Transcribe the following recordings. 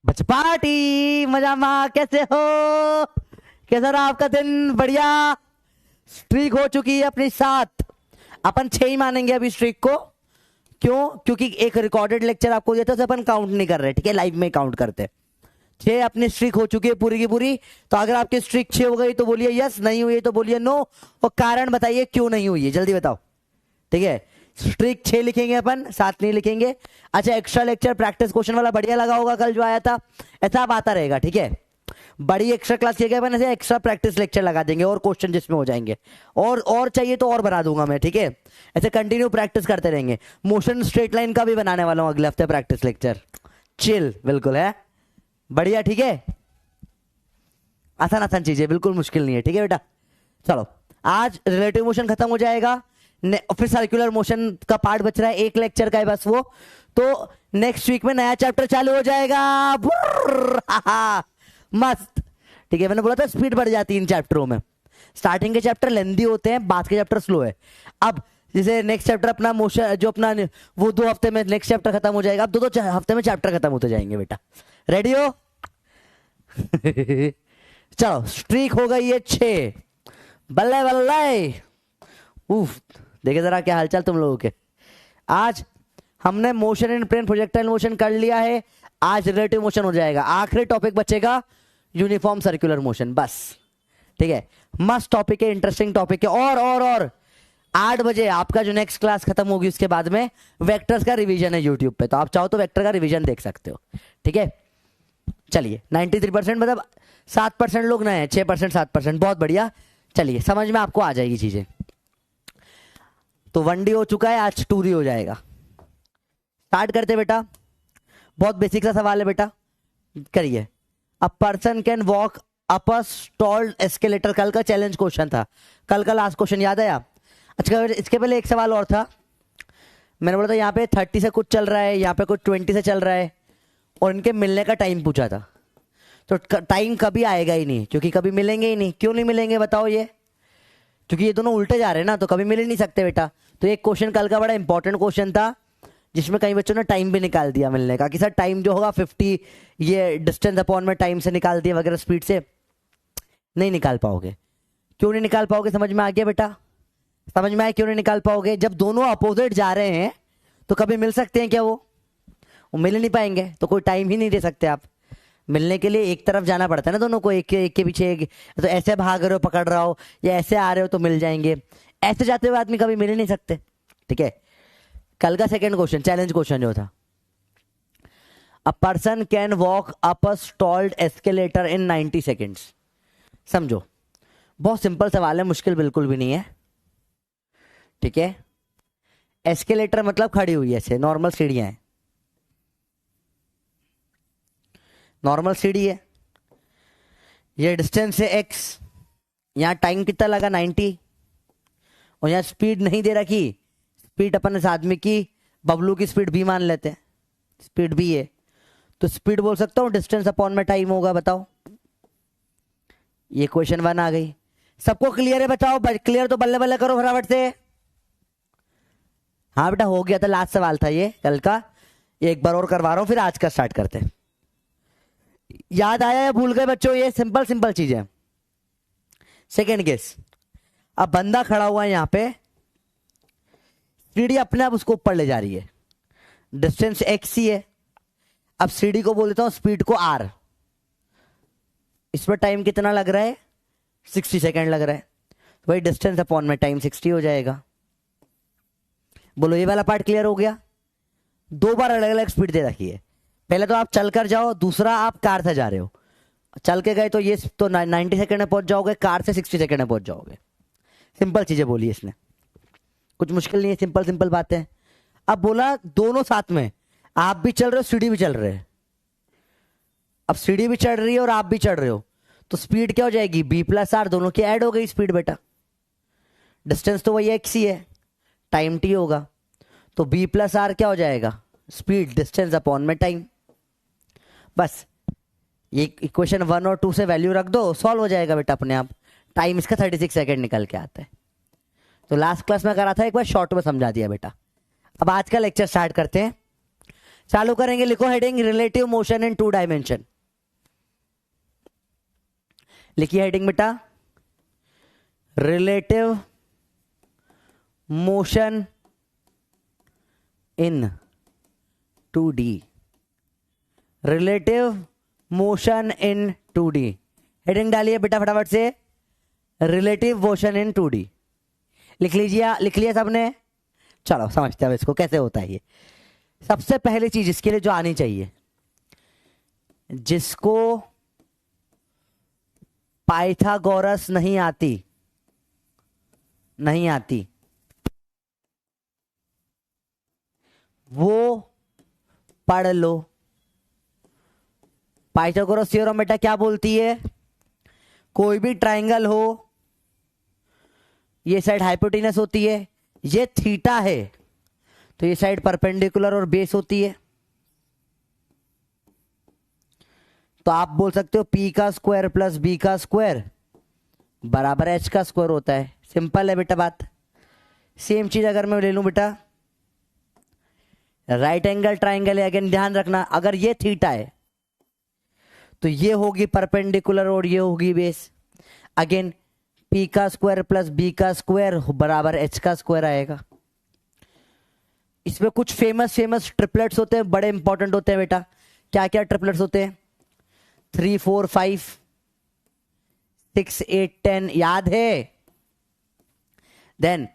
बच्चा पार्टी मजा मा, कैसे हो? कैसा रहा आपका दिन? बढ़िया। स्ट्रीक हो चुकी है अपनी 7। अपन 6 ही मानेंगे अभी स्ट्रीक को। क्यों? क्योंकि एक रिकॉर्डेड लेक्चर आपको दिया था, उसे अपन काउंट नहीं कर रहे, ठीक है? लाइव में काउंट करते। 6 अपनी स्ट्रीक हो चुकी है पूरी की पूरी। तो अगर आपकी स्ट्रीक 6 हो गई तो बोलिए यस, नहीं हुई तो बोलिए नो, और कारण बताइए क्यों नहीं हुई है, जल्दी बताओ। ठीक है, स्ट्रीक 6 लिखेंगे अपन, 7 नहीं लिखेंगे। अच्छा, एक्स्ट्रा लेक्चर प्रैक्टिस क्वेश्चन वाला बढ़िया लगा होगा कल जो आया था, ऐसा अब आता रहेगा, ठीक है? बड़ी एक्स्ट्रा क्लास किया गया अपन, ऐसे एक्स्ट्रा प्रैक्टिस लेक्चर लगा देंगे और क्वेश्चन जिसमें हो जाएंगे, और चाहिए तो और बना दूंगा मैं, ठीक है? ऐसे कंटिन्यू प्रैक्टिस करते रहेंगे। मोशन स्ट्रेट लाइन का भी बनाने वाला हूं अगले हफ्ते प्रैक्टिस लेक्चर। चिल बिल्कुल है, बढ़िया, ठीक है? आसान आसान चीजें, बिल्कुल मुश्किल नहीं है, ठीक है बेटा? चलो, आज रिलेटिव मोशन खत्म हो जाएगा, फिर सर्कुलर मोशन का पार्ट बच रहा है, एक लेक्चर का है बस वो। तो नेक्स्ट वीक में नया चैप्टर चालू हो जाएगा। मस्त, ठीक है? मैंने बोला था स्पीड बढ़ जाती है इन चैप्टरों में। स्टार्टिंग के चैप्टर लेंदी होते हैं, बाद के चैप्टर स्लो है। अब जैसे नेक्स्ट चैप्टर अपना मोशन जो अपना, वो 2 हफ्ते में नेक्स्ट चैप्टर खत्म हो जाएगा। अब 2 हफ्ते में चैप्टर खत्म होते जाएंगे बेटा। रेडी हो? चलो, स्ट्रीक हो गई है 6। बल्ले बल्ले। उफ, देखे जरा क्या हालचाल तुम लोगों के। आज हमने motion in plane projectile motion कर लिया है, आज रिलेटिव मोशन हो जाएगा। आखिरी टॉपिक बचेगा यूनिफॉर्म सर्कुलर मोशन, बस, ठीक है? मस्त टॉपिक है, इंटरेस्टिंग टॉपिक है। और 8 बजे आपका जो नेक्स्ट क्लास खत्म होगी उसके बाद में वेक्टर्स का रिवीजन है यूट्यूब पे, तो आप चाहो तो वेक्टर का रिवीजन देख सकते हो, ठीक है? चलिए, 93% मतलब 7% लोग नए हैं, 6% 7%, बहुत बढ़िया। चलिए, समझ में आपको आ जाएगी चीजें। तो 1D हो चुका है, आज 2D हो जाएगा। स्टार्ट करते बेटा, बहुत बेसिक सा सवाल है बेटा, करिए। A person can walk up a stalled escalator, कल का चैलेंज क्वेश्चन था, कल का लास्ट क्वेश्चन याद है आप? अच्छा, इसके पहले एक सवाल और था, मैंने बोला था यहाँ पे 30 से कुछ चल रहा है, यहाँ पे कुछ 20 से चल रहा है, और इनके मिलने का टाइम पूछा था। तो टाइम कभी आएगा ही नहीं, क्योंकि कभी मिलेंगे ही नहीं। क्यों नहीं मिलेंगे बताओ ये? क्योंकि ये दोनों उल्टे जा रहे हैं ना, तो कभी मिल ही नहीं सकते बेटा। तो एक क्वेश्चन कल का बड़ा इंपॉर्टेंट क्वेश्चन था, जिसमें कई बच्चों ने टाइम भी निकाल दिया मिलने का, कि सर टाइम जो होगा 50 ये डिस्टेंस अपॉन में टाइम से निकाल दिया वगैरह, स्पीड से नहीं निकाल पाओगे। क्यों नहीं निकाल पाओगे? समझ में आ गया बेटा? समझ में आया क्यों नहीं निकाल पाओगे? जब दोनों अपोजिट जा रहे हैं तो कभी मिल सकते हैं क्या? वो मिल नहीं पाएंगे, तो कोई टाइम ही नहीं दे सकते आप। मिलने के लिए एक तरफ जाना पड़ता है ना दोनों को, एक के पीछे एक। तो ऐसे भाग रहे हो पकड़ रहा हो, या ऐसे आ रहे हो तो मिल जाएंगे, ऐसे जाते हुए आदमी कभी मिल ही नहीं सकते, ठीक है? कल का सेकंड क्वेश्चन, चैलेंज क्वेश्चन जो था, a person can walk up a stalled escalator in 90 seconds. समझो, बहुत सिंपल सवाल है, मुश्किल बिल्कुल भी नहीं है, ठीक है? एस्केलेटर मतलब खड़ी हुई है, ऐसे नॉर्मल सीढ़ियां हैं, नॉर्मल सीढ़ी है, ये डिस्टेंस है x, यहाँ टाइम कितना लगा 90, और यहाँ स्पीड नहीं दे रखी, स्पीड अपन इस आदमी की बबलू की स्पीड भी मान लेते हैं, स्पीड भी है, तो स्पीड बोल सकता हूँ डिस्टेंस अपॉन में टाइम होगा। बताओ, ये क्वेश्चन 1 आ गई। सबको क्लियर है? बताओ, क्लियर तो बल्ले बल्ले करो फटाफट से। हाँ बेटा, हो गया था, लास्ट सवाल था ये कल का, एक बार और करवा रहा हूं, फिर आज का स्टार्ट करते हैं। याद आया या भूल गए बच्चों? ये सिंपल सिंपल चीज है। सेकेंड केस, अब बंदा खड़ा हुआ है यहाँ पे, सीढ़ी अपने आप उसको ऊपर ले जा रही है, डिस्टेंस x ही है। अब सीढ़ी को बोल देता हूं स्पीड को r, इस पर टाइम कितना लग रहा है? 60 सेकेंड लग रहा है, तो भाई डिस्टेंस अपॉन में टाइम 60 हो जाएगा। बोलो, ये वाला पार्ट क्लियर हो गया? 2 बार अलग अलग स्पीड दे रखी है, पहले तो आप चल कर जाओ, दूसरा आप कार से जा रहे हो। चल के गए तो ये तो 90 सेकंड में पहुंच जाओगे, कार से 60 सेकंड में पहुंच जाओगे। सिंपल चीजें बोली इसने, कुछ मुश्किल नहीं है, सिंपल सिंपल बातें। अब बोला दोनों साथ में, आप भी चल रहे हो, सीढ़ी भी चल रहे हैं। अब सीढ़ी भी चढ़ रही है और आप भी चढ़ रहे हो, तो स्पीड क्या हो जाएगी? b+r, दोनों की ऐड हो गई स्पीड बेटा। डिस्टेंस तो वही x ही है, टाइम t होगा, तो b+r क्या हो जाएगा? स्पीड डिस्टेंस अपॉन में टाइम। बस ये इक्वेशन 1 और 2 से वैल्यू रख दो, सॉल्व हो जाएगा बेटा अपने आप। टाइम इसका 36 सेकंड निकल के आता है। तो लास्ट क्लास में करा था, एक बार शॉर्ट में समझा दिया बेटा, अब आज का लेक्चर स्टार्ट करते हैं, चालू करेंगे। लिखो heading relative motion in 2 dimension. लिखिए हेडिंग बेटा, relative motion in 2D। Relative motion in 2D। Heading डालिए बेटा फटाफट से, रिलेटिव मोशन इन 2D। लिख लीजिए, लिख लिया सबने? चलो समझते हैं अब इसको कैसे होता है ये। सबसे पहली चीज इसके लिए जो आनी चाहिए, जिसको पाइथागोरस नहीं आती वो पढ़ लो। पाइथागोरस थ्योरम बेटा क्या बोलती है? कोई भी ट्राइंगल हो, ये साइड हाइपोटेनस होती है, ये थीटा है, तो ये साइड परपेंडिकुलर और बेस होती है। तो आप बोल सकते हो P का स्क्वायर प्लस B का स्क्वायर बराबर H का स्क्वायर होता है। सिंपल है बेटा बात। सेम चीज अगर मैं ले लूं बेटा, राइट एंगल ट्राइंगल है, अगेन ध्यान रखना, अगर ये थीटा है तो ये होगी परपेंडिकुलर और ये होगी बेस। अगेन P का स्क्वायर प्लस B का स्क्वायर बराबर H का स्क्वायर आएगा। इसमें कुछ फेमस ट्रिपलेट्स होते हैं, बड़े इंपॉर्टेंट होते हैं बेटा। क्या क्या ट्रिपलेट्स होते हैं? 3 4 5 6 8 10 याद है? देन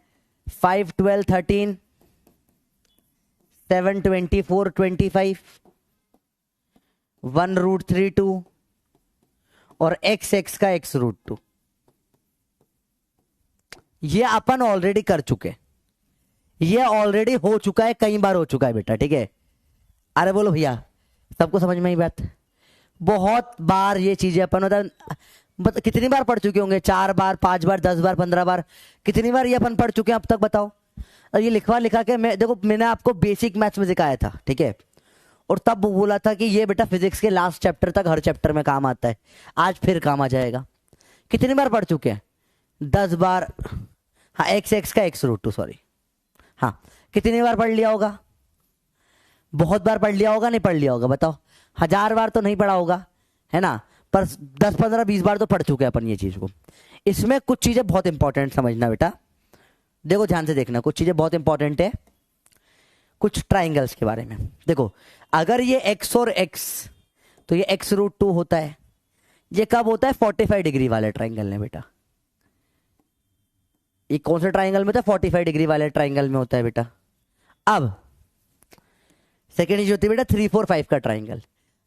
5 12 13 7 24 25 1 रूट 3 2 और x का x रूट 2। ये अपन ऑलरेडी कर चुके, ये ऑलरेडी हो चुका है, कई बार हो चुका है बेटा, ठीक है? अरे बोलो भैया, सबको समझ में ही बात? बहुत बार ये चीजें अपन मतलब कितनी बार पढ़ चुके होंगे? 4 बार, 5 बार, 10 बार, 15 बार, कितनी बार ये अपन पढ़ चुके हैं अब तक बताओ? और ये लिखा के मैं देखो, मैंने आपको बेसिक मैथ्स में सिखाया था, ठीक है? और तब बोला था कि ये बेटा फिजिक्स के लास्ट चैप्टर तक हर चैप्टर में काम आता है। आज फिर काम आ जाएगा। कितनी बार पढ़ चुके हैं? 10 बार। हाँ, x का x रूट 2, सॉरी। हाँ, कितनी बार पढ़ लिया होगा? बहुत बार पढ़ लिया होगा, नहीं पढ़ लिया होगा बताओ? 1000 बार तो नहीं पढ़ा होगा, है ना? पर 10 15 20 बार तो पढ़ चुके हैं अपन ये चीज को। इसमें कुछ चीजें बहुत इंपॉर्टेंट समझना बेटा, देखो ध्यान से देखना, कुछ चीजें बहुत इंपॉर्टेंट है कुछ ट्राइंगल्स के बारे में। देखो, अगर ये x और x, तो ये x रूट 2 होता है। ये कब होता है? 45 डिग्री वाले ट्राइंगल में बेटा। ये कौन से ट्राइंगल में होता है? 45 डिग्री वाले ट्राइंगल में होता है बेटा। अब सेकेंड चीज होती है बेटा 3 4 5 का ट्राइंगल।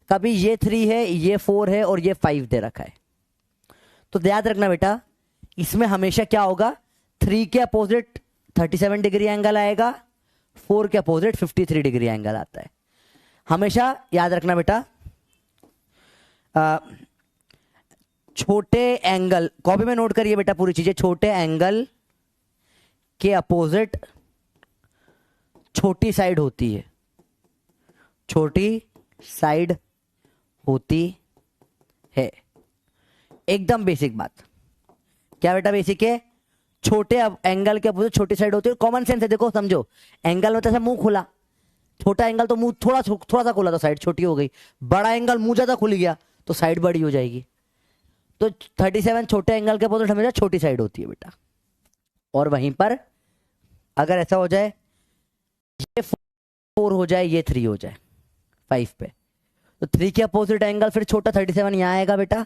कभी ये 3 है, ये 4 है और ये 5 दे रखा है। तो याद रखना बेटा, इसमें हमेशा क्या होगा? 3 के अपोजिट 37 डिग्री एंगल आएगा, 4 के अपोजिट 53 डिग्री एंगल आता है। हमेशा याद रखना बेटा, छोटे एंगल कॉपी में नोट करिए बेटा पूरी चीजें। छोटे एंगल के अपोजिट छोटी साइड होती है, छोटी साइड होती है। एकदम बेसिक बात। क्या बेटा बेसिक है? छोटे एंगल के अपोजिट छोटी साइड होती है। कॉमन सेंस है, देखो समझो। एंगल होता है मुंह खुला, छोटा एंगल तो मुंह थोड़ा सा खुला तो साइड छोटी हो गई। बड़ा एंगल मुंह ज्यादा खुल गया तो साइड बड़ी हो जाएगी। तो 37 छोटे एंगल के अपोजिट हमेशा छोटी साइड होती है बेटा। और वहीं पर अगर ऐसा हो जाए, ये 4 हो जाए, ये 3 हो जाए 5 पे, तो 3 के अपोजिट एंगल फिर छोटा 37 यहां आएगा बेटा,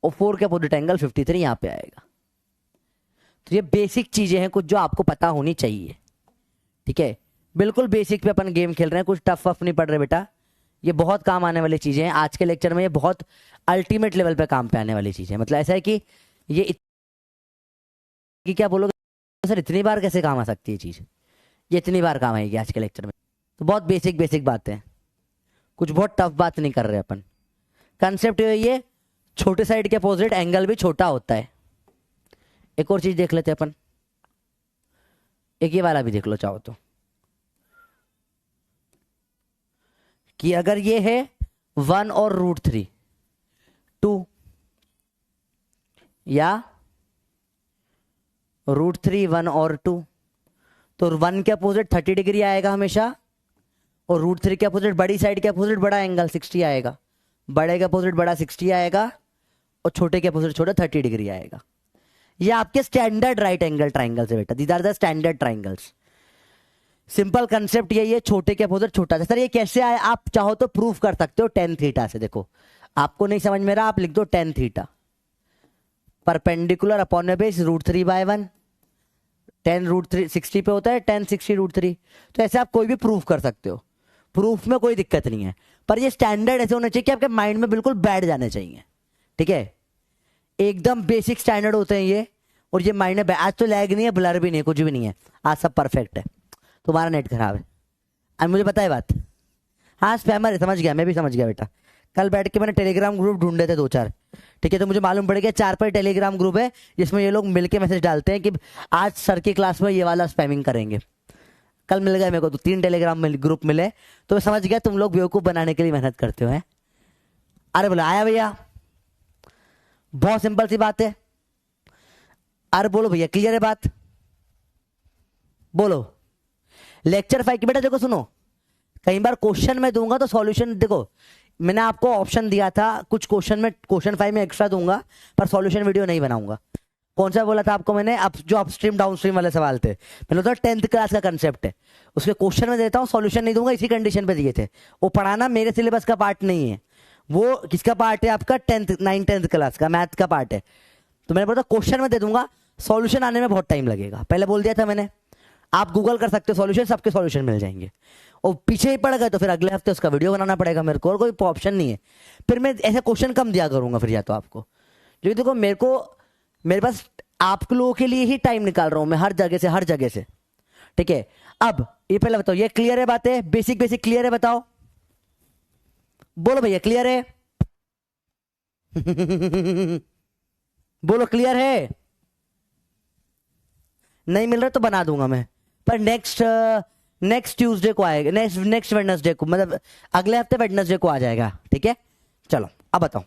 और 4 के अपोजिट एंगल 53 यहां पे आएगा। तो ये बेसिक चीजें हैं कुछ जो आपको पता होनी चाहिए, ठीक है? बिल्कुल बेसिक पे अपन गेम खेल रहे हैं, कुछ टफ वफ नहीं पढ़ रहे बेटा। ये बहुत काम आने वाली चीजें हैं आज के लेक्चर में। ये बहुत अल्टीमेट लेवल पे काम पे आने वाली चीजें। मतलब ऐसा है कि ये कि क्या बोलोगे सर, इतनी बार कैसे काम आ सकती है चीज? ये इतनी बार काम आएगी आज के लेक्चर में। तो बहुत बेसिक बातें हैं, कुछ बहुत टफ बात नहीं कर रहे अपन। कंसेप्ट ये छोटे साइड के अपोजिट एंगल भी छोटा होता है। एक और चीज देख लेते हैं अपन, एक ये वाला भी देख लो चाहो तो, कि अगर ये है 1 और रूट 3 2 या रूट 3 1 और 2, तो 1 के अपोजिट 30 डिग्री आएगा हमेशा, और √3 के अपोजिट बड़ी साइड के अपोजिट बड़ा एंगल 60 आएगा, बड़े के अपोजिट बड़ा 60 आएगा, और छोटे के अपोजिट छोटा 30 डिग्री आएगा। ये आपके स्टैंडर्ड राइट एंगल ट्राइंगल्स है बेटा, these are the standard triangles. Simple concept यही है, छोटे के अपोजिट छोटा। सर ये कैसे आए, आप चाहो तो प्रूफ कर सकते हो tan थीटा से। देखो आपको नहीं समझ में रहा, आप लिख दो tan थीटा परपेंडिकुलर अपॉन में बेस √3/1। tan √3 60 पे होता है, tan 60 √3। तो ऐसे आप कोई भी प्रूफ कर सकते हो, प्रूफ में कोई दिक्कत नहीं है, पर ये स्टैंडर्ड ऐसे होना चाहिए कि आपके माइंड में बिल्कुल बैठ जाने चाहिए। ठीक है, एकदम बेसिक स्टैंडर्ड होते हैं ये, और ये माइंड में आज तो लैग नहीं है, ब्लर भी नहीं है, कुछ भी नहीं है, आज सब परफेक्ट है। तुम्हारा नेट खराब है, अब मुझे पता है बात। हाँ स्पैमर है, समझ गया, मैं भी समझ गया बेटा। कल बैठ के मैंने टेलीग्राम ग्रुप ढूंढे थे 2-4, ठीक है, तो मुझे मालूम पड़ गया 4-5 टेलीग्राम ग्रुप है जिसमें ये लोग मिलके मैसेज डालते हैं कि आज सर की क्लास में ये वाला स्पैमिंग करेंगे। कल मिल गया मेरे को, तो 3 टेलीग्राम ग्रुप मिले, तो मैं समझ गया तुम लोग बेवकूफ बनाने के लिए मेहनत करते हो। अरे बोला आया भैया, बहुत सिंपल सी बात है। अरे बोलो भैया, क्लियर है बात, बोलो। लेक्चर 5 की बेटा देखो सुनो, कई बार क्वेश्चन में दूंगा तो सॉल्यूशन, देखो मैंने आपको ऑप्शन दिया था कुछ क्वेश्चन में, क्वेश्चन 5 में एक्स्ट्रा दूंगा, पर सॉल्यूशन वीडियो नहीं बनाऊंगा। कौन सा बोला था आपको मैंने, जो अपस्ट्रीम डाउनस्ट्रीम वाले सवाल थे, मैंने तो 10th क्लास का कंसेप्ट है, उसके क्वेश्चन में देता हूं, सॉल्यूशन नहीं दूंगा, इसी कंडीशन पे दिए थे। वो पढ़ाना मेरे सिलेबस का पार्ट नहीं है, वो किसका पार्ट है आपका 9th क्लास का मैथ का पार्ट है। तो मैंने बोला क्वेश्चन में दे दूंगा, सॉल्यूशन आने में बहुत टाइम लगेगा, पहले बोल दिया था मैंने। आप गूगल कर सकते हो सॉल्यूशन, सबके सॉल्यूशन मिल जाएंगे। और पीछे ही पड़ गए तो फिर अगले हफ्ते उसका वीडियो बनाना पड़ेगा मेरे को, और कोई ऑप्शन नहीं है। फिर मैं ऐसे क्वेश्चन कम दिया करूंगा फिर, या तो आपको, क्योंकि देखो मेरे पास आप लोगों के लिए ही टाइम निकाल रहा हूं मैं, हर जगह से। ठीक है, अब ये पहले बताओ, ये क्लियर है बातें, बेसिक क्लियर है, बताओ बोलो भैया क्लियर है। बोलो क्लियर है, नहीं मिल रहा तो बना दूंगा मैं, पर नेक्स्ट ट्यूसडे को आएगा, नेक्स्ट वेडनेसडे को, मतलब अगले हफ्ते वेडनेसडे को आ जाएगा। ठीक है, चलो अब बताओ,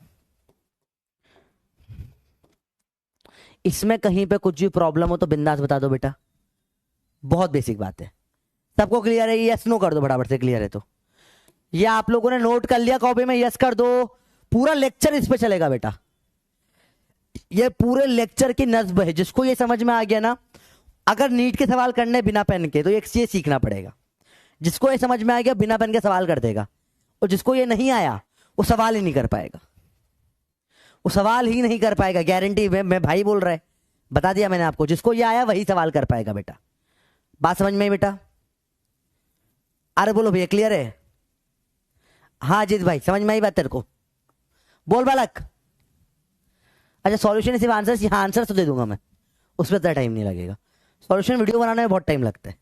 इसमें कहीं पे कुछ भी प्रॉब्लम हो तो बिंदास बता दो बेटा, बहुत बेसिक बात है। सबको क्लियर है, यस नो कर दो फटाफट से, क्लियर है तो। ये आप लोगों ने नोट कर लिया कॉपी में, यस कर दो। पूरा लेक्चर इस पे चलेगा बेटा, ये पूरे लेक्चर की नज्म है। जिसको ये समझ में आ गया ना, अगर नीट के सवाल करने बिना पेन के, तो ये सीखना पड़ेगा। जिसको ये समझ में आ गया बिना पेन के सवाल कर देगा, और जिसको ये नहीं आया वो सवाल ही नहीं कर पाएगा, वो सवाल ही नहीं कर पाएगा, गारंटी मैं भाई बोल रहा है, बता दिया मैंने आपको। जिसको ये आया वही सवाल कर पाएगा बेटा, बात समझ में आई बेटा। अरे बोलो भैया क्लियर है। हाँ जीत भाई समझ में आई बात तेरे को, बोल बालक। अच्छा सॉल्यूशन सिर्फ आंसर, हाँ आंसर तो दे दूंगा मैं, उस पर इतना टाइम नहीं लगेगा, सॉल्यूशन वीडियो बनाने में बहुत टाइम लगता है।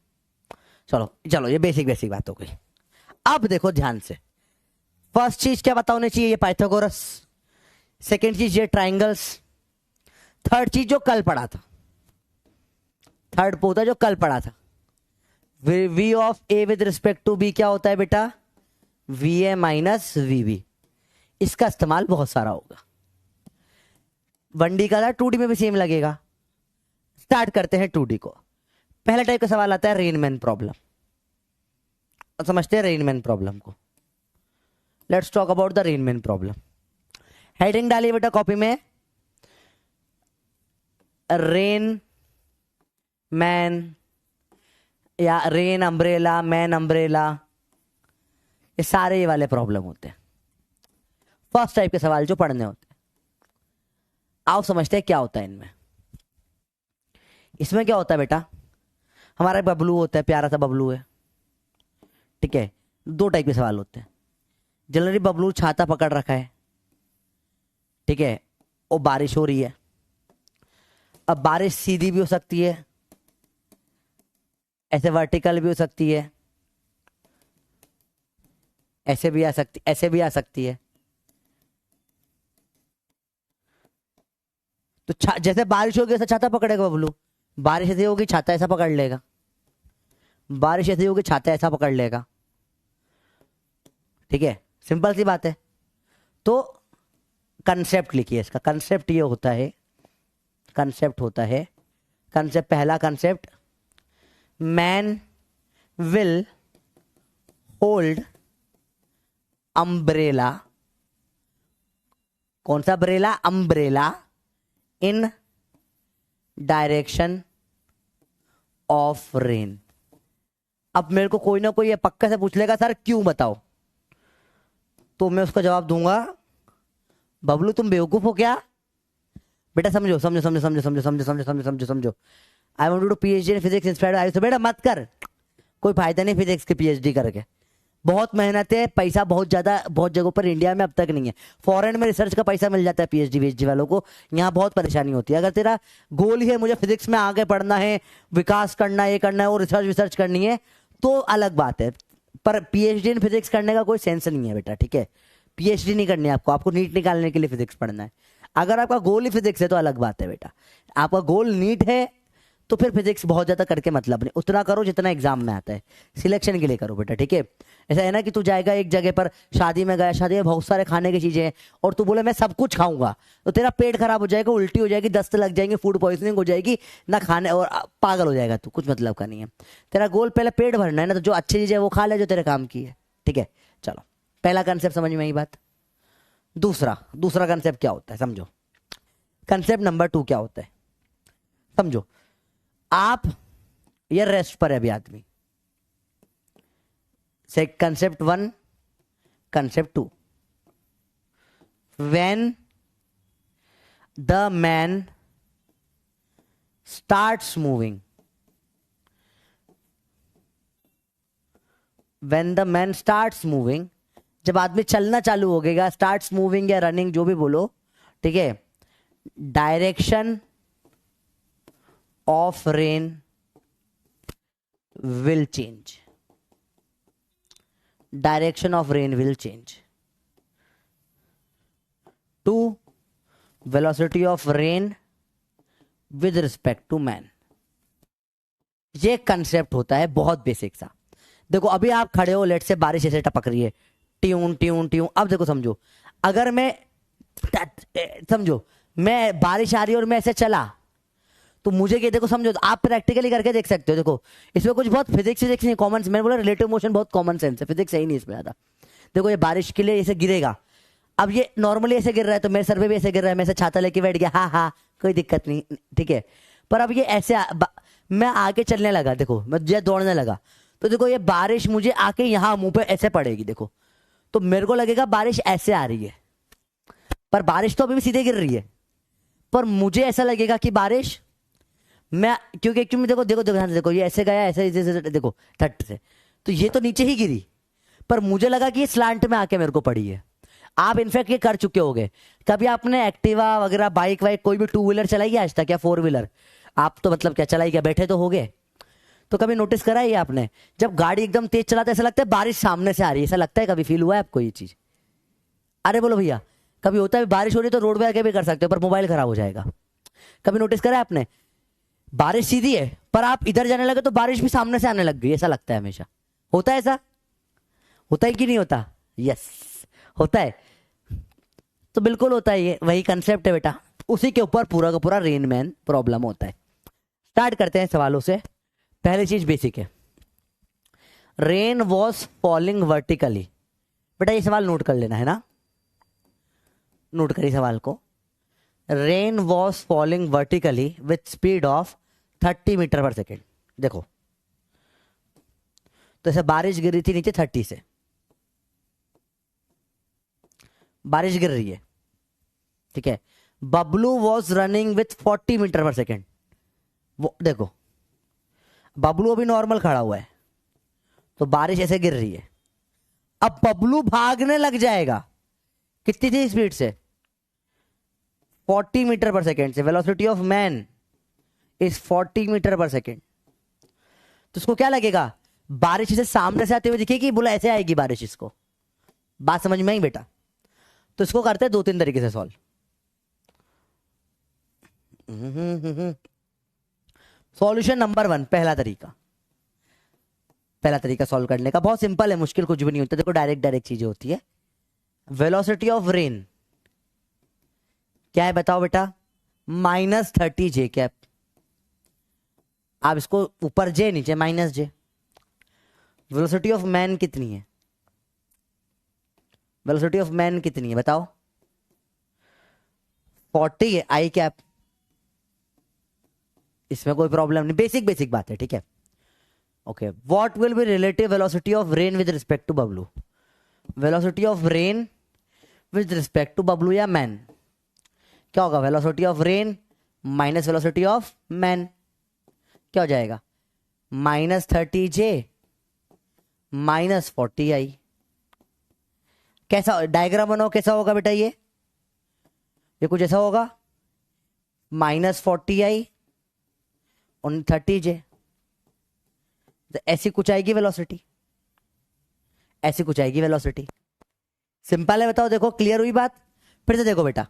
चलो ये बेसिक बात हो गई। अब देखो ध्यान से, फर्स्ट चीज क्या पता होनी चाहिए, ये पाइथागोरस। सेकेंड चीज ये ट्राइंगल्स। थर्ड चीज जो कल पढ़ा था, थर्ड पोता जो कल पढ़ा था, v of a with respect to b क्या होता है बेटा, va माइनस vb। इसका इस्तेमाल बहुत सारा होगा, 1D का था 2D में भी सेम लगेगा। स्टार्ट करते हैं 2D को। पहला टाइप का सवाल आता है रेनमैन प्रॉब्लम, और समझते हैं रेनमैन प्रॉब्लम को। Let's talk about the Rain Man problem. Heading डालिए बेटा कॉपी में, रेन मैन या रेन अम्ब्रेला, मैन अम्ब्रेला, ये सारे ये वाले प्रॉब्लम होते हैं, फर्स्ट टाइप के सवाल जो पढ़ने होते हैं। आओ समझते हैं क्या होता है इनमें। इसमें क्या होता है बेटा, हमारा बबलू होता है, प्यारा सा बबलू है, ठीक है। दो टाइप के सवाल होते हैं। जनरली बबलू छाता पकड़ रखा है, ठीक है, और बारिश हो रही है। अब बारिश सीधी भी हो सकती है, ऐसे वर्टिकल भी हो सकती है, ऐसे भी आ सकती है। तो जैसे बारिश होगी ऐसा छाता पकड़ेगा बबलू, बारिश ऐसी होगी छाता ऐसा पकड़ लेगा, बारिश ऐसी होगी छाता ऐसा पकड़ लेगा, ठीक है, सिंपल सी बात है। तो कंसेप्ट लिखिए इसका। कंसेप्ट ये होता है, कंसेप्ट पहला concept, man will hold umbrella, कौन सा umbrella? Umbrella in direction of rain. अब मेरे को कोई ना कोई ये पक्का से पूछ लेगा सर क्यों बताओ, तो मैं उसका जवाब दूंगा बबलू तुम बेवकूफ हो क्या? बेटा समझो समझो समझो समझो समझो समझो समझो समझो समझो समझो। I want to do PhD in physics inspired I, तो बेटा मत कर, कोई फायदा नहीं फिजिक्स की पीएचडी करके। बहुत मेहनत है, पैसा बहुत ज्यादा बहुत जगहों पर इंडिया में अब तक नहीं है। फॉरेन में रिसर्च का पैसा मिल जाता है पीएचडी वीएचडी वालों को, यहाँ बहुत परेशानी होती है। अगर तेरा गोल ही है मुझे फिजिक्स में आगे पढ़ना है, विकास करना है, ये करना है और रिसर्च विसर्च करनी है, तो अलग बात है। पर पीएचडी इन फिजिक्स करने का कोई सेंस नहीं है बेटा, ठीक है? पीएचडी नहीं करनी है आपको, आपको नीट निकालने के लिए फिजिक्स पढ़ना है। अगर आपका गोल ही फिजिक्स है तो अलग बात है बेटा। आपका गोल नीट है तो फिर फिजिक्स बहुत ज्यादा करके मतलब नहीं, उतना करो जितना एग्जाम में आता है, सिलेक्शन के लिए करो बेटा, ठीक है? ऐसा है ना कि तू जाएगा एक जगह पर, शादी में गया, शादी में बहुत सारे खाने की चीजें हैं और तू बोले मैं सब कुछ खाऊंगा, तो तेरा पेट खराब हो जाएगा, उल्टी हो जाएगी, दस्त लग जाएंगे, फूड पॉइजनिंग हो जाएगी ना, खाने और पागल हो जाएगा तू, कुछ मतलब का नहीं है। तेरा गोल पहले पेट भरना है ना, तो जो अच्छी चीज है वो खा ले जो तेरे काम की है, ठीक है? चलो पहला कंसेप्ट समझ में आई बात। दूसरा कंसेप्ट क्या होता है समझो। कंसेप्ट नंबर 2 क्या होता है समझो। आप ये रेस्ट पर है अभी आदमी, से concept 1 concept 2, when the man starts moving, when the man starts moving, जब आदमी चलना चालू हो गएगा, स्टार्ट्स मूविंग या रनिंग जो भी बोलो, ठीक है, direction of rain will change, direction of rain will change to velocity of rain with respect to man. ये कंसेप्ट होता है बहुत बेसिक सा। देखो अभी आप खड़े हो, लेट से बारिश ऐसे टपक रही है, ट्यून ट्यून ट्यून। अब देखो समझो, अगर मैं समझो मैं बारिश आ रही है और मैं ऐसे चला, तो मुझे क्या, देखो समझो, तो आप प्रैक्टिकली करके देख सकते हो। देखो इसमें कुछ बहुत फिजिक्स नहीं, कॉमन, मैंने बोला रिलेटिव मोशन बहुत कॉमन सेंस है, फिजिक्स है ही नहीं इसमें ज्यादा। देखो ये बारिश के लिए ऐसे गिरेगा, अब ये नॉर्मली ऐसे गिर रहा है तो मेरे सर पे भी ऐसे गिर रहा है, मैं ऐसे छाता लेके बैठ गया, हाँ हाँ कोई दिक्कत नहीं, ठीक है? पर अब ये ऐसे मैं आगे चलने लगा, देखो मैं जो दौड़ने लगा, तो देखो ये बारिश मुझे आके यहाँ मुंह पे ऐसे पड़ेगी, देखो तो मेरे को लगेगा बारिश ऐसे आ रही है, पर बारिश तो अभी भी सीधे गिर रही है, पर मुझे ऐसा लगेगा कि बारिश मैं, क्योंकि एक्चुअली देखो देखो देखो देखो ये ऐसे गया, ऐसे देखो थट से, तो ये तो नीचे ही गिरी, पर मुझे लगा कि ये स्लांट में आके मेरे को पड़ी है। आप इनफैक्ट ये कर चुके होगे, कभी आपने एक्टिवा वगैरह बाइक वाइक कोई भी 2 व्हीलर चलाई है आज तक या 4 व्हीलर? आप तो मतलब क्या चलाई, क्या बैठे तो होगे, तो कभी नोटिस करा है आपने, जब गाड़ी एकदम तेज चलाते ऐसा लगता है बारिश सामने से आ रही है, ऐसा लगता है? कभी फील हुआ है आपको ये चीज? अरे बोलो भैया, कभी होता है बारिश हो रही है तो रोड पे आके भी कर सकते हो, पर मोबाइल खराब हो जाएगा। कभी नोटिस करा है आपने, बारिश सीधी है पर आप इधर जाने लगे तो बारिश भी सामने से आने लग गई, ऐसा लगता है हमेशा। होता है ऐसा? होता है कि नहीं होता? यस होता है, तो बिल्कुल होता है, ये वही कंसेप्ट है बेटा, उसी के ऊपर पूरा का पूरा रेन मैन प्रॉब्लम होता है। स्टार्ट करते हैं सवालों से। पहली चीज बेसिक है, रेन वॉज फॉलिंग वर्टिकली। बेटा ये सवाल नोट कर लेना है ना, नोट करिए सवाल को। Rain was falling vertically with speed of 30 metre per second. देखो तो ऐसे बारिश गिर रही थी नीचे 30 से, बारिश गिर रही है, ठीक है? Bablu was running with 40 metre per second. वो देखो बबलू अभी नॉर्मल खड़ा हुआ है, तो बारिश ऐसे गिर रही है, अब बबलू भागने लग जाएगा, कितनी थी स्पीड से? 40 मीटर पर सेकेंड से। Velocity of man is 40 metre per second, तो उसको क्या लगेगा, बारिश इसे सामने से आते हुए दिखेगी, बोला ऐसे आएगी बारिश इसको। बात समझ में आई बेटा? तो इसको करते हैं 2-3 तरीके से सॉल्व। सॉल्यूशन नंबर 1, पहला तरीका सॉल्व करने का बहुत सिंपल है, मुश्किल कुछ भी नहीं होता। देखो डायरेक्ट चीजें होती है। वेलोसिटी ऑफ रेन क्या है बताओ बेटा? -30 J कैप। आप इसको ऊपर जे नीचे minus J. Velocity of man कितनी है? वेलोसिटी ऑफ मैन कितनी है बताओ? 40 है आई कैप। इसमें कोई प्रॉब्लम नहीं, बेसिक बेसिक बात है, ठीक है। Okay, what will be relative velocity of rain with respect to Bablu? Velocity of rain with respect to Bablu या मैन क्या होगा? Velocity of rain minus velocity of man क्या हो जाएगा? -30J -40I। कैसा डायग्राम बनाओ, कैसा होगा बेटा? ये कुछ ऐसा होगा, -40I और 30J। तो ऐसी कुछ आएगी वेलोसिटी, ऐसी कुछ आएगी वेलोसिटी। सिंपल है, बताओ। देखो क्लियर हुई बात? फिर से देखो बेटा,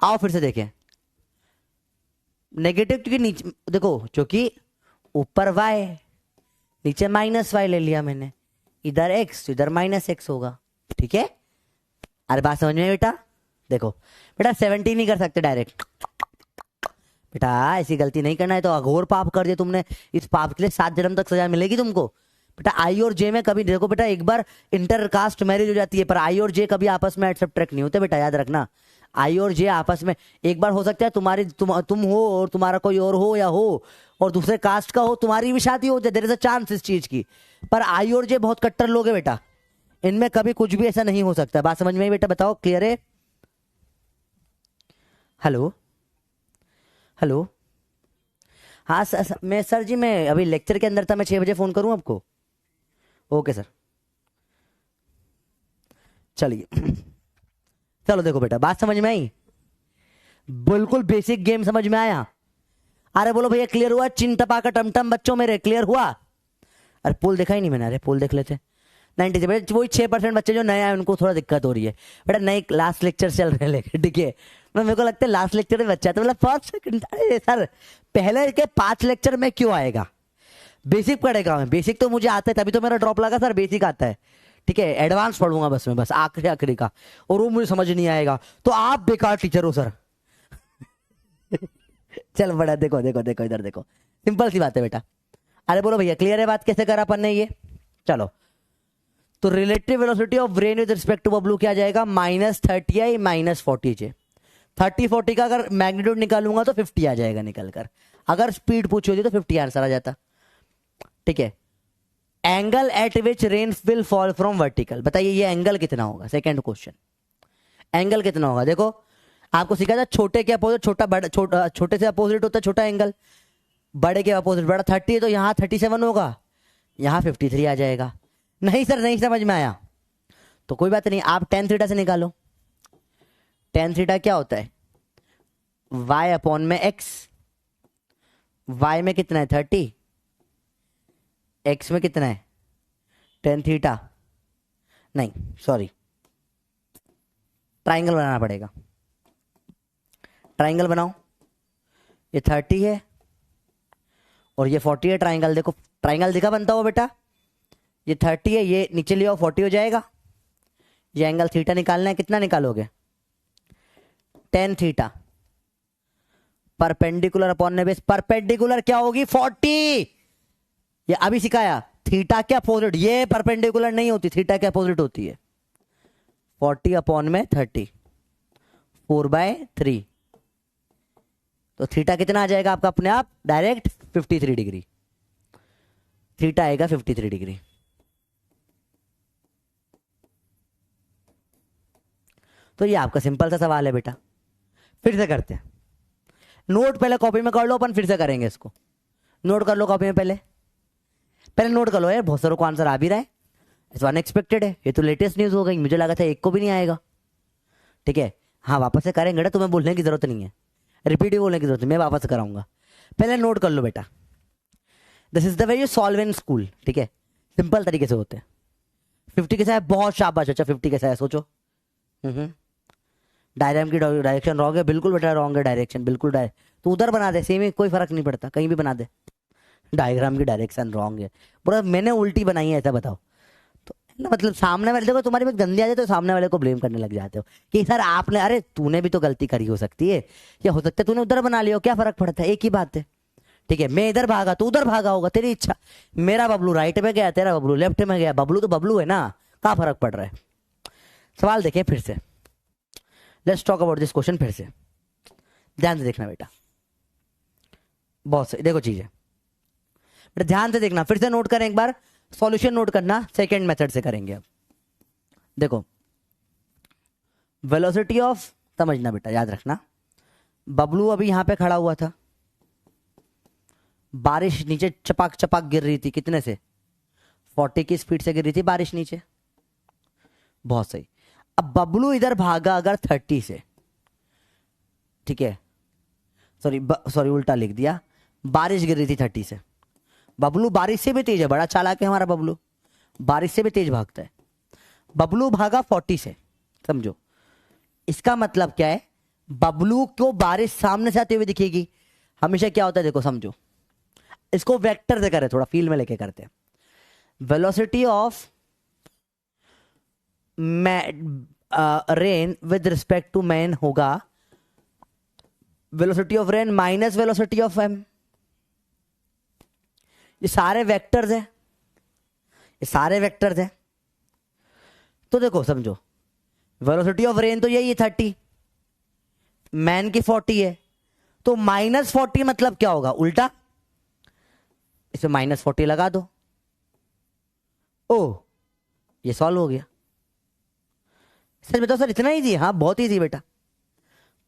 आओ फिर से देखें। नेगेटिव के नीचे देखो, क्योंकि ऊपर y नीचे -y ले लिया मैंने, इधर x इधर -x होगा, ठीक है। अरे बात समझ में बेटा? देखो बेटा 70 नहीं कर सकते डायरेक्ट बेटा, ऐसी गलती नहीं करना है। तो अघोर पाप कर दिया तुमने, इस पाप के लिए 7 जन्म तक सजा मिलेगी तुमको बेटा। आई और जे में कभी देखो बेटा, एक बार इंटरकास्ट मैरिज हो जाती है, पर आई और जे कभी आपस में सब्ट्रैक्ट नहीं होते बेटा, याद रखना। आई और जे आपस में एक बार हो सकता है, तुम्हारी तुम हो और तुम्हारा कोई और हो या हो और दूसरे कास्ट का हो, तुम्हारी भी शादी हो जाए, देयर इज अ चांस इस चीज की। पर आई और जे बहुत कट्टर लोग हैं बेटा, इनमें कभी कुछ भी ऐसा नहीं हो सकता। बात समझ में आई बेटा? बताओ क्लियर है? हेलो हेलो, हाँ मैं सर जी, मैं अभी लेक्चर के अंदर था, मैं 6 बजे फोन करूं आपको? ओके सर, चलिए। चलो देखो बेटा, बात समझ में आई? बिल्कुल बेसिक गेम समझ में आया? अरे बोलो भैया क्लियर हुआ? चिंटपा का टमटम बच्चों मेरे क्लियर हुआ? अरे पोल देखा ही नहीं मैंने, अरे पोल देख लेते। 90 बेटा, वही 6% बच्चे जो नए आए उनको थोड़ा दिक्कत हो रही है बेटा, नए लास्ट लेक्चर चल रहे हैं लेके, ठीक है। मेरे को लगता है लास्ट लेक्चर में बच्चा तो मतलब फर्स्ट सेकंड, अरे सर पहले के 5 लेक्चर में क्यों आएगा? बेसिक पढ़ेगा मैं, बेसिक तो मुझे आता है, तभी तो मेरा ड्रॉप लगा सर, बेसिक आता है, ठीक है। एडवांस पढ़ूंगा बस मैं, बस आखिरी आखिरी का, और वो मुझे समझ नहीं आएगा तो आप बेकार टीचर हो सर। चल बड़ा, देखो देखो देखो इधर देखो, सिंपल सी बात है बेटा। अरे बोलो भैया क्लियर है बात? कैसे करा अपन ने ये? चलो, तो relative velocity of rain with respect to Bablu क्या जाएगा? -30I -40J। 30-40 का अगर मैग्नीट्यूड निकालूंगा तो 50 आ जाएगा निकल कर। अगर स्पीड पूछी होती तो 50 आंसर आ जाता, ठीक है। Angle eight which rain will fall from vertical, बताइए ये एंगल कितना होगा? सेकंड क्वेश्चन, एंगल कितना होगा? देखो आपको सिखाया था छोटे के अपोजिट छोटा, बड़ा छोटे से अपोजिट होता है छोटा एंगल, बड़े के अपोजिट बड़ा। 30 है तो यहाँ 37 होगा, यहाँ 53 आ जाएगा। नहीं सर नहीं समझ में आया तो कोई बात नहीं, आप tan थीटा से निकालो। tan थीटा क्या होता है? y/x। y में कितना है? 30। x में कितना है? tan थीटा, नहीं सॉरी, ट्राइंगल बनाना पड़ेगा। ट्राइंगल बनाओ, ये 30 है और ये 40 है। ट्राइंगल देखो, ट्राइंगल दिखा बनता हुआ बेटा? ये 30 है, ये नीचे ले आओ 40 हो जाएगा। ये एंगल थीटा निकालना है, कितना निकालोगे? tan theta perpendicular upon base, perpendicular क्या होगी? 40। ये अभी सिखाया, थीटा के अपोजिट, ये परपेंडिकुलर नहीं होती, थीटा के अपोजिट होती है। 40 अपॉन में 30, 4/3, तो थीटा कितना आ जाएगा आपका अपने आप डायरेक्ट? 53 डिग्री। थीटा आएगा 53 डिग्री। तो ये आपका सिंपल सा सवाल है बेटा। फिर से करते हैं, नोट पहले कॉपी में कर लो, अपन फिर से करेंगे इसको। नोट कर लो कॉपी में, पहले पहले नोट कर लो यार, बहुत सारों को आंसर आ भी रहा है। इस अनएक्सपेक्टेड है, ये तो लेटेस्ट न्यूज हो गई, मुझे लगा था एक को भी नहीं आएगा, ठीक है। हाँ वापस से करेंगे ना, तुम्हें बोलने की जरूरत नहीं है, रिपीट ही बोलने की जरूरत है, मैं वापस से कराऊंगा। पहले नोट कर लो बेटा, this is the way you solve in school, ठीक है। सिंपल तरीके से होते हैं। 50 कैसा है? बहुत शाबाश। अच्छा 50 कैसा है सोचो? डायग्राम की डायरेक्शन रॉन्ग है, बिल्कुल बेटा रॉन्ग है डायरेक्शन, बिल्कुल तो उधर बना दे, सेम ही, कोई फर्क नहीं पड़ता, कहीं भी बना दे। डायग्राम की डायरेक्शन रॉन्ग है, पूरा मैंने उल्टी बनाई है ऐसा बताओ तो ना, मतलब सामने वाले देखो तुम्हारी में गंदी आ जाए तो सामने वाले को ब्लेम करने लग जाते हो कि सर आपने, अरे तूने भी तो गलती करी हो सकती है, या हो सकता है तूने उधर बना लिया हो, क्या फर्क पड़ता है, एक ही बात है, ठीक है, मैं इधर भागा तो उधर भागा होगा, तेरी इच्छा। मेरा बबलू राइट में गया, तेरा बबलू लेफ्ट में गया, बबलू तो बबलू है ना, क्या फर्क पड़ रहा है। सवाल देखें फिर से, let's talk about this question फिर से, ध्यान से देखना बेटा, बहुत सही देखो चीज है बेटा, ध्यान से देखना, फिर से नोट करें एक बार, सॉल्यूशन नोट करना, सेकंड मेथड से करेंगे। अब देखो वेलोसिटी ऑफ, समझना बेटा, याद रखना, बबलू अभी यहां पे खड़ा हुआ था, बारिश नीचे चपाक चपाक गिर रही थी, कितने से, 40 की स्पीड से गिर रही थी बारिश नीचे, बहुत सही। अब बबलू इधर भागा अगर 30 से, ठीक है, सॉरी उल्टा लिख दिया, बारिश गिर रही थी 30 से, बबलू बारिश से भी तेज है, बड़ा चालाक है हमारा बबलू, बारिश से भी तेज भागता है, बबलू भागा 40 से, समझो इसका मतलब क्या है, बबलू को बारिश सामने से आते हुए दिखेगी, हमेशा क्या होता है देखो समझो, इसको वेक्टर से करें, थोड़ा फील में लेके करते हैं, velocity of rain with respect to man होगा velocity of rain minus velocity of M, ये सारे वेक्टर्स हैं, ये सारे वेक्टर्स हैं, तो देखो समझो वेलोसिटी ऑफ रेन तो यही है 30, मैन की 40 है, तो -40 मतलब क्या होगा, उल्टा, इसमें -40 लगा दो, ओ ये सॉल्व हो गया। सर बताओ सर इतना इजी है, हाँ बहुत इजी बेटा,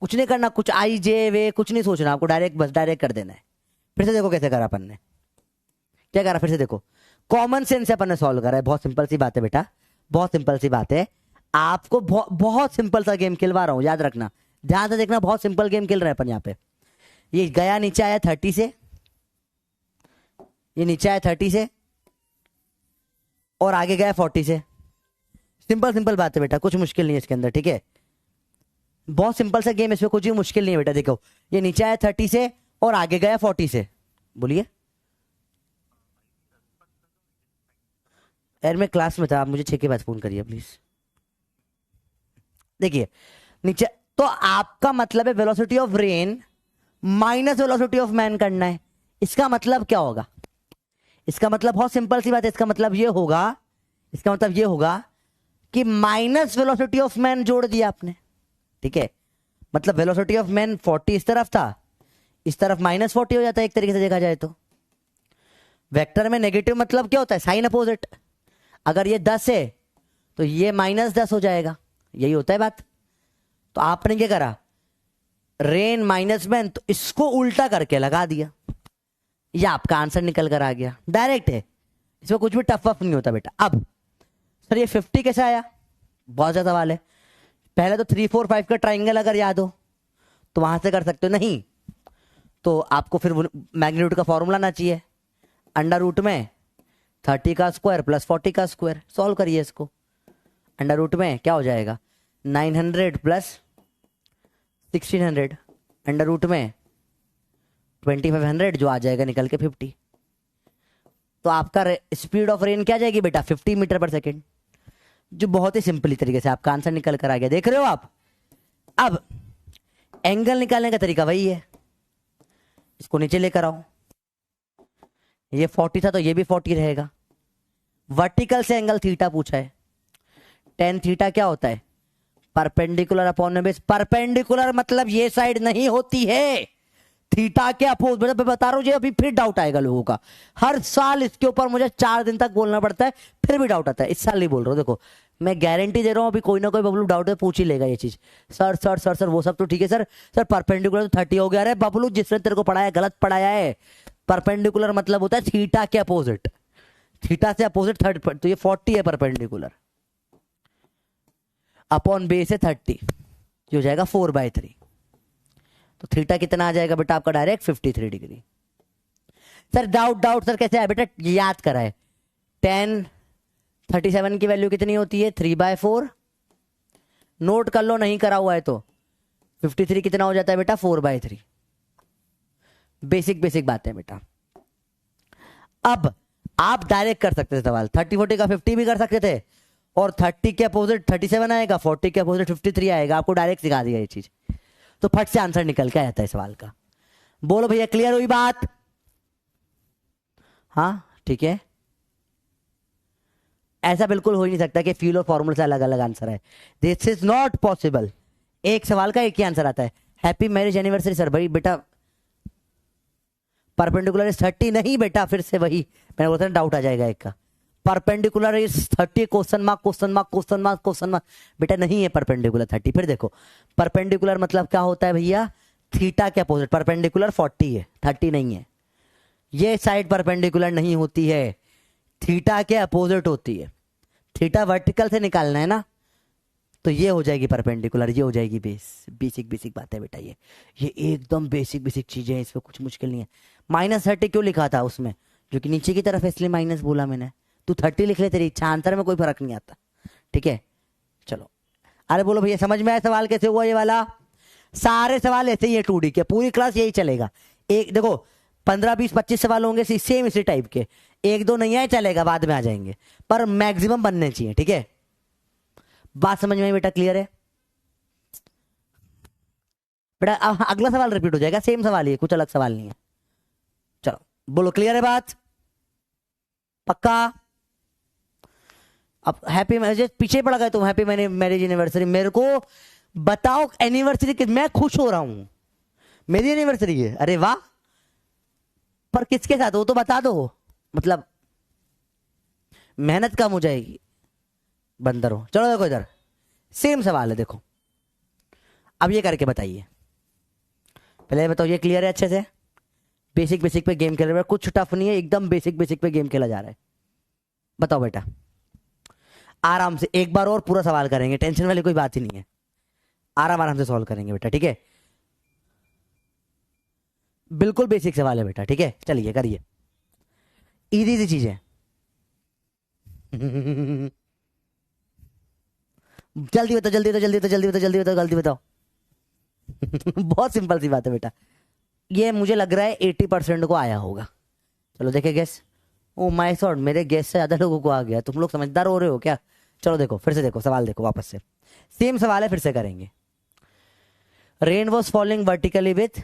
कुछ नहीं करना, कुछ आई जे वे कुछ नहीं सोचना आपको, डायरेक्ट बस डायरेक्ट कर देना है। फिर से देखो कैसे करा अपन ने, क्या करा, फिर से देखो, कॉमन सेंस से अपन ने सॉल्व करा है, बहुत सिंपल सी बात है बेटा, बहुत सिंपल सी बात है, आपको बहुत सिंपल सा गेम खिलवा रहा हूं, याद रखना, ध्यान से देखना, बहुत सिंपल गेम खेल रहे हैं अपन यहाँ पे। ये गया नीचे आया 30 से, ये नीचे आया 30 से और आगे गया 40 से, सिंपल सिंपल बात है बेटा, कुछ मुश्किल नहीं है इसके अंदर, ठीक है, बहुत सिंपल सा गेम, इसमें कुछ भी मुश्किल नहीं है बेटा। देखो ये नीचे आया 30 से और आगे गया 40 से, बोलिए यार मैं क्लास में था, आप मुझे 6 के बाद फोन करिए प्लीज। देखिए नीचे, तो आपका मतलब है velocity of rain minus velocity of man करना है, इसका मतलब क्या होगा, इसका मतलब बहुत सिंपल सी बात है, इसका मतलब ये होगा, इसका मतलब ये होगा कि माइनस वेलोसिटी ऑफ मैन जोड़ दिया आपने, ठीक है, मतलब वेलोसिटी ऑफ मैन 40 इस तरफ था, इस तरफ -40 हो जाता है एक तरीके से देखा जाए तो। वेक्टर में नेगेटिव मतलब क्या होता है, साइन अपोजिट, अगर ये 10 है तो ये -10 हो जाएगा, यही होता है बात। तो आपने क्या करा, रेन माइनस मैन, तो इसको उल्टा करके लगा दिया, ये आपका आंसर निकल कर आ गया, डायरेक्ट है, इसमें कुछ भी टफ वफ नहीं होता बेटा। अब सर ये 50 कैसे आया, बहुत ज्यादा सवाल है, पहले तो 3 4 5 का ट्राइंगल अगर याद हो तो वहां से कर सकते हो, नहीं तो आपको फिर मैग्नीट्यूड का फॉर्मूला आना चाहिए, अंडर रूट में 30 का स्क्वायर प्लस 40 का स्क्वायर, सॉल्व करिए इसको, अंडर रूट में क्या हो जाएगा 900 प्लस 1600, अंडर रूट में 2500 जो आ जाएगा निकल के 50, तो आपका स्पीड ऑफ रेन क्या जाएगी बेटा 50 मीटर पर सेकेंड, जो बहुत ही सिंपली तरीके से आपका आंसर निकल कर आ गया, देख रहे हो आप। अब एंगल निकालने का तरीका वही है, इसको नीचे लेकर आओ, ये 40 था तो ये भी 40 रहेगा, वर्टिकल से एंगल थीटा पूछा है, tan थीटा क्या होता है, परपेंडिकुलर अपॉन बेस, परपेंडिकुलर मतलब ये साइड नहीं होती है, थीटा के अपोज, बता रहा हूं जी, अभी फिर डाउट आएगा लोगों का, हर साल इसके ऊपर मुझे 4 दिन तक बोलना पड़ता है, फिर भी डाउट आता है, इस साल नहीं बोल रहा हूं, देखो मैं गारंटी दे रहा हूं, अभी कोई ना कोई बबलू डाउट है पूछ ही लेगा ये चीज, सर सर सर सर वो सब तो ठीक है सर, सर परपेंडिकुलर तो 30 हो गया, अरे बबलू जिसने तेरे को पढ़ाया गलत पढ़ाया है, परपेंडिकुलर मतलब होता है थीटा के अपोजिट, थीटा से अपोजिट 30, तो ये 40 है परपेंडिकुलर, अपॉन बेस है 30, ये हो जाएगा 4/3, तो थीटा कितना आ जाएगा बेटा आपका direct 53 degree. Sir doubt sir कैसे आया बेटा, याद करा है, tan 37 की वैल्यू कितनी होती है 3/4, नोट कर लो नहीं करा हुआ है तो, 53 कितना हो जाता है बेटा 4/3, बेसिक बात है बेटा। अब आप डायरेक्ट कर सकते थे सवाल, 30 40 का 50 भी कर सकते थे, और 30 के अपोजिट 37 आएगा, 40 के अपोजिट 53 आएगा, आपको डायरेक्ट सिखा दिया ये चीज, तो फट से आंसर निकल के आता है सवाल का। बोलो भैया क्लियर हुई बात, हाँ ठीक है, ऐसा बिल्कुल हो ही नहीं सकता कि फील और फॉर्मूला से अलग अलग आंसर है। This is not possible. एक सवाल का एक ही आंसर आता है। हैप्पी मैरिज एनिवर्सरी सर, भाई बेटा परपेंडिकुलर इज 30 नहीं बेटा, फिर से वही मैंने बोला था डाउट आ जाएगा एक का। Perpendicular is 30 question mark question mark question mark question mark, बेटा नहीं है परपेंडिकुलर 30। फिर देखो परपेंडिकुलर मतलब क्या होता है भैया, थीटा के अपोजिट। परपेंडिकुलर 40 है, 30 नहीं है। ये साइड परपेंडिकुलर नहीं होती है, थीटा के अपोजिट होती है। थीटा वर्टिकल से निकालना है ना, तो ये हो जाएगी परपेंडिकुलर, ये हो जाएगी बेस। बेसिक बेसिक बात है बेटा, ये एकदम बेसिक बेसिक चीजें हैं, इसमें कुछ मुश्किल नहीं है। -30 क्यों लिखा था उसमें, जो कि नीचे की तरफ है इसलिए माइनस बोला मैंने। तू 30 लिख ले, तेरी इच्छा, आंसर में कोई फर्क नहीं आता। ठीक है चलो, अरे बोलो भैया समझ में आया सवाल कैसे हुआ ये वाला? सारे सवाल ऐसे ही है 2D के, पूरी क्लास यही चलेगा। एक देखो 15 20 25 सवाल होंगे सेम इसी टाइप के, एक दो नहीं आए चलेगा, बाद में आ जाएंगे, पर मैक्सिमम बनने चाहिए। ठीक है बात समझ में आई बेटा, क्लियर है बेटा? अगला सवाल रिपीट हो जाएगा, सेम सवाल ही है, कुछ अलग सवाल नहीं है। चलो बोलो क्लियर है बात, पक्का? अब हैप्पी मैरिज पीछे पड़ गए तुम, हैप्पी मैरिज एनिवर्सरी मेरे को बताओ एनिवर्सरी किस, मैं खुश हो रहा हूं मेरी एनिवर्सरी है, अरे वाह, पर किसके साथ वो तो बता दो, मतलब मेहनत कम हो जाएगी बंदर हो। चलो देखो इधर सेम सवाल है, देखो अब ये करके बताइए। पहले बताओ ये क्लियर है अच्छे से? बेसिक बेसिक पे गेम खेल रहे हैं, कुछ टफ नहीं है, एकदम बेसिक बेसिक पे गेम खेला जा रहा है। बताओ बेटा आराम से, एक बार और पूरा सवाल करेंगे, टेंशन वाली कोई बात ही नहीं है, आराम आराम से सॉल्व करेंगे बेटा। ठीक है बिल्कुल बेसिक सवाल है बेटा। ठीक है चलिए करिए, इजी सी चीज है। जल्दी बताओ जल्दी बताओ जल्दी बताओ जल्दी बताओ जल्दी बताओ जल्दी बताओ। बहुत सिंपल सी बात है बेटा, ये मुझे लग रहा है 80% को आया होगा। चलो देखे गैस, ओ माय गॉड मेरे गैस से ज्यादा लोगों को आ गया, तुम लोग समझदार हो रहे हो क्या? चलो देखो फिर से देखो सवाल, देखो वापस से सेम सवाल है, फिर से करेंगे। Rain was falling vertically with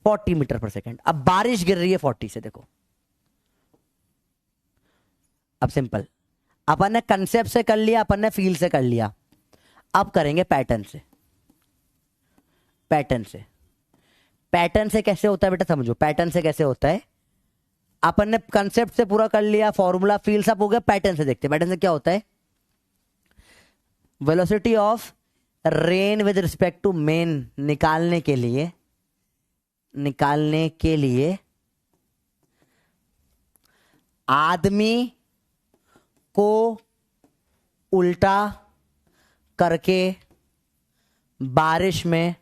40 metre per second, अब बारिश गिर रही है 40 से। देखो अब सिंपल, अपन ने कंसेप्ट से कर लिया, अपन ने फील से कर लिया, अब करेंगे पैटर्न से। पैटर्न से, पैटर्न से कैसे होता है बेटा समझो, पैटर्न से कैसे होता है। अपन ने कंसेप्ट से पूरा कर लिया, फॉर्मूला फील सब हो गया, पैटर्न से देखते हैं। पैटर्न से क्या होता है, velocity of rain with respect to man निकालने के लिए आदमी को उल्टा करके बारिश में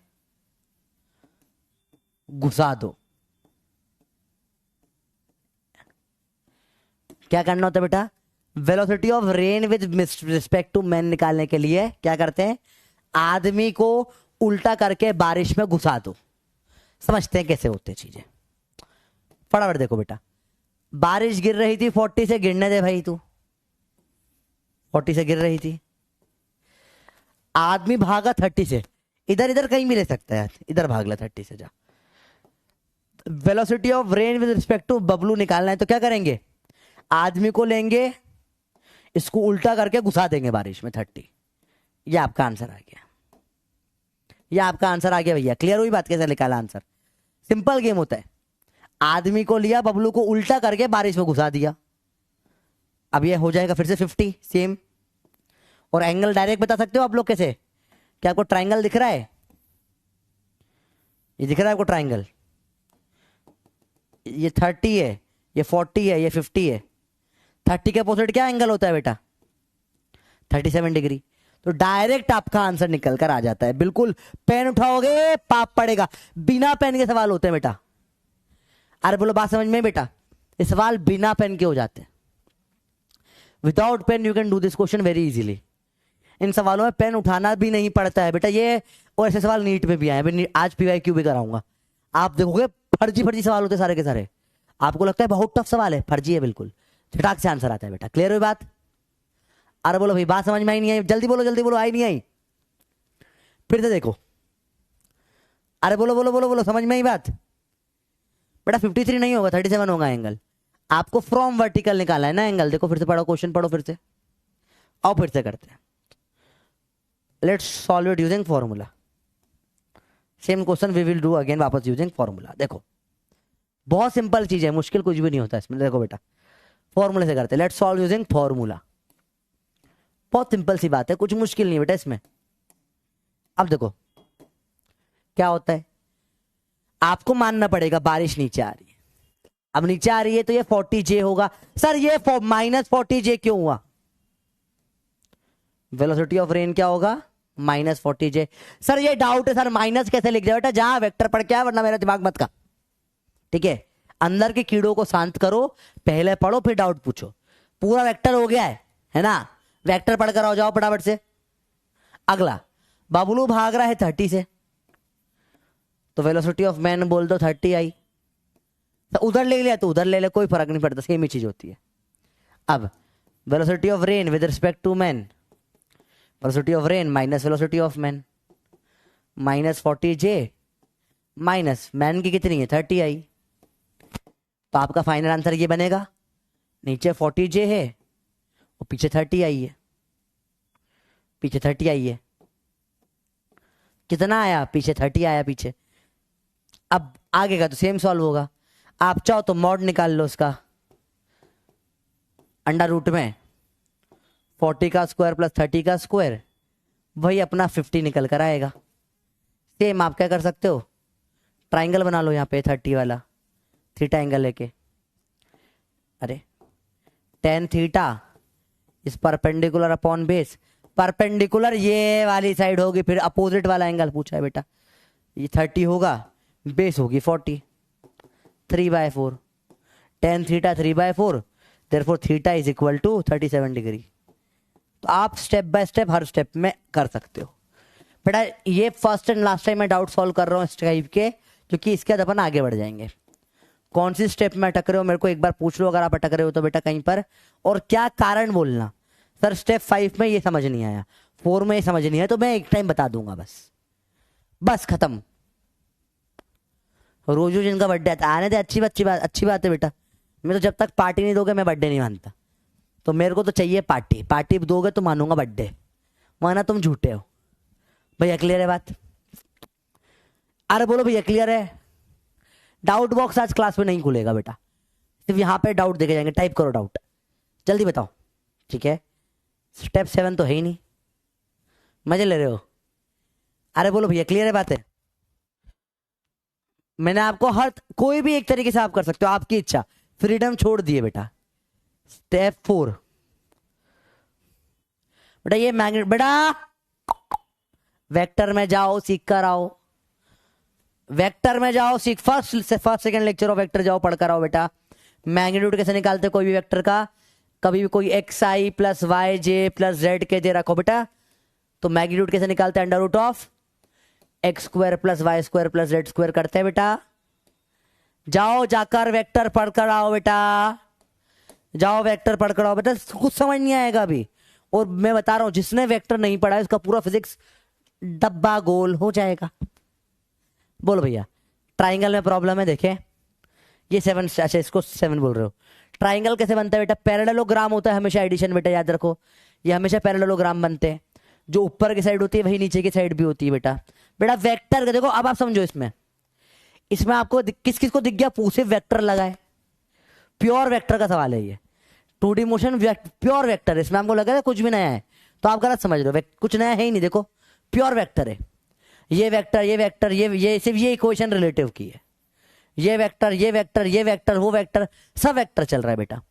घुसा दो। क्या करना होता है बेटा, velocity of rain with respect to man निकालने के लिए क्या करते हैं, आदमी को उल्टा करके बारिश में घुसा दो। समझते हैं कैसे होते चीजें, फटाफट देखो बेटा। बारिश गिर रही थी 40 से, गिरने दे भाई तू, 40 से गिर रही थी, आदमी भागा 30 से, इधर इधर कहीं भी ले सकता है, इधर भाग ला 30 से जा। Velocity of rain with respect to Bablu निकालना है, तो क्या करेंगे, आदमी को लेंगे, इसको उल्टा करके घुसा देंगे बारिश में 30। ये आपका आंसर आ गया, ये आपका आंसर आ गया भैया। क्लियर हुई बात कैसे निकाला आंसर? सिंपल गेम होता है, आदमी को लिया, बबलू को उल्टा करके बारिश में घुसा दिया। अब ये हो जाएगा फिर से 50 सेम। और एंगल डायरेक्ट बता सकते हो आप लोग कैसे, क्या आपको ट्राइंगल दिख रहा है, ये दिख रहा है आपको ट्राइंगल, ये 30 है, ये 40 है, ये 50 है। 30 के अपोजिट क्या एंगल होता है बेटा, 37 डिग्री। तो डायरेक्ट आपका आंसर निकल कर आ जाता है, बिल्कुल। पेन उठाओगे पाप पड़ेगा, बिना पेन के सवाल होते हैं बेटा। अरे बोलो बात समझ में बेटा, ये सवाल बिना पेन के हो जाते हैं। Without pain you can do this question very easily. इन सवालों में पेन उठाना भी नहीं पड़ता है बेटा ये, और ऐसे सवाल नीट में भी आए, आज PYQ भी कराऊंगा, आप देखोगे फर्जी फर्जी सवाल होते सारे के सारे। आपको लगता है बहुत टफ सवाल है, फर्जी है बिल्कुल, झटाक से आंसर आता है बेटा। क्लियर हुई बात? अरे बोलो भाई बात समझ में आई नहीं आई, जल्दी बोलो आई नहीं आई, फिर से देखो। अरे बोलो बोलो बोलो बोलो समझ में आई बात बेटा? 53 नहीं होगा, 37 होगा एंगल। आपको फ्रॉम वर्टिकल निकालना है ना एंगल। देखो फिर से पढ़ो, क्वेश्चन पढ़ो फिर से, और फिर से करते हैं। Let's solve it using formula. Same question we will do again वापस यूजिंग फॉर्मूला। देखो बहुत सिंपल चीज है, मुश्किल कुछ भी नहीं होता इसमें। देखो बेटा फॉर्मूले से करते हैं। Let's solve using formula. बहुत सिंपल सी बात है, कुछ मुश्किल नहीं बेटा इसमें। अब देखो क्या होता है, आपको मानना पड़ेगा बारिश नीचे आ रही है। अब नीचे आ रही है तो ये 40J होगा। सर ये -40J क्यों हुआ? वेलोसिटी ऑफ रेन क्या होगा? -40J। सर ये डाउट है, सर माइनस कैसे लिख जाए बेटा? जहां वेक्टर पढ़ के आया, वरना मेरा दिमाग मत का। ठीक है, अंदर के कीड़ों को शांत करो, पहले पढ़ो फिर डाउट पूछो। पूरा वेक्टर हो गया है ना? वेक्टर पढ़कर आओ, जाओ फटाफट से। अगला, बाबुलू भाग रहा है 30 से, तो वेलोसिटी ऑफ मैन बोल दो 30 आई। तो उधर ले लिया तो उधर ले ले, कोई फर्क नहीं पड़ता, सेम ही चीज होती है। अब velocity of rain with respect to man, velocity of rain minus velocity of man, -40J minus man की कितनी है? 30 आई। तो आपका फाइनल आंसर ये बनेगा, नीचे 40J है और पीछे 30 आई है। पीछे 30 आई है, कितना आया? पीछे 30 आया पीछे। अब आगे का तो सेम सॉल्व होगा। आप चाहो तो मॉड निकाल लो उसका, अंडर रूट में 40 का स्क्वायर प्लस 30 का स्क्वायर, वही अपना 50 निकल कर आएगा। सेम आप क्या कर सकते हो, ट्राइंगल बना लो यहाँ पे 30 वाला, थीटा एंगल लेके। अरे tan थीटा इस परपेंडिकुलर अपॉन बेस, परपेंडिकुलर ये वाली साइड होगी, फिर अपोजिट वाला एंगल पूछा है बेटा। ये 30 होगा, बेस होगी 40, 3/4, tan theta 3/4, therefore theta is equal to 37 degree. तो आप स्टेप बाय स्टेप हर स्टेप में कर सकते हो बेटा। ये फर्स्ट एंड लास्ट टाइम मैं डाउट सॉल्व कर रहा हूँ इस टाइप के, क्योंकि इसके बाद अपन आगे बढ़ जाएंगे। कौन सी स्टेप में अटक रहे हो मेरे को एक बार पूछ लो, अगर आप अटक रहे हो तो बेटा कहीं पर, और क्या कारण बोलना। सर स्टेप 5 में ये समझ नहीं आया, 4 में ये समझ नहीं आया, तो मैं एक टाइम बता दूंगा, बस खत्म। रोजू जिनका बर्थडे आता आने दे, अच्छी बात है बेटा। मैं तो जब तक पार्टी नहीं दोगे मैं बर्थडे नहीं मानता। तो मेरे को तो चाहिए पार्टी, पार्टी दोगे तो मानूंगा बर्थडे, माना तुम झूठे हो। भैया क्लियर है बात? अरे बोलो भैया क्लियर है? डाउट बॉक्स आज क्लास में नहीं खुलेगा बेटा, सिर्फ यहाँ पे डाउट देखे जाएंगे। टाइप करो डाउट, जल्दी बताओ। ठीक है, स्टेप 7 तो है ही नहीं, मजे ले रहे हो। अरे बोलो भैया क्लियर है बात है? मैंने आपको हर कोई भी एक तरीके से आप कर सकते हो, आपकी इच्छा, फ्रीडम छोड़ दिए बेटा। स्टेप 4 बेटा, ये मैग्नेट बेटा वेक्टर में जाओ, सीख कर आओ। वेक्टर में जाओ, सीख first second lecture of vector जाओ, पढ़कर आओ बेटा। मैग्नीट्यूड कैसे निकालते कोई भी वेक्टर का? कभी भी कोई xi plus Y J plus Z के दे रखो बेटा, तो मैग्नीट्यूड कैसे निकालते हैं? Under root of X square plus Y square plus Z square करते हैं बेटा। जाओ जाकर वेक्टर पढ़कर आओ बेटा, जाओ वेक्टर पढ़कर आओ बेटा, कुछ समझ नहीं आएगा अभी। और मैं बता रहा हूं, जिसने वेक्टर नहीं पढ़ा है उसका पूरा फिजिक्स डब्बा गोल हो जाएगा। बोलो भैया, ट्राइंगल में प्रॉब्लम है। देखे ये 7, अच्छा इसको 7 बोल रहे हो। ट्राइंगल कैसे बनता है बेटा? पैरेललोग्राम होता है हमेशा, एडिशन बेटा याद रखो, ये हमेशा पैरेललोग्राम बनते हैं। जो ऊपर की साइड होती है वही नीचे की साइड भी होती है बेटा। बेटा वेक्टर का देखो, अब आप समझो, इसमें आपको किस किस को दिख गया? पूछे वेक्टर लगाए, प्योर वेक्टर का सवाल है ये। 2D मोशन प्योर वेक्टर है, इसमें आपको लगा कुछ भी नया है, तो आप गलत समझ रहे हो। कुछ नया है ही नहीं, देखो प्योर वेक्टर है। ये वेक्टर ये वेक्टर ये सिर्फ ये इक्वेशन रिलेटिव की है। ये वेक्टर ये वेक्टर ये वेक्टर वो वेक्टर, सब वेक्टर चल रहा है बेटा।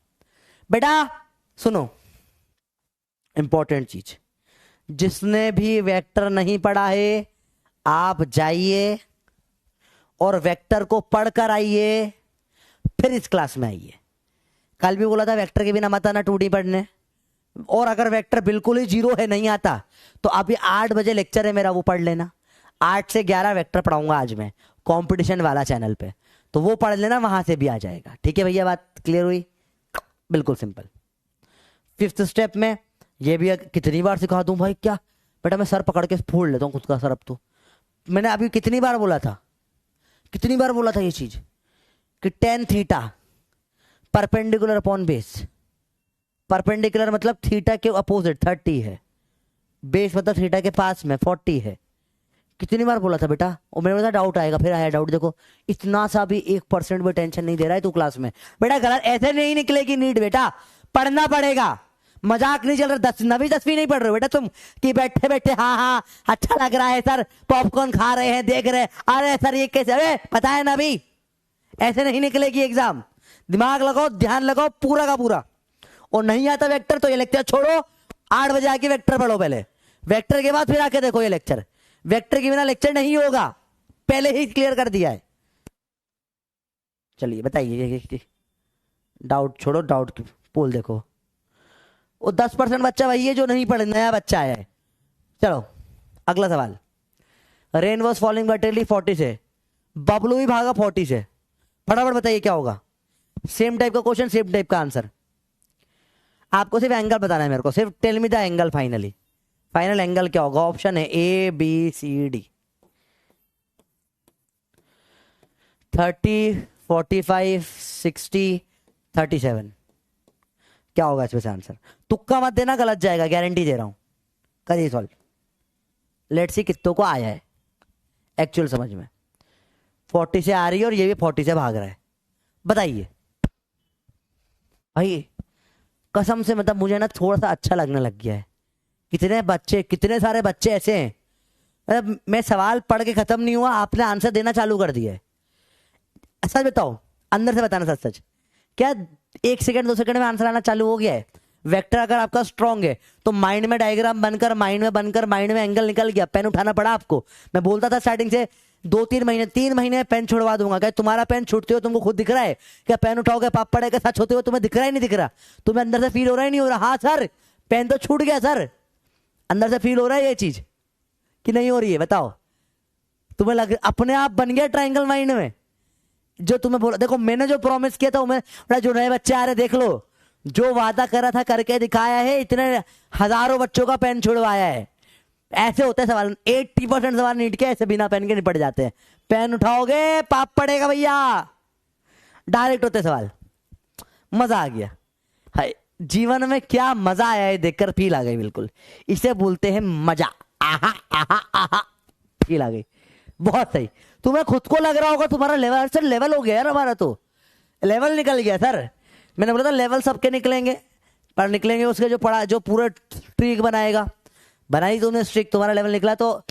बेटा सुनो, इंपॉर्टेंट चीज, जिसने भी वेक्टर नहीं पढ़ा है आप जाइए और वेक्टर को पढ़कर आइए, फिर इस क्लास में आइए। कल भी बोला था वेक्टर के बिना मत आना 2D पढ़ने। और अगर वेक्टर बिल्कुल ही 0 है, नहीं आता, तो अभी 8 बजे लेक्चर है मेरा, वो पढ़ लेना। 8 से 11 वेक्टर पढ़ाऊंगा आज मैं, कंपटीशन वाला चैनल पे, तो वो पढ़ लेना, वहां से भी आ जाएगा। ठीक है भैया, बात क्लियर हुई? बिल्कुल सिंपल। 5th स्टेप में ये भी कितनी बार सिखा दूं भाई? क्या बेटा मैं सर पकड़ के फोड़ लेता हूँ खुद का सर। अब तो मैंने अभी कितनी बार बोला था ये चीज कि tan theta perpendicular upon base. Perpendicular मतलब थीटा के अपोजिट 30 है, बेस मतलब थीटा के पास में 40 है। कितनी बार बोला था बेटा, और मेरे पास डाउट आएगा, फिर आया डाउट। देखो इतना सा भी 1% भी टेंशन नहीं दे रहा है तू क्लास में। बेटा गलत ऐसे नहीं निकलेगी नीट, बेटा पढ़ना पड़ेगा, मजाक नहीं चल रहा। 9वीं 10वीं नहीं पढ़ रहे हो बेटा तुम कि बैठे बैठे हाँ हाँ अच्छा लग रहा है सर, पॉपकॉर्न खा रहे हैं देख रहे हैं, अरे सर ये कैसे, अरे पता है ना अभी ऐसे नहीं निकलेगी एग्जाम। दिमाग लगाओ, ध्यान लगाओ पूरा का पूरा। और नहीं आता वेक्टर तो ये लेक्चर छोड़ो, 8 बजे आके वेक्टर पढ़ो पहले, वेक्टर के बाद फिर आके देखो ये लेक्चर। वेक्टर के बिना लेक्चर नहीं होगा, पहले ही क्लियर कर दिया है। चलिए बताइए, डाउट छोड़ो, डाउट की पोल देखो। वो 10% बच्चा वही है जो नहीं पढ़े, नया बच्चा आया है। चलो अगला सवाल। रेन वॉज फॉलिंग वर्टिकली 40 से, बबलू भी भागा 40 से। फटाफट बताइए क्या होगा। सेम टाइप का क्वेश्चन, सेम टाइप का आंसर। आपको सिर्फ एंगल बताना है मेरे को, सिर्फ tell me the angle finally. Final angle क्या होगा? ऑप्शन है ए बी सी डी। 30, 45, 60, 37। क्या होगा इसमें से आंसर? तुक्का मत देना, गलत जाएगा, गारंटी दे रहा हूं। करिए सॉल्व, लेट्स सी कितनों को आया है एक्चुअल समझ में। 40 से आ रही है और ये भी 40 से भाग रहा है। बताइए भाई, कसम से मतलब मुझे ना थोड़ा सा अच्छा लगने लग गया है। कितने बच्चे, कितने सारे बच्चे ऐसे हैं, मतलब मैं सवाल पढ़ के खत्म नहीं हुआ, आपने आंसर देना चालू कर दिया है। सच बताओ, अंदर से बताना सच सच, क्या 1 सेकंड 2 सेकंड में आंसर आना चालू हो गया है? वेक्टर अगर आपका स्ट्रांग है तो माइंड में डायग्राम बनकर, माइंड में एंगल निकल गया, पेन उठाना पड़ा आपको। मैं बोलता था स्टार्टिंग से 2-3 महीने, 3 महीने में पेन छुड़वा दूंगा। क्या तुम्हारा पेन छूटते हो तुमको खुद दिख रहा है? क्या पेन उठाओगे पाप पड़ेगा, सच होते हो तुम्हें दिख रहा ही नहीं दिख रहा? तुम्हें अंदर से फील हो रहा ही नहीं हो रहा? हाँ सर पेन तो छूट गया सर, अंदर से फील हो रहा है ये चीज कि नहीं हो रही है? बताओ। तुम्हें लग अपने आप बन गया ट्रायंगल माइंड में जो तुम्हें बोला। देखो मैंने जो प्रॉमिस किया था, मैं जो नए बच्चे आ रहे देख लो, जो वादा करा था करके दिखाया है। इतने हजारों बच्चों का पेन छुड़वाया है। ऐसे होते हैं सवाल, 80% सवाल नीट के ऐसे बिना पेन के निपट जाते हैं। पेन उठाओगे पाप पड़ेगा भैया, डायरेक्ट होते सवाल। मजा आ गया। हाय जीवन में क्या मजा आया है देखकर, फील आ गई बिल्कुल। इसे बोलते हैं मजा। आहा आहा आहा, फील आ गई। बहुत सही। तुम्हें खुद को लग रहा होगा तुम्हारा लेवल, सर लेवल हो गया यार हमारा, तो लेवल निकल गया सर। मैंने बोला था लेवल सबके निकलेंगे, पर निकलेंगे उसके जो पढ़ा, जो पूरा ट्रिक बनाएगा। बनाई तुमने स्ट्रिक, तुम्हारा लेवल निकला, तो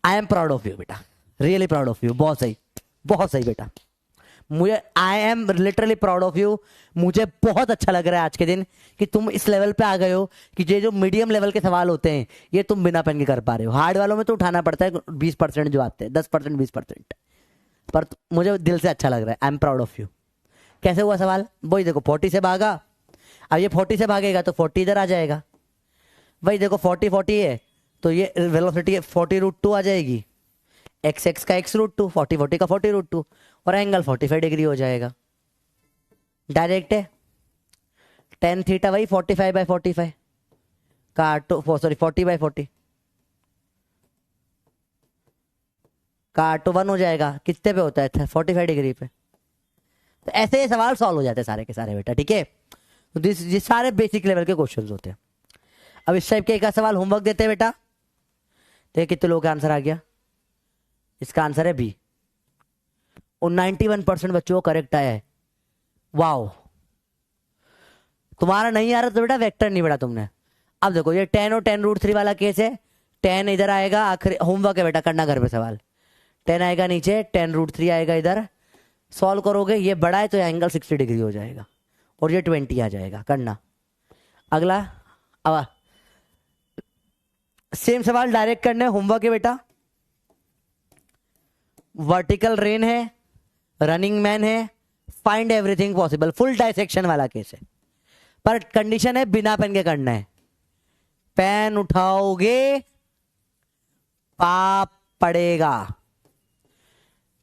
I am proud of you बेटा, रियली प्राउड ऑफ यू। बहुत सही, बहुत सही बेटा। मुझे I am literally proud of you. मुझे बहुत अच्छा लग रहा है आज के दिन कि तुम इस लेवल पे आ गए हो कि ये जो मीडियम लेवल के सवाल होते हैं ये तुम बिना पेन के कर पा रहे हो। हार्ड वालों में तो उठाना पड़ता है 20% जो आते हैं, 10% 20%, पर मुझे दिल से अच्छा लग रहा है। I am proud of you. कैसे हुआ सवाल? वही देखो 40 से भागा, अब ये 40 से भागेगा तो 40 इधर आ जाएगा। वही देखो 40 है तो ये वेलोसिटी 40√2 आ जाएगी। x का x√2, 40 का 40√2, और एंगल 45 डिग्री हो जाएगा। डायरेक्ट है। tan थीटा वही 45/45 काटो, सॉरी 40/40 काटो 1 हो जाएगा। कितने पे होता है? 45 डिग्री पे। तो ऐसे ये सवाल सॉल्व हो जाते हैं सारे के सारे बेटा, ठीक है। तो ये सारे बेसिक लेवल के क्वेश्चंस होते हैं। अब इस टाइप के एक सवाल होमवर्क देते हैं बेटा। देखिए कितने लोगों का आंसर आ गया। इसका आंसर है बी, और 91% बच्चों को करेक्ट आया है। वाओ। तुम्हारा नहीं आ रहा तो बेटा वेक्टर नहीं पढ़ा तुमने। अब देखो ये 10 और 10√3 वाला केस है। 10 इधर आएगा, आखिर होमवर्क है बेटा, करना घर पे सवाल। 10 आएगा नीचे, 10√3 आएगा इधर। सॉल्व करोगे, ये बड़ा है तो एंगल 60 डिग्री हो जाएगा, और ये 20 आ जाएगा। करना अगला। अब सेम सवाल डायरेक्ट करने, होमवर्क है बेटा। वर्टिकल रेन है, रनिंग मैन है, find everything possible, full dissection वाला केस है, पर कंडीशन है बिना पेन के करना है। पेन उठाओगे पाप पड़ेगा।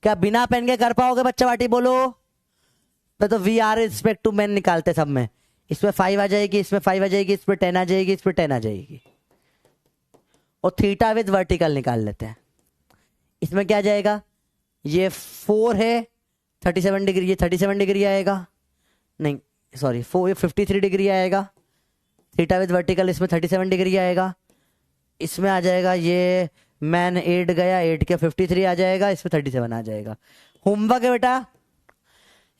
क्या बिना पेन के कर पाओगे बच्चा बाटी? बोलो। तो V R respect to man निकालते सब में। इसमें 5 आ जाएगी, इसमें 5 आ जाएगी, इसमें 10 आ जाएगी, इसमें 10 आ जाएगी, और थीटा विद वर्टिकल निकाल लेते हैं। इसमें क्या जाएगा? ये 4 है 37 डिग्री, ये 37 डिग्री आएगा, नहीं सॉरी 53 डिग्री आएगा, थीटा विद वर्टिकल इसमें 37 डिग्री आएगा, इसमें आ जाएगा ये मैन 8 गया, 8 के 53 आ जाएगा, इसमें 37 आ जाएगा। होमवर्क है बेटा,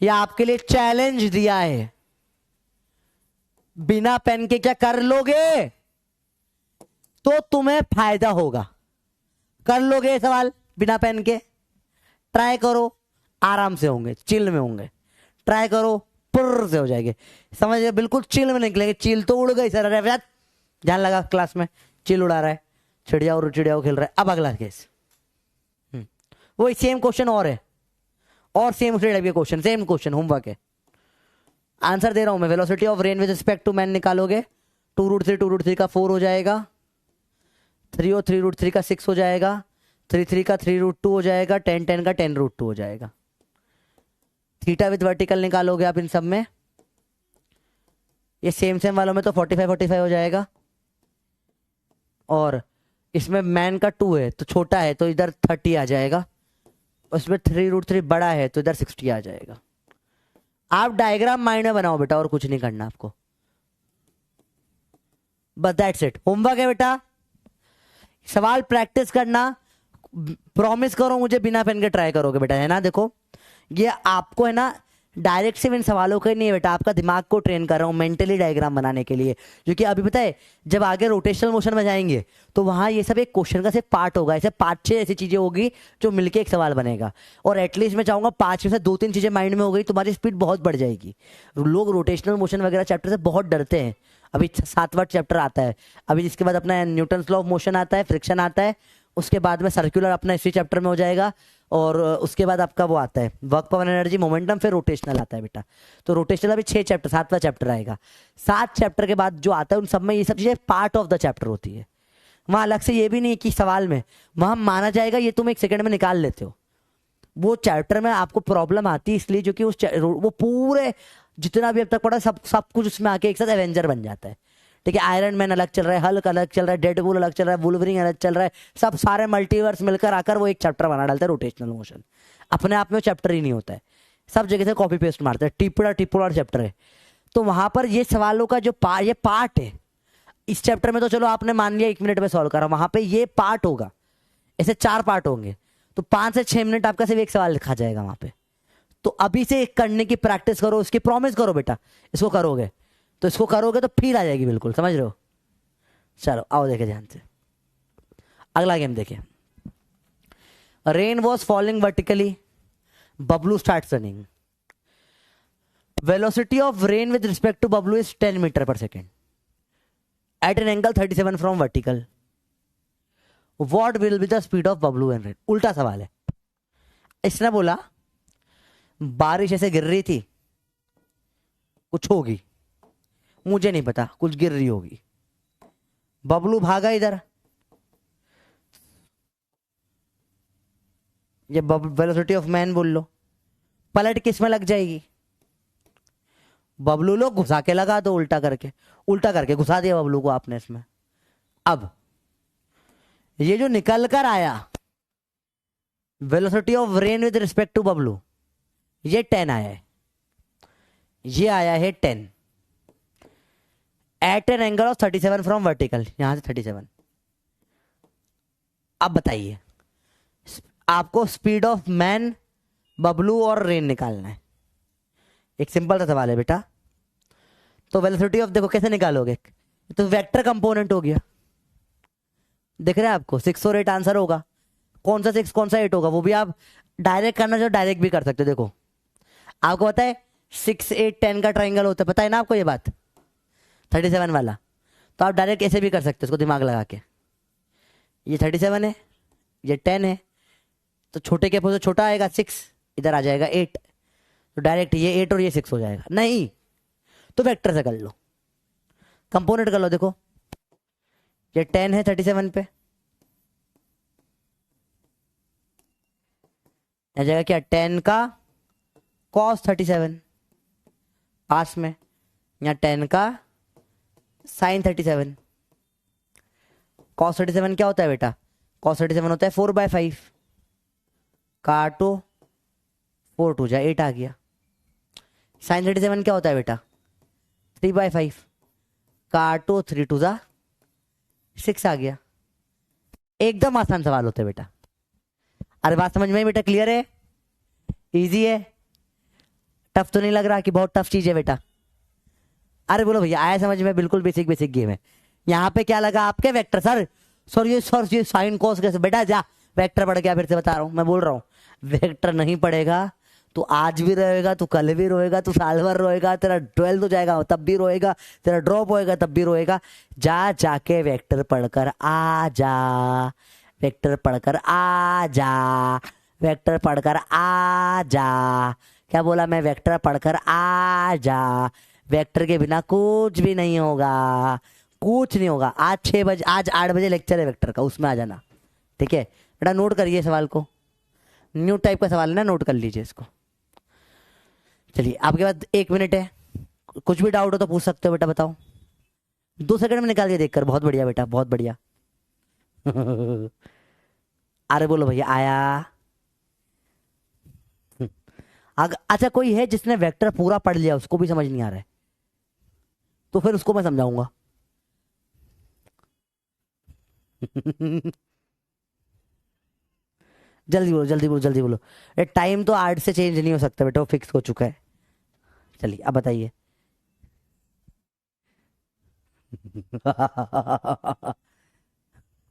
ये आपके लिए चैलेंज दिया है, बिना पेन के क्या कर लोगे तो तुम्हें फायदा होगा। कर लोगे ये सवाल बिना पेन के? ट्राई करो, आराम से होंगे, चिल में होंगे। ट्राई करो, पुर से हो जाएंगे, समझ गए? बिल्कुल चिल में निकलेंगे। चिल तो उड़ गई सर, अरे ध्यान लगा क्लास में, चिल उड़ा रहा है, चिड़िया खेल रहा है। अब अगला केस, वही सेम क्वेश्चन और है, और सेम उसी टाइप के क्वेश्चन, सेम क्वेश्चन होमवर्क है। आंसर दे रहा हूं मैं। Velocity of rain with respect to man निकालोगे, 2√3 का 4 हो जाएगा, 3 और 3√3 का 6 हो जाएगा, 3 का 3√2 हो जाएगा, 10 का 10√2 हो जाएगा। थीटा विद वर्टिकल निकालोगे आप इन सब में, ये सेम वालों में तो 45 हो जाएगा, और इसमें मैन का 2 है तो छोटा है तो इधर 30 आ जाएगा, उसमें 3√3 बड़ा है तो इधर 60 आ जाएगा। आप डायग्राम माइंड में बनाओ बेटा, और कुछ नहीं करना आपको, बस दैट्स इट। होमवर्क है बेटा, सवाल प्रैक्टिस करना, प्रॉमिस करो मुझे बिना पेन के ट्राई करोगे बेटा, है ना? देखो ये आपको है ना डायरेक्ट सिर्फ इन सवालों के नहीं है बेटा, आपका दिमाग को ट्रेन कर रहा हूं मेंटली डायग्राम बनाने के लिए, क्योंकि अभी पता है जब आगे रोटेशनल मोशन में जाएंगे तो वहां ये सब एक क्वेश्चन का सिर्फ पार्ट होगा, ऐसे 5-6 ऐसी चीजें होगी जो मिलके एक सवाल बनेगा, और एटलीस्ट मैं चाहूंगा 5 में से 2-3 चीजें माइंड में हो गई, तुम्हारी स्पीड बहुत बढ़ जाएगी। लोग रोटेशनल मोशन वगैरह चैप्टर से बहुत डरते हैं, अभी 7वां चैप्टर आता है, अभी जिसके बाद अपना न्यूटन्स लॉ ऑफ मोशन आता है, फ्रिक्शन आता है, उसके बाद में सर्कुलर अपना इसी चैप्टर में हो जाएगा, और उसके बाद आपका वो आता है वर्क पावर एनर्जी मोमेंटम, फिर रोटेशनल आता है बेटा। तो रोटेशनल अभी 6 चैप्टर, 7वां चैप्टर आएगा। 7 चैप्टर के बाद जो आता है उन सब में ये सब चीजें पार्ट ऑफ द चैप्टर होती है, वहां अलग से ये भी नहीं कि सवाल में वहां माना जाएगा ये तुम 1 सेकंड में निकाल लेते हो। वो चैप्टर में आपको प्रॉब्लम आती है इसलिए क्योंकि वो पूरे जितना भी अब तक पढ़ा सब कुछ उसमें आके एक साथ एवेंजर बन जाता है। ठीक है, आयरन मैन अलग चल रहा है, हल्क अलग चल रहा है, डेडपूल अलग चल रहा है, वुल्वरिन अलग चल रहा है, सब सारे मल्टीवर्स मिलकर आकर वो एक चैप्टर बना डालते हैं रोटेशनल मोशन। अपने आप में वो चैप्टर ही नहीं होता है, सब जगह से कॉपी पेस्ट मारते हैं, टिपुड़ा चैप्टर है। तो वहां पर ये सवालों का जो ये पार्ट है, इस चैप्टर में तो चलो आपने मान लिया 1 मिनट में सॉल्व करा, वहां पे ये पार्ट होगा, ऐसे 4 पार्ट होंगे, तो 5 से 6 मिनट आपका सिर्फ एक सवाल लिखा जाएगा वहां पे। तो अभी से करने की प्रैक्टिस करो, इसकी प्रॉमिस करो बेटा, इसको करोगे तो फिर आ जाएगी बिल्कुल, समझ रहे हो? चलो आओ देखे ध्यान से, अगला गेम देखिए। Rain was falling vertically, Bablu start running, velocity of rain with respect to Bablu is 10 metre per second at an angle 37 from vertical, what will be the speed of Bablu and rain? उल्टा सवाल है। इसने बोला बारिश ऐसे गिर रही थी, कुछ होगी, मुझे नहीं पता, कुछ गिर रही होगी, बबलू भागा इधर, ये वेलोसिटी ऑफ मैन बोल लो, पलट किस में लग जाएगी? बबलू लोग घुसा के लगा दो, उल्टा करके घुसा दिया बबलू को आपने इसमें। अब ये जो निकल कर आया velocity of rain with respect to Bablu, ये 10 आया है, ये आया है 10 at an angle of 37 from vertical, यहां से 37। अब बताइए आपको स्पीड ऑफ मैन, बबलू और रेन निकालना है। एक सिंपल सा सवाल है बेटा। तो वेलोसिटी ऑफ देखो कैसे निकालोगे, तो वेक्टर कंपोनेंट हो गया, दिख रहा है आपको? 6 और 8 आंसर होगा। कौन सा 6 कौन सा 8 होगा वो भी आप डायरेक्ट करना चाहो डायरेक्ट भी कर सकते हो। देखो आपको पता है 6, 8, 10 का ट्राइंगल होता है, पता है ना आपको ये बात, 37 वाला। तो आप डायरेक्ट ऐसे भी कर सकते हो, उसको दिमाग लगा के। ये 37 है, ये 10 है, तो छोटे के अपोजिट छोटा आएगा 6, इधर आ जाएगा 8, तो डायरेक्ट ये 8 और ये 6 हो जाएगा। नहीं तो वेक्टर से कर लो, कंपोनेंट कर लो। देखो ये 10 है 37 पे, आ जाएगा क्या 10 का cos 37 पास में, या 10 का sin 37। cos 37 क्या होता है बेटा? cos 37 होता है 4/5, काटो 4 2 जा 8 आ गया। साइन 37 क्या होता है बेटा? 3/5। काटो 3 टू ज़ा 6 आ गया। एकदम आसान सवाल होते हैं बेटा। अरे बात समझ में आई बेटा? क्लियर है? इजी है? टफ तो नहीं लग रहा कि बहुत टफ चीज है बेटा? अरे बोलो भैया आया समझ में? बिल्कुल बेसिक बेसिक गेम है। यहाँ पे क्या लगा आपके? वेक्टर। सर ये साइन कॉस कैसे? बेटा जा वेक्टर पढ़ गया, फिर से बता रहा हूँ, मैं बोल रहा हूँ वेक्टर नहीं पढ़ेगा तो आज भी रोएगा, तू कल भी रोएगा, तू साल भर रोएगा, तेरा 12th हो जाएगा तब भी रोएगा, तेरा ड्रॉप होएगा तब भी रोएगा। जा जाके वेक्टर पढ़कर आ जा, वेक्टर पढ़कर आ जा, वेक्टर पढ़कर आ जा। क्या बोला मैं? वेक्टर पढ़कर आ जा। वेक्टर के बिना कुछ भी नहीं होगा, कुछ नहीं होगा। आज 6 बजे, आज 8 बजे लेक्चर है वेक्टर का, उसमें आ जाना। ठीक है बेटा? नोट करिए सवाल को, न्यू टाइप का सवाल है ना, नोट कर लीजिए इसको। चलिए आपके पास 1 मिनट है, कुछ भी डाउट हो तो पूछ सकते हो बेटा, बताओ। 2 सेकंड में निकाल के देखकर। बहुत बढ़िया बेटा, बहुत बढ़िया। अरे बोलो भैया आया। अच्छा कोई है जिसने वेक्टर पूरा पढ़ लिया, उसको भी समझ नहीं आ रहा है, तो फिर उसको मैं समझाऊंगा। जल्दी बोलो जल्दी बोलो जल्दी बोलो। ये टाइम तो 8 से चेंज नहीं हो सकता बेटा, वो फिक्स हो चुका है। चलिए अब बताइए।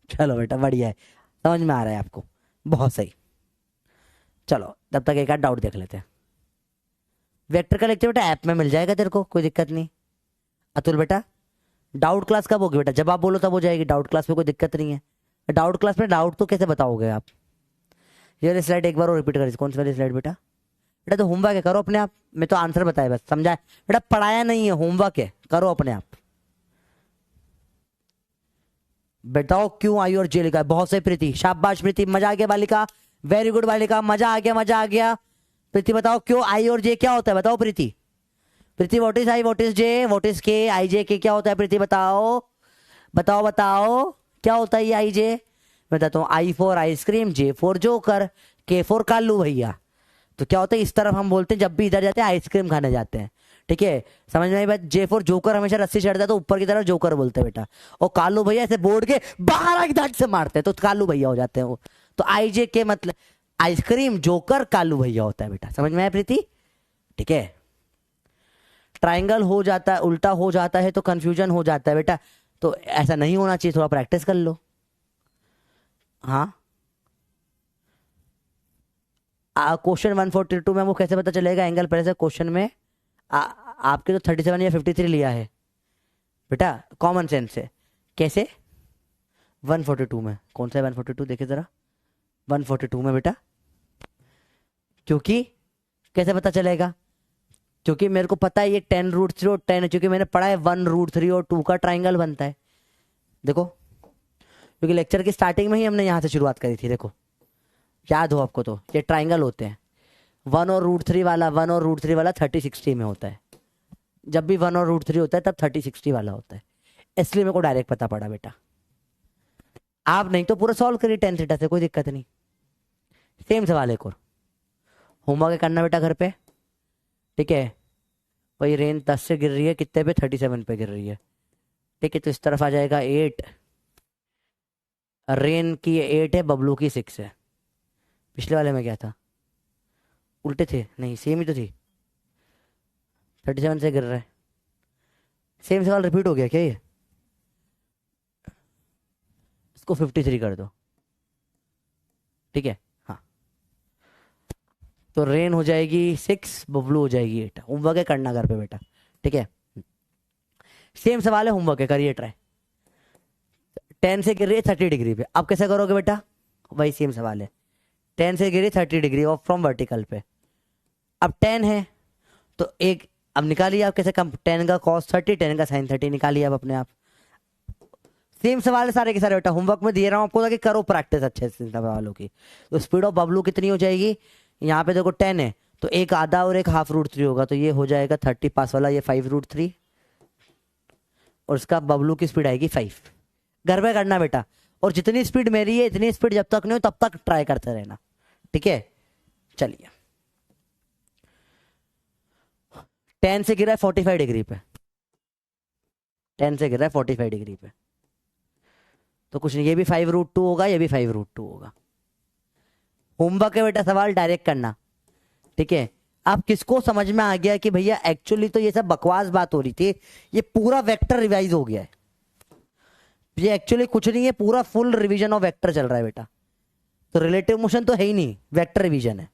चलो बेटा बढ़िया है, समझ में आ रहा है आपको, बहुत सही। चलो तब तक एक आध डाउट देख लेते हैं। वेक्टर का लेक्चर बेटा ऐप में मिल जाएगा तेरे को, कोई दिक्कत नहीं। अतुल बेटा डाउट क्लास कब होगी बेटा? जब आप बोलो तब हो जाएगी, डाउट क्लास में कोई दिक्कत नहीं है। डाउट क्लास में डाउट तो कैसे बताओगे आप? ये वाली स्लाइड एक बार और रिपीट करिए। कौन सी वाली स्लाइड बेटा? बेटा तो होमवर्क है, करो अपने आप। मैं तो आंसर बताया बस, समझाए बेटा? पढ़ाया नहीं है, होमवर्क है, करो अपने आप। बताओ क्यों आई और जे लिखा है? बहुत सही प्रीति, शाबाश प्रीति, मजा आ गया बालिका, वेरी गुड बालिका, मजा आ गया मजा आ गया। प्रीति बताओ क्यों आई और जे क्या होता है? बताओ Preeti. Preeti what is I, what is J, what is K, I जे के क्या होता है? प्रीति बताओ बताओ बताओ क्या होता है ये आई जे? बताता हूँ। I for ice cream, J for joker, K for Kalu भैया। तो क्या होता है, इस तरफ हम बोलते हैं जब भी इधर जाते हैं आइसक्रीम खाने जाते हैं। ठीक है समझ में आई बात? जे फॉर जोकर हमेशा रस्सी चढ़ता है तो ऊपर की तरफ जोकर बोलते हैं बेटा। और कालू भैया ऐसे बोर्ड के बाहर आके दांत से मारते हैं तो कालू भैया हो जाते हैं वो। तो आई जे के मतलब आइसक्रीम, जोकर, कालू भैया होता है बेटा। समझ में आया प्रीति? ठीक है। ट्राइंगल हो जाता है, उल्टा हो जाता है तो कंफ्यूजन हो जाता है बेटा, तो ऐसा नहीं होना चाहिए, थोड़ा प्रैक्टिस कर लो। हाँ क्वेश्चन 142 में वो कैसे पता चलेगा एंगल? पहले से क्वेश्चन में आपके तो 37 या 53 लिया है बेटा, कॉमन सेंस से। कैसे 142 में? कौन सा है 142? देखिए जरा 142 में बेटा, क्योंकि कैसे पता चलेगा? क्योंकि मेरे को पता है ये 10√3 और 10 है, क्योंकि मैंने पढ़ा है 1√3 और 2 का ट्राइंगल बनता है। देखो क्योंकि लेक्चर की स्टार्टिंग में ही हमने यहाँ से शुरुआत करी थी, देखो याद हो आपको तो। ये ट्राइंगल होते हैं, 1 और √3 वाला, 1 और √3 वाला 30/60 में होता है। जब भी 1 और √3 होता है तब 30/60 वाला होता है, इसलिए मेरे को डायरेक्ट पता पड़ा बेटा। आप नहीं तो पूरा सॉल्व करिए tan थीटा से, कोई दिक्कत नहीं। सेम सवाल एक और होमवर्क करना बेटा घर पे। ठीक है भाई, रेन 10 से गिर रही है, कितने पे? 37 पे गिर रही है। ठीक है तो इस तरफ आ जाएगा 8, रेन की 8 है, बबलू की 6 है। पिछले वाले में क्या था? उल्टे थे? नहीं सेम ही तो थी, 37 से गिर रहा है। सेम सवाल रिपीट हो गया क्या ये? इसको 53 कर दो। ठीक है हाँ, तो रेन हो जाएगी 6, बबलू हो जाएगी 8। होमवर्क है करना घर पे बेटा। ठीक है सेम सवाल है, होमवर्क है, करिए ट्राई। 10 से गिर रही है 30 डिग्री पे, अब कैसे करोगे बेटा? वही सेम सवाल है, 10 से गिरी 30 डिग्री और फ्रॉम वर्टिकल पे। अब 10 है तो एक, अब निकालिए आप कैसे कम, 10 का cos 30, 10 का sin 30 निकालिए आप अपने आप। सेम सवाल है सारे के सारे बेटा, होमवर्क में दे रहा हूँ आपको ताकि करो प्रैक्टिस अच्छे से सवालों की। तो स्पीड ऑफ बबलू कितनी हो जाएगी? यहाँ पे देखो 10 है तो एक आधा और एक ½ होगा, तो ये हो जाएगा 30 पास वाला, ये 5√3 और इसका बबलू की स्पीड आएगी 5। घर पे करना बेटा, और जितनी स्पीड मेरी है इतनी स्पीड जब तक नहीं हो तब तक ट्राई करते रहना। ठीक है चलिए 10 से गिरा है 45 डिग्री पे, 10 से गिरा है 45 डिग्री पे, तो कुछ नहीं, ये भी 5√2 होगा, ये भी 5√2 होगा। होमवर्क है बेटा, सवाल डायरेक्ट करना, ठीक है। अब किसको समझ में आ गया कि भैया एक्चुअली तो ये सब बकवास बात हो रही थी, ये पूरा वेक्टर रिवाइज हो गया है, ये एक्चुअली कुछ नहीं है, पूरा फुल रिवीजन ऑफ वेक्टर चल रहा है बेटा। तो रिलेटिव मोशन तो है ही नहीं, वेक्टर रिवीजन है,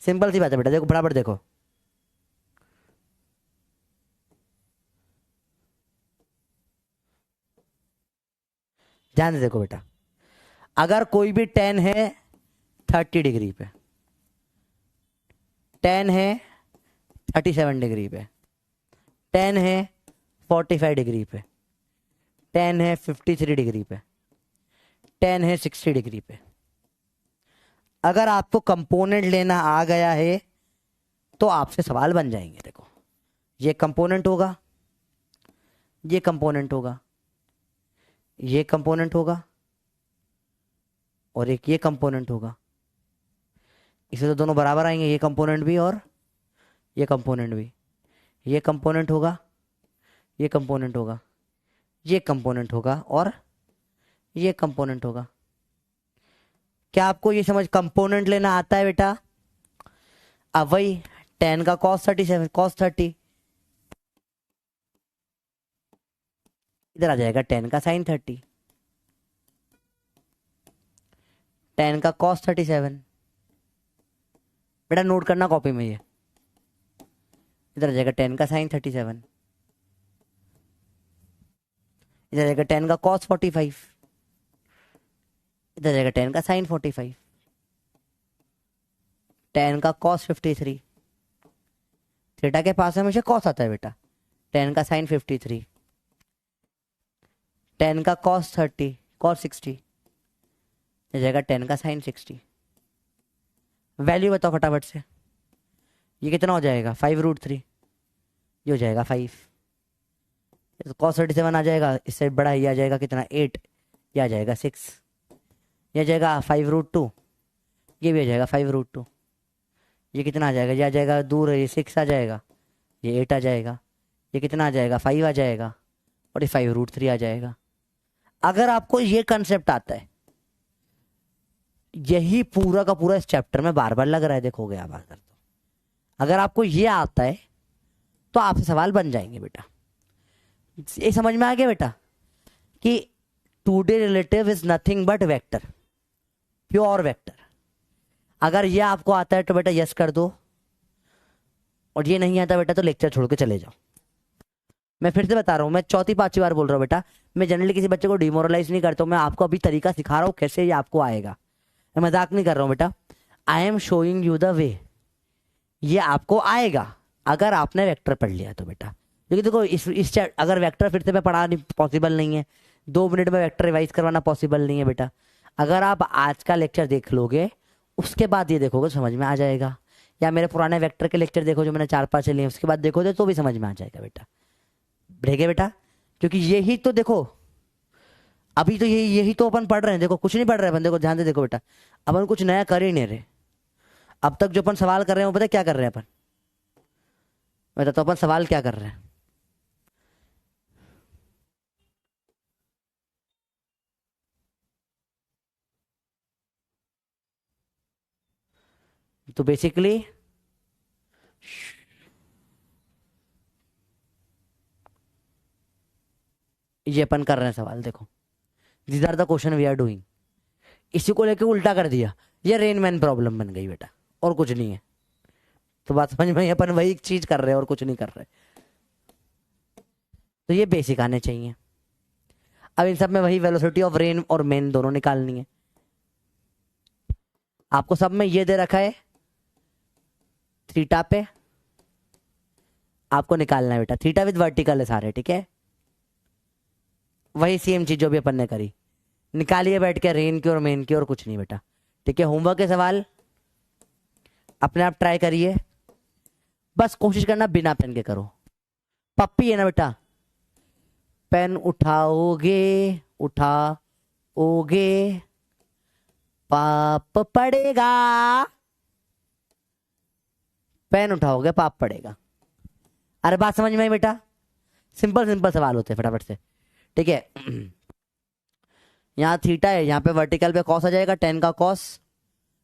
सिंपल सी बात है बेटा। देखो बराबर देखो, ध्यान से देखो बेटा, अगर कोई भी 10 है 30 डिग्री पे, 10 है 37 डिग्री पे, 10 है 45 डिग्री पे, 10 है 53 डिग्री पे, 10 है 60 डिग्री पे, अगर आपको कंपोनेंट लेना आ गया है तो आपसे सवाल बन जाएंगे। देखो ये कंपोनेंट होगा, ये कंपोनेंट होगा, ये कंपोनेंट होगा, और एक ये कंपोनेंट होगा, इसे तो दोनों बराबर आएंगे, ये कंपोनेंट भी और ये कंपोनेंट भी। ये कंपोनेंट होगा, ये कंपोनेंट होगा, ये कंपोनेंट होगा, और ये कंपोनेंट होगा। क्या आपको ये समझ कंपोनेंट लेना आता है बेटा? अब वही 10 का cos 37, cos 30, इधर आ जाएगा 10 का sin 30, 10 का cos 37, बेटा नोट करना कॉपी में, ये इधर आ जाएगा 10 का sin 37, इधर आ जाएगा 10 का cos 45, इधर आ जाएगा 10 का sin 45, 10 का cos 53, थीटा के पास हमेशा cos आता है बेटा, 10 का sin 53, 10 का cos 30, cos 60, इधर जाएगा 10 का sin 60। वैल्यू बताओ फटाफट से, ये कितना हो जाएगा? 5√3, ये हो जाएगा 5, तो cos 37 आ जाएगा, इससे बड़ा ये आ जाएगा कितना? 8, ये आ जाएगा 6, ये आ जाएगा 5√2, ये भी आ जाएगा 5√2, ये कितना आ जाएगा? ये आ जाएगा दूर है, ये 6 आ जाएगा, ये 8 आ जाएगा, ये कितना आ जाएगा? 5 आ जाएगा, और ये 5√3 आ जाएगा। अगर आपको ये कंसेप्ट आता है, यही पूरा का पूरा इस चैप्टर में बार बार लग रहा है, देखोगे आप आकर, तो अगर आपको ये आता है तो आपसे सवाल बन जाएंगे बेटा। ये समझ में आ गया बेटा कि 2D relative is nothing but vector, pure vector. अगर ये आपको आता है तो बेटा यस कर दो, और ये नहीं आता बेटा तो लेक्चर छोड़ के चले जाओ। मैं फिर से बता रहा हूँ, मैं चौथी पांचवी बार बोल रहा हूँ बेटा, मैं जनरली किसी बच्चे को डिमोरलाइज नहीं करता हूँ, मैं आपको अभी तरीका सिखा रहा हूँ कैसे ये आपको आएगा, मैं मजाक नहीं कर रहा हूँ बेटा। I am showing you the way, ये आपको आएगा अगर आपने वेक्टर पढ़ लिया तो बेटा। क्योंकि देखो इस अगर वेक्टर फिर से मैं पढ़ा नहीं, पॉसिबल नहीं है, 2 मिनट में वेक्टर रिवाइज करवाना पॉसिबल नहीं है बेटा। अगर आप आज का लेक्चर देख लोगे, उसके बाद ये देखोगे समझ में आ जाएगा, या मेरे पुराने वेक्टर के लेक्चर देखो जो मैंने 4-5 लिए, उसके बाद देखोगे तो भी समझ में आ जाएगा बेटा। बढ़ेगा बेटा, क्योंकि यही तो देखो, अभी तो यही तो अपन पढ़ रहे हैं। देखो कुछ नहीं पढ़ रहे अपन, देखो ध्यान से देखो बेटा, अपन कुछ नया कर ही नहीं रहे। अब तक जो अपन सवाल कर रहे हैं वो पता है क्या कर रहे हैं अपन? बता तो अपन सवाल क्या कर रहे हैं? तो बेसिकली ये अपन कर रहे हैं सवाल, देखो these are the question we are doing. इसी को लेके उल्टा कर दिया, ये रेनमैन प्रॉब्लम बन गई बेटा, और कुछ नहीं है। तो बात समझ में, अपन वही चीज कर रहे हैं और कुछ नहीं कर रहे। तो ये बेसिक आने चाहिए। अब इन सब में वही वेलोसिटी ऑफ रेन और मेन दोनों निकालनी है। आपको सब में ये दे रखा है थीटा पे, आपको निकालना है बेटा, थीटा विद वर्टिकल है सारे, ठीक है। वही सेम चीज जो भी अपन ने करी, निकालिए बैठ के रेन की और मेन की, और कुछ नहीं बेटा, ठीक है। होमवर्क के सवाल अपने आप ट्राई करिए, बस कोशिश करना बिना पेन के करो। पप्पी है ना बेटा, पेन उठाओगे, उठाओगे पाप पड़ेगा, पेन उठाओगे पाप पड़ेगा। अरे बात समझ में आई बेटा, सिंपल सिंपल सवाल होते हैं फटाफट से, ठीक है। यहाँ थीटा है, यहाँ पे वर्टिकल पे कॉस आ जाएगा, टेन का कॉस,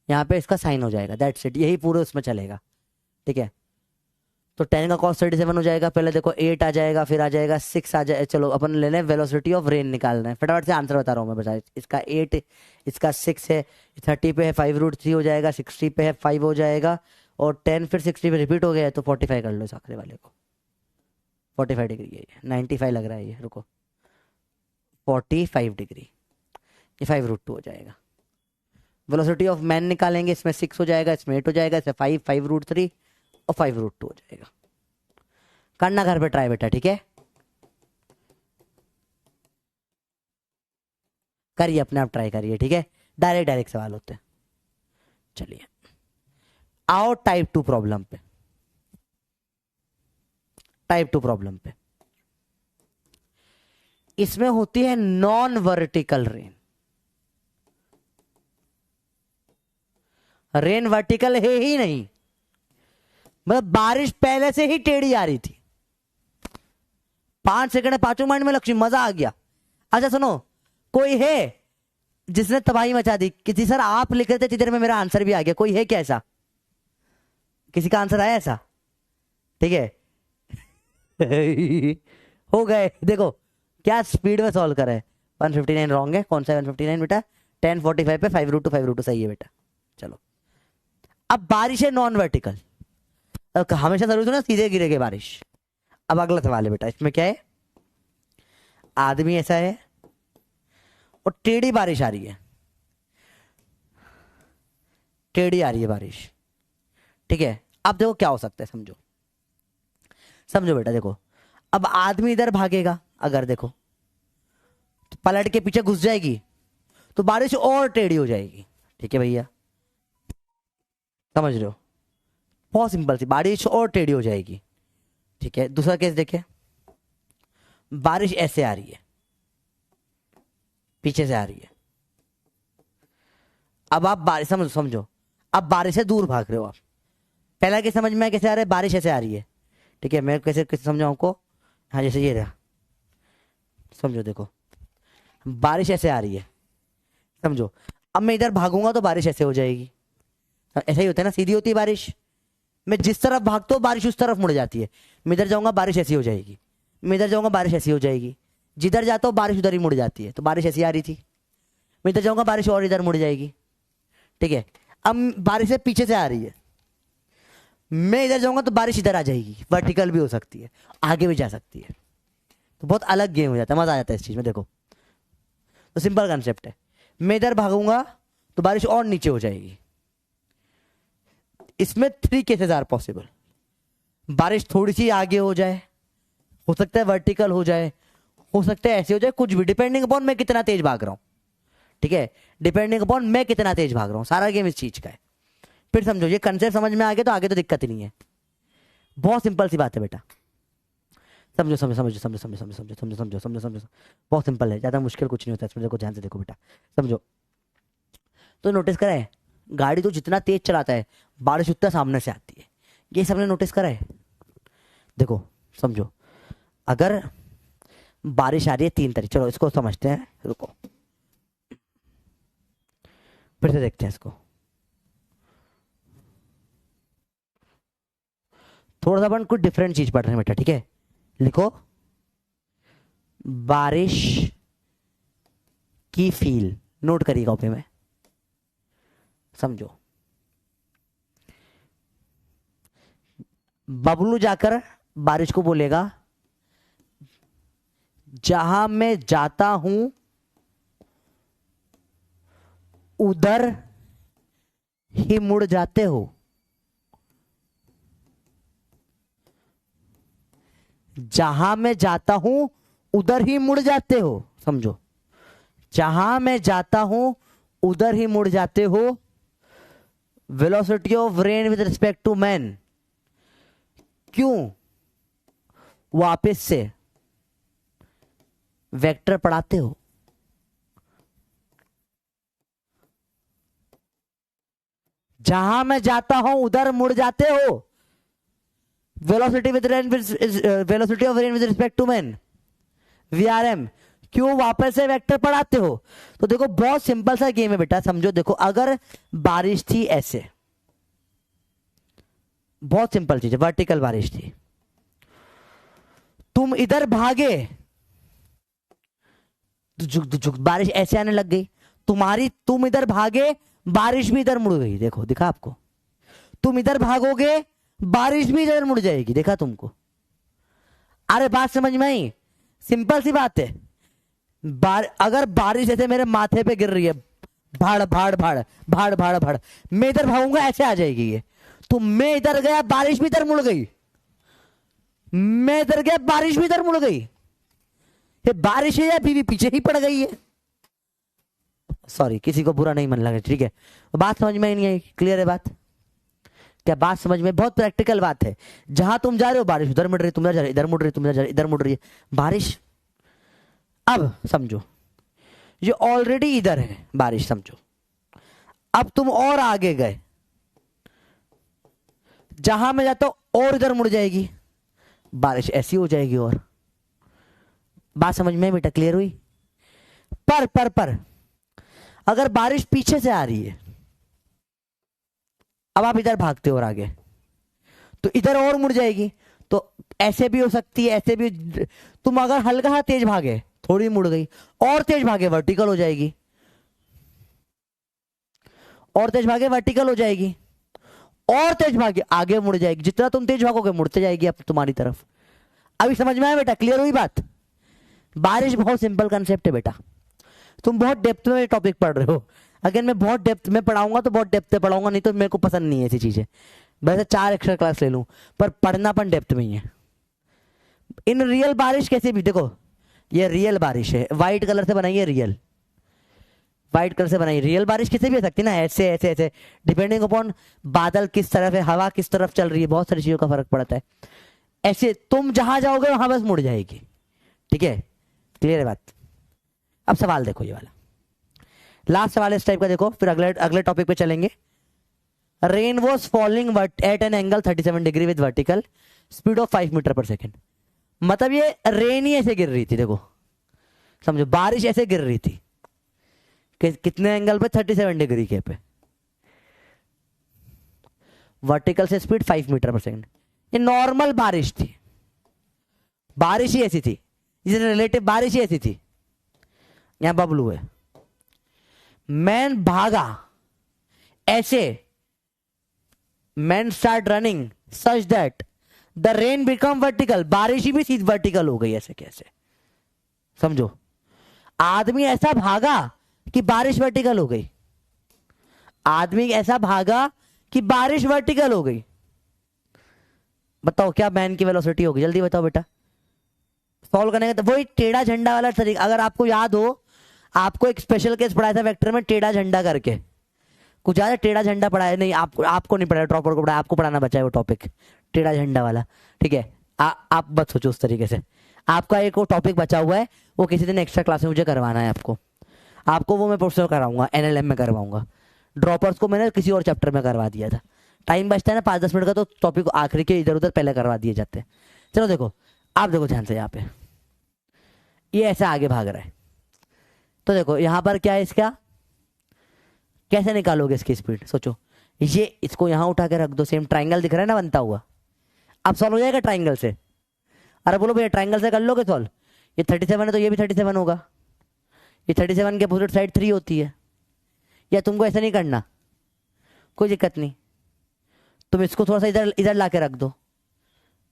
यहाँ पे इसका साइन हो जाएगा, दैट्स इट, यही पूरे उसमें चलेगा, ठीक है। तो 10 का कॉस 37 हो जाएगा, पहले देखो 8 आ जाएगा, फिर आ जाएगा 6 आ जाए, चलो अपन ले लें वेलोसिटी ऑफ रेन निकालना है, फटाफट से आंसर बता रहा हूँ मैं बता, इसका 8, इसका 6 है, 30 पे है 5√3 हो जाएगा, 60 पे है 5 हो जाएगा, और 10 फिर 60 पे रिपीट हो गया है, तो 45 कर लो इस आखिरी वाले को, 45 डिग्री है ये, 95 लग रहा है ये, रुको 45 डिग्री, ये 5√2 हो जाएगा। वेलोसिटी ऑफ मैन निकालेंगे, इसमें 6 हो जाएगा, इसमें 8 हो जाएगा, इसमें 5√3 और 5√2 हो जाएगा। करना घर पे ट्राई बेटा, ठीक है, करिए अपने आप ट्राई करिए, ठीक है, डायरेक्ट डायरेक्ट सवाल होते हैं। चलिए आओ टाइप 2 प्रॉब्लम पे, टाइप 2 प्रॉब्लम पे, इसमें होती है non vertical rain, rain vertical है ही नहीं, मतलब बारिश पहले से ही टेढ़ी आ रही थी, 5 सेकंड 5 मिनट में लक्ष्मी मजा आ गया। अच्छा सुनो, कोई है जिसने तबाही मचा दी, किसी सर आप लिख रहे थे चित्र में मेरा आंसर भी आ गया, कोई है क्या ऐसा, किसी का आंसर आया ऐसा, ठीक है। हो गए, देखो क्या स्पीड में सॉल्व करे, 159 रॉन्ग है, कौन सा 159 बेटा, 1045 पे 5√2 सही है बेटा। चलो अब बारिश है नॉन वर्टिकल, हमेशा जरूरी ना सीधे गिरेगी बारिश। अब अगला सवाल है बेटा, इसमें क्या है, आदमी ऐसा है और टेढ़ी बारिश आ रही है, टेढ़ी आ रही है बारिश, ठीक है। अब देखो क्या हो सकता है, समझो समझो बेटा, देखो अब आदमी इधर भागेगा, अगर देखो तो पलट के पीछे घुस जाएगी तो बारिश और टेढ़ी हो जाएगी, ठीक है भैया, समझ रहे हो, बहुत सिंपल सी, बारिश और टेढ़ी हो जाएगी, ठीक है। दूसरा केस देखे, बारिश ऐसे आ रही है, पीछे से आ रही है, अब आप बारिश समझो समझो, अब बारिश से दूर भाग रहे हो आप, पहला केस समझ में कैसे आ रहा है, बारिश ऐसे आ रही है, ठीक है, मैं कैसे कैसे समझाऊं आपको, हाँ जैसे ये रहा, समझो देखो बारिश ऐसे आ रही है, समझो, अब मैं इधर भागूंगा तो बारिश ऐसे हो जाएगी, ऐसा ही होता है ना, सीधी होती है बारिश, मैं जिस तरफ भागता हूँ बारिश उस तरफ मुड़ जाती है, मैं इधर जाऊंगा बारिश ऐसी हो जाएगी, मैं इधर जाऊंगा बारिश ऐसी हो जाएगी, जिधर जाता हूँ बारिश उधर ही मुड़ जाती है, तो बारिश ऐसी आ रही थी, मैं इधर जाऊंगा बारिश और इधर मुड़ जाएगी, ठीक है। अब बारिश है पीछे से आ रही है, मैं इधर जाऊंगा तो बारिश इधर आ जाएगी, वर्टिकल भी हो सकती है, आगे भी जा सकती है, तो बहुत अलग गेम हो जाता है, मजा आ जाता है इस चीज में, देखो तो सिंपल कंसेप्ट है, मैं इधर भागूंगा तो बारिश और नीचे हो जाएगी, इसमें 3 केसेस आर पॉसिबल, बारिश थोड़ी सी आगे हो जाए, हो सकता है वर्टिकल हो जाए, हो सकता है ऐसे हो जाए, कुछ भी, डिपेंडिंग अपॉन मैं कितना तेज भाग रहा हूं, ठीक है, डिपेंडिंग अपॉन मैं कितना तेज भाग रहा हूं, सारा गेम इस चीज का है। फिर समझो ये कंसेप्ट समझ में आ गया तो आगे तो दिक्कत ही नहीं है, बहुत सिंपल सी बात है बेटा, समझो समझो समझो समझो समझो समझो समझो समझो समझो समझो समझो, बहुत सिंपल है, ज्यादा मुश्किल कुछ नहीं होता इसमें, देखो ध्यान से देखो बेटा, समझो। तो नोटिस करा है, गाड़ी तो जितना तेज चलाता है बारिश उतना सामने से आती है, ये सबने नोटिस करा है, देखो समझो, अगर बारिश आ रही है 3 तरीके, चलो इसको समझते हैं, रुको फिर से देखते हैं इसको, थोड़ा सा अपन कुछ डिफरेंट चीज पढ़ रहे हैं बेटा, ठीक है। लिखो बारिश की फील, नोट करिए कॉपी में, समझो। बबलू जाकर बारिश को बोलेगा, जहां मैं जाता हूं उधर ही मुड़ जाते हो, जहां मैं जाता हूं उधर ही मुड़ जाते हो, समझो, जहां मैं जाता हूं उधर ही मुड़ जाते हो, velocity of rain with respect to man, क्यों, वापस से वेक्टर पढ़ाते हो, जहां मैं जाता हूं उधर मुड़ जाते हो, velocity with rain, velocity of rain with respect to man, VRM। क्यों वापस से वेक्टर पढ़ाते हो? तो देखो बहुत सिंपल सा गेम है बेटा, समझो। देखो अगर बारिश थी ऐसे, बहुत सिंपल चीज है, वर्टिकल बारिश थी, तुम इधर भागे, बारिश ऐसे आने लग गई तुम्हारी, तुम इधर भागे, बारिश भी इधर मुड़ गई। देखो दिखा आपको, तुम इधर भागोगे, बारिश भी इधर मुड़ जाएगी। देखा तुमको? अरे बात समझ में आई? सिंपल सी बात है। अगर बारिश ऐसे मेरे माथे पे गिर रही है, भाड़ भाड़ भाड़ भाड़ भाड़ भाड़, मैं इधर भागूंगा ऐसे आ जाएगी ये। तो मैं इधर गया, बारिश भी इधर मुड़ गई, मैं इधर गया, बारिश भी इधर मुड़ गई। ये बारिश है या बीवी पीछे ही पड़ गई है? सॉरी, किसी को बुरा नहीं मन लगा, ठीक है। बात समझ में नहीं आई? क्लियर है बात? क्या बात समझ में? बहुत प्रैक्टिकल बात है। जहां तुम जा रहे हो बारिश उधर मुड़ रही, तुम जा रहे इधर मुड़ रही, तुम जा रहे इधर मुड़ रही है बारिश। अब समझो, ये ऑलरेडी इधर है बारिश, समझो। अब तुम और आगे गए, जहां मैं जाता हूं और इधर मुड़ जाएगी बारिश, ऐसी हो जाएगी। और बात समझ में बेटा? क्लियर हुई? पर अगर बारिश पीछे से आ रही है, अब आप इधर भागते हो और आगे, तो इधर और मुड़ जाएगी। तो ऐसे भी हो सकती है, ऐसे भी। तुम अगर हल्का सा तेज भागे, थोड़ी मुड़ गई, और तेज भागे वर्टिकल हो जाएगी, और तेज भागे वर्टिकल हो जाएगी, और तेज भागे आगे मुड़ जाएगी। जितना तुम तेज भागोगे मुड़ते जाएगी अब तुम्हारी तरफ। अभी समझ में आया बेटा? क्लियर हुई बात? बारिश बहुत सिंपल कंसेप्ट है बेटा, तुम बहुत डेप्थ में टॉपिक पढ़ रहे हो। अगर मैं बहुत डेप्थ में पढ़ाऊंगा तो बहुत डेप्थ में पढ़ाऊंगा, नहीं तो मेरे को पसंद नहीं है ऐसी चीजें। वैसे 4 एक्स्ट्रा क्लास ले लूं, पर पढ़ना पण डेप्थ में ही है। इन रियल बारिश कैसे भी, देखो ये रियल बारिश है, व्हाइट कलर से बनाइए, रियल व्हाइट कलर से बनाइए। रियल बारिश कैसे भी हो सकती है ना, ऐसे ऐसे ऐसे, डिपेंडिंग अपॉन बादल किस तरफ है, हवा किस तरफ चल रही है, बहुत सारी चीजों का फर्क पड़ता है। ऐसे तुम जहां जाओगे वहां बस मुड़ जाएगी। ठीक है? क्लियर है बात? अब सवाल देखो, ये वाला लास्ट सवाल इस टाइप का देखो, फिर अगले टॉपिक पे चलेंगे। Rain was falling at an angle 37 degree with vertical speed of 5 metre per second. मतलब ये रेन ही ऐसे गिर रही थी, देखो समझो, बारिश ऐसे गिर रही थी कितने एंगल पे? 37 डिग्री के पे, वर्टिकल से स्पीड 5 मीटर पर सेकेंड। ये नॉर्मल बारिश थी, बारिश ही ऐसी थी, रिलेटिव बारिश ही ऐसी थी। यहां बबलू है, मैन भागा ऐसे, man start running such that the rain become vertical, बारिश ही भी सीधी वर्टिकल हो गई। ऐसे कैसे? समझो, आदमी ऐसा भागा कि बारिश वर्टिकल हो गई, आदमी ऐसा भागा कि बारिश वर्टिकल हो गई। बताओ क्या मैन की वेलोसिटी होगी? जल्दी बताओ बेटा। सॉल्व करने का तो वही टेढ़ा झंडा वाला तरीका, अगर आपको याद हो, आपको एक स्पेशल केस पढ़ाया था वेक्टर में, टेढ़ा झंडा करके। कुछ ज्यादा टेढ़ा झंडा पढ़ाया नहीं, आपको नहीं पढ़ाया, ड्रॉपर को पढ़ाया, आपको पढ़ाना बचा है वो टॉपिक, टेढ़ा झंडा वाला। ठीक है? आप बस सोचो उस तरीके से। आपका एक वो टॉपिक बचा हुआ है, वो किसी दिन एक्स्ट्रा क्लास में मुझे करवाना है आपको वो मैं प्रोफेसर कराऊंगा, NLM में करवाऊंगा। ड्रॉपर्स को मैंने किसी और चैप्टर में करवा दिया था। टाइम बचता है ना 5-10 मिनट का, तो टॉपिक आखिरी के इधर उधर पहले करवा दिए जाते हैं। चलो देखो, आप देखो ध्यान से, यहाँ पे ये ऐसे आगे भाग रहा है, तो देखो यहां पर क्या है इसका, कैसे निकालोगे इसकी स्पीड? सोचो, ये इसको यहां उठा के रख दो, सेम ट्राइंगल दिख रहा है ना बनता हुआ, अब सॉल्व हो जाएगा ट्राइंगल से। अरे बोलो भैया ट्राइंगल से कर लोगे सॉल्व? ये 37 है तो ये भी 37 होगा, ये 37 के अपोजिट साइड 3 होती है। या तुमको ऐसा नहीं करना, कोई दिक्कत नहीं, तुम इसको थोड़ा सा इधर इधर ला के रख दो,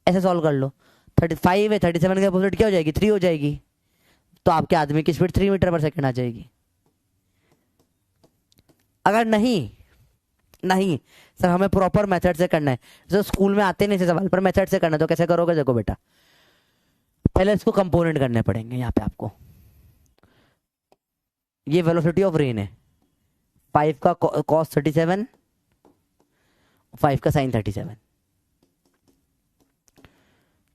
ऐसे सॉल्व कर लो। 35 है, 37 के अपोजिट क्या हो जाएगी? 3 हो जाएगी, तो आपके आदमी की स्पीड 3 मीटर पर सेकंड आ जाएगी। अगर नहीं सर हमें प्रॉपर मेथड से करना है, जो स्कूल में आते नहीं सवाल पर मेथड से करना है, तो कैसे करोगे? देखो बेटा, पहले इसको कंपोनेंट करने पड़ेंगे। यहाँ पे आपको ये वेलोसिटी ऑफ रेन है, 5 का कॉस 37, 5 का साइन 37,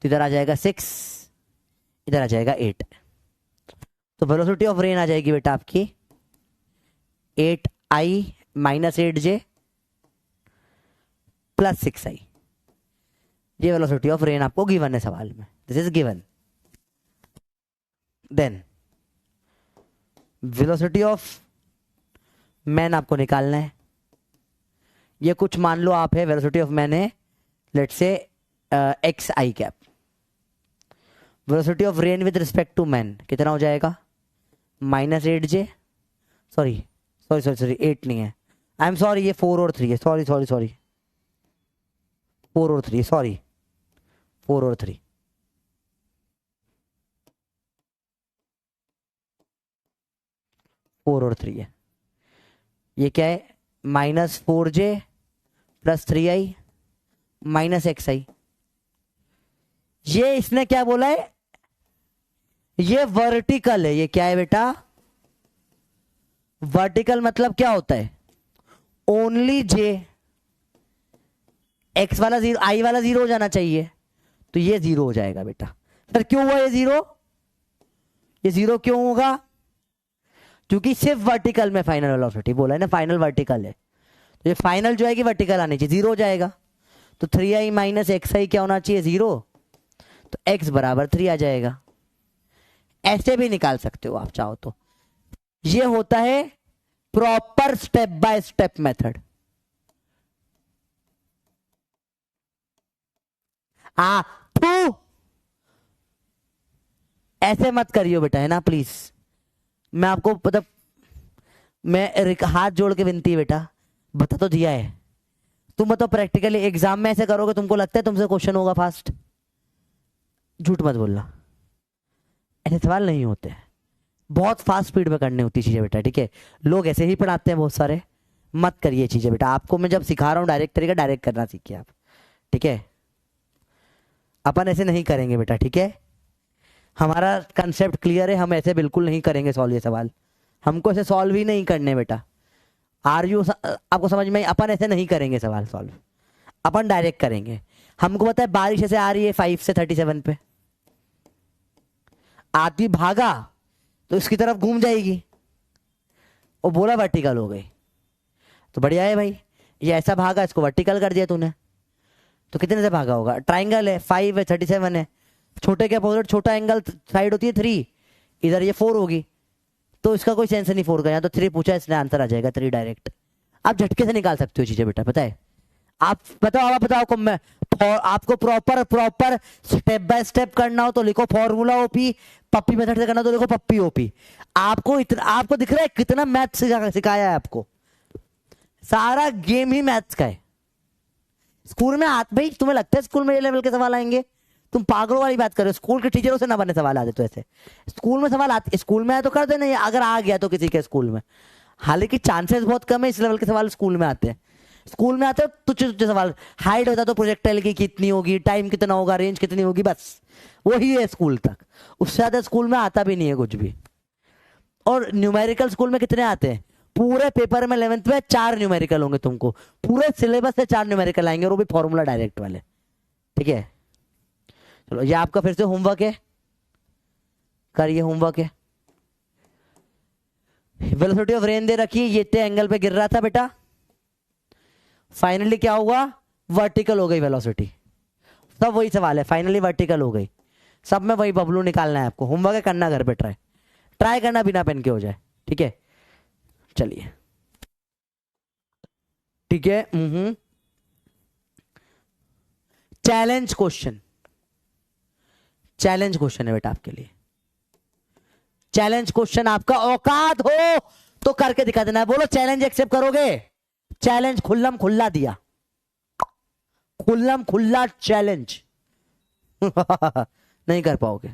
तो इधर आ जाएगा 6, इधर आ जाएगा 8। तो वेलोसिटी ऑफ रेन आ जाएगी बेटा आपकी 8i - 8j + 6i। ये वेलोसिटी ऑफ रेन आपको गिवन है सवाल में, this is given. Then velocity of man आपको निकालना है। ये कुछ मान लो आप है, वेलोसिटी ऑफ मैन है let's say X I cap. Velocity of rain with respect to man कितना हो जाएगा, -8j, सॉरी 8 नहीं है, आई एम सॉरी, ये 4 और 3 है, सॉरी 4 और 3, सॉरी 4 और 3, है। ये क्या है, -4j + 3i -xi। ये इसने क्या बोला है, ये वर्टिकल है। ये क्या है बेटा, वर्टिकल मतलब क्या होता है, ओनली j, x वाला 0, i वाला 0 हो जाना चाहिए, तो ये 0 हो जाएगा बेटा। सर क्यों हुआ ये 0, ये 0 क्यों होगा, क्योंकि सिर्फ वर्टिकल में फाइनल वेलोसिटी बोला है ना, फाइनल वर्टिकल है, तो ये फाइनल जो है कि वर्टिकल आनी चाहिए, 0 हो जाएगा। तो 3i - xi क्या होना चाहिए, 0, तो x बराबर 3 आ जाएगा। ऐसे भी निकाल सकते हो आप चाहो तो। ये होता है proper step by step method. तू ऐसे मत करियो बेटा, है ना प्लीज, मैं आपको मतलब मैं हाथ जोड़ के विनती है बेटा, बता तो दिया है, तुम बताओ प्रैक्टिकली एग्जाम में ऐसे करोगे, तुमको लगता है तुमसे क्वेश्चन होगा फास्ट, झूठ मत बोलना, ऐसे सवाल नहीं होते, बहुत फास्ट स्पीड में करनी होती चीजें बेटा, ठीक है। लोग ऐसे ही पढ़ाते हैं बहुत सारे, मत करिए चीजें बेटा, आपको मैं जब सिखा रहा हूं डायरेक्ट तरीका, डायरेक्ट करना सीखिए आप, ठीक है। अपन ऐसे नहीं करेंगे बेटा, ठीक है, हमारा कंसेप्ट क्लियर है, हम ऐसे बिल्कुल नहीं करेंगे सॉल्व ये सवाल, हमको ऐसे सॉल्व ही नहीं करने बेटा। आपको समझ में, अपन ऐसे नहीं करेंगे सवाल सॉल्व, अपन डायरेक्ट करेंगे। हमको पता है बारिश ऐसे आ रही है 5 से 37 पे, आदमी भागा तो इसकी तरफ घूम जाएगी, वो बोला वर्टिकल हो गई, तो बढ़िया है भाई, ये ऐसा भागा, इसको वर्टिकल कर दिया तूने, तो कितने से भागा होगा, ट्राइंगल है, 5 है, 37 है, छोटे के अपोजिट छोटा एंगल साइड होती है 3, इधर ये 4 होगी, तो इसका कोई सेंस नहीं 4 का, यहाँ तो 3 पूछा, इसलिए आंसर आ जाएगा 3 डायरेक्ट। आप झटके से निकाल सकते हो चीजें बेटा, पता है, आप बताओ को मैं आपको प्रॉपर स्टेप बाय स्टेप करना हो तो लिखो फॉर्मूला ओपी, पप्पी मेथड से करना तो लिखो पप्पी ओपी। आपको दिख रहा है कितना मैथ सिखाया है आपको, सारा गेम ही मैथ्स का है। स्कूल में भाई तुम्हें लगता है स्कूल में ये लेवल के सवाल आएंगे, तुम पागलों वाली बात कर रहे हो, स्कूल के टीचरों से ना बने सवाल आते, तो ऐसे स्कूल में सवाल आते, स्कूल में आए तो कर देना, अगर आ गया तो किसी के स्कूल में, हालांकि चांसेस बहुत कम है इस लेवल के सवाल स्कूल में आते हैं। स्कूल में आते हो तुझे सवाल, हाइट होता तो प्रोजेक्टाइल की कितनी होगी, टाइम कितना होगा, रेंज कितनी होगी, बस वही है स्कूल तक, उससे ज्यादा स्कूल में आता भी नहीं है कुछ भी। और न्यूमेरिकल स्कूल में कितने आते हैं, पूरे पेपर में 11th में 4 न्यूमेरिकल होंगे, तुमको पूरे सिलेबस से 4 न्यूमेरिकल आएंगे, और वो भी फॉर्मूला डायरेक्ट वाले, ठीक है। चलो ये आपका फिर से होमवर्क है, करिए होमवर्क है। वेलोसिटी ऑफ रेन दे रखी, ये इतने एंगल पे गिर रहा था बेटा, फाइनली क्या हुआ, वर्टिकल हो गई वेलोसिटी, सब वही सवाल है, फाइनली वर्टिकल हो गई, सब में वही बबलू निकालना है आपको, होमवर्क है, करना घर पे, ट्राई करना बिना पेन के हो जाए, ठीक है। चलिए ठीक है, चैलेंज क्वेश्चन है बेटा आपके लिए, चैलेंज क्वेश्चन, आपका औकात हो तो करके दिखा देना है, बोलो चैलेंज एक्सेप्ट करोगे, चैलेंज खुल्लम खुल्ला दिया, खुल्लम खुल्ला चैलेंज नहीं कर पाओगे,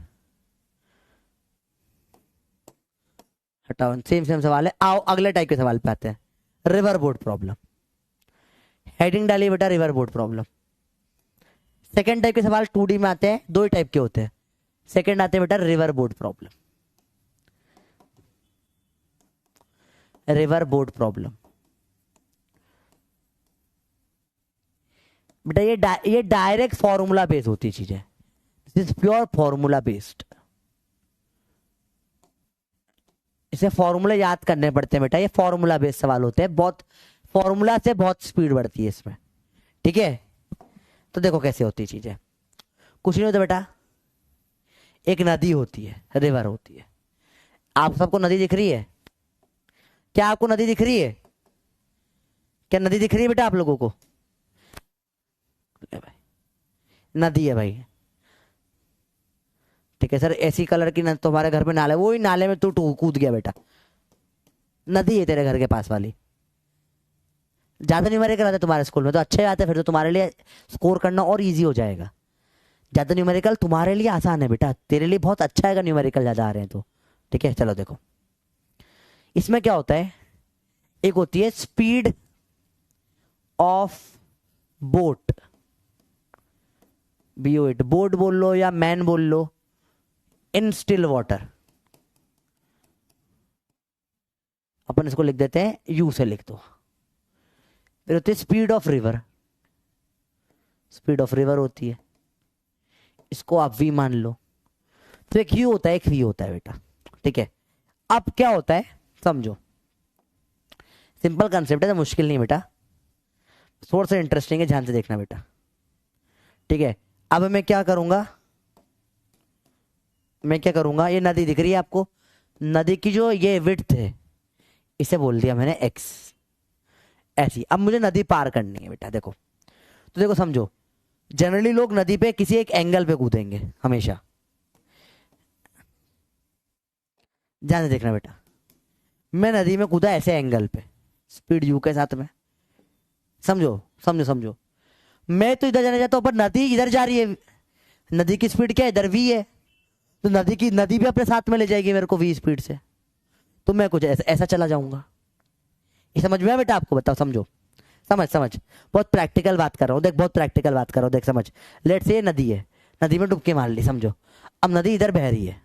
हटाओ, सेम सवाल है। आओ अगले टाइप के सवाल पे आते हैं, रिवर बोर्ड प्रॉब्लम, हेडिंग डालिए बेटा river board problem. Second type के सवाल 2D में आते हैं, 2 ही टाइप के होते हैं, सेकेंड आते हैं बेटा river board problem, river board problem बेटा, ये डायरेक्ट फॉर्मूला बेस्ड होती है चीजें, this is pure formula based, इसे फॉर्मूला याद करने पड़ते हैं बेटा, ये फॉर्मूला बेस्ड सवाल होते हैं, बहुत फॉर्मूला से बहुत स्पीड बढ़ती है इसमें, ठीक है। तो देखो कैसे होती है चीजें, कुछ नहीं होता बेटा, एक नदी होती है, रिवर होती है। आप सबको नदी दिख रही है? क्या आपको नदी दिख रही है? क्या नदी दिख रही है बेटा आप लोगों को? ले भाई, नदी है भाई। ठीक है सर, ऐसी कलर की तुम्हारे घर में नाला है, वही नाले में तू कूद गया बेटा, नदी है तेरे घर के पास वाली। ज्यादा न्यूमेरिकल आता है तुम्हारे स्कूल में तो अच्छे आते हैं, फिर तो तुम्हारे लिए स्कोर करना और इजी हो जाएगा। ज्यादा न्यूमेरिकल तुम्हारे लिए आसान है बेटा, तेरे लिए बहुत अच्छा है न्यूमेरिकल ज्यादा आ रहे हैं तो। ठीक है चलो देखो, इसमें क्या होता है, एक होती है speed of boat, BO8, boat बोल लो या मैन बोल लो, इन स्टिल वाटर। अपन इसको लिख देते हैं, यू से लिख दो। फिर होती है speed of river, speed of river होती है, इसको आप V मान लो। तो एक यू होता है, एक V होता है बेटा। ठीक है, अब क्या होता है समझो, सिंपल कंसेप्ट है तो मुश्किल नहीं बेटा, थोड़ा सा इंटरेस्टिंग है, ध्यान से देखना बेटा। ठीक है, अब मैं क्या करूंगा, मैं क्या करूंगा, ये नदी दिख रही है आपको, नदी की जो ये विड्थ है इसे बोल दिया मैंने x, ऐसी। अब मुझे नदी पार करनी है बेटा, देखो तो देखो समझो, जनरली लोग नदी पे किसी एक एंगल पे कूदेंगे हमेशा, ध्यान से देखना बेटा। मैं नदी में कूदा ऐसे एंगल पे, स्पीड u के साथ में, समझो समझो समझो। मैं तो इधर जाना चाहता हूं पर नदी इधर जा रही है, नदी की स्पीड क्या है, इधर v है, तो नदी भी अपने साथ में ले जाएगी मेरे को v स्पीड से, तो मैं कुछ ऐसा चला जाऊंगा। ये समझ में आया बेटा आपको? बताओ, समझो, समझ समझ, बहुत प्रैक्टिकल बात कर रहा हूँ देख, बहुत प्रैक्टिकल बात कर रहा हूँ देख, समझ। लेट से ये नदी है, नदी में डुबकी मार ली समझो, अब नदी इधर बह रही है,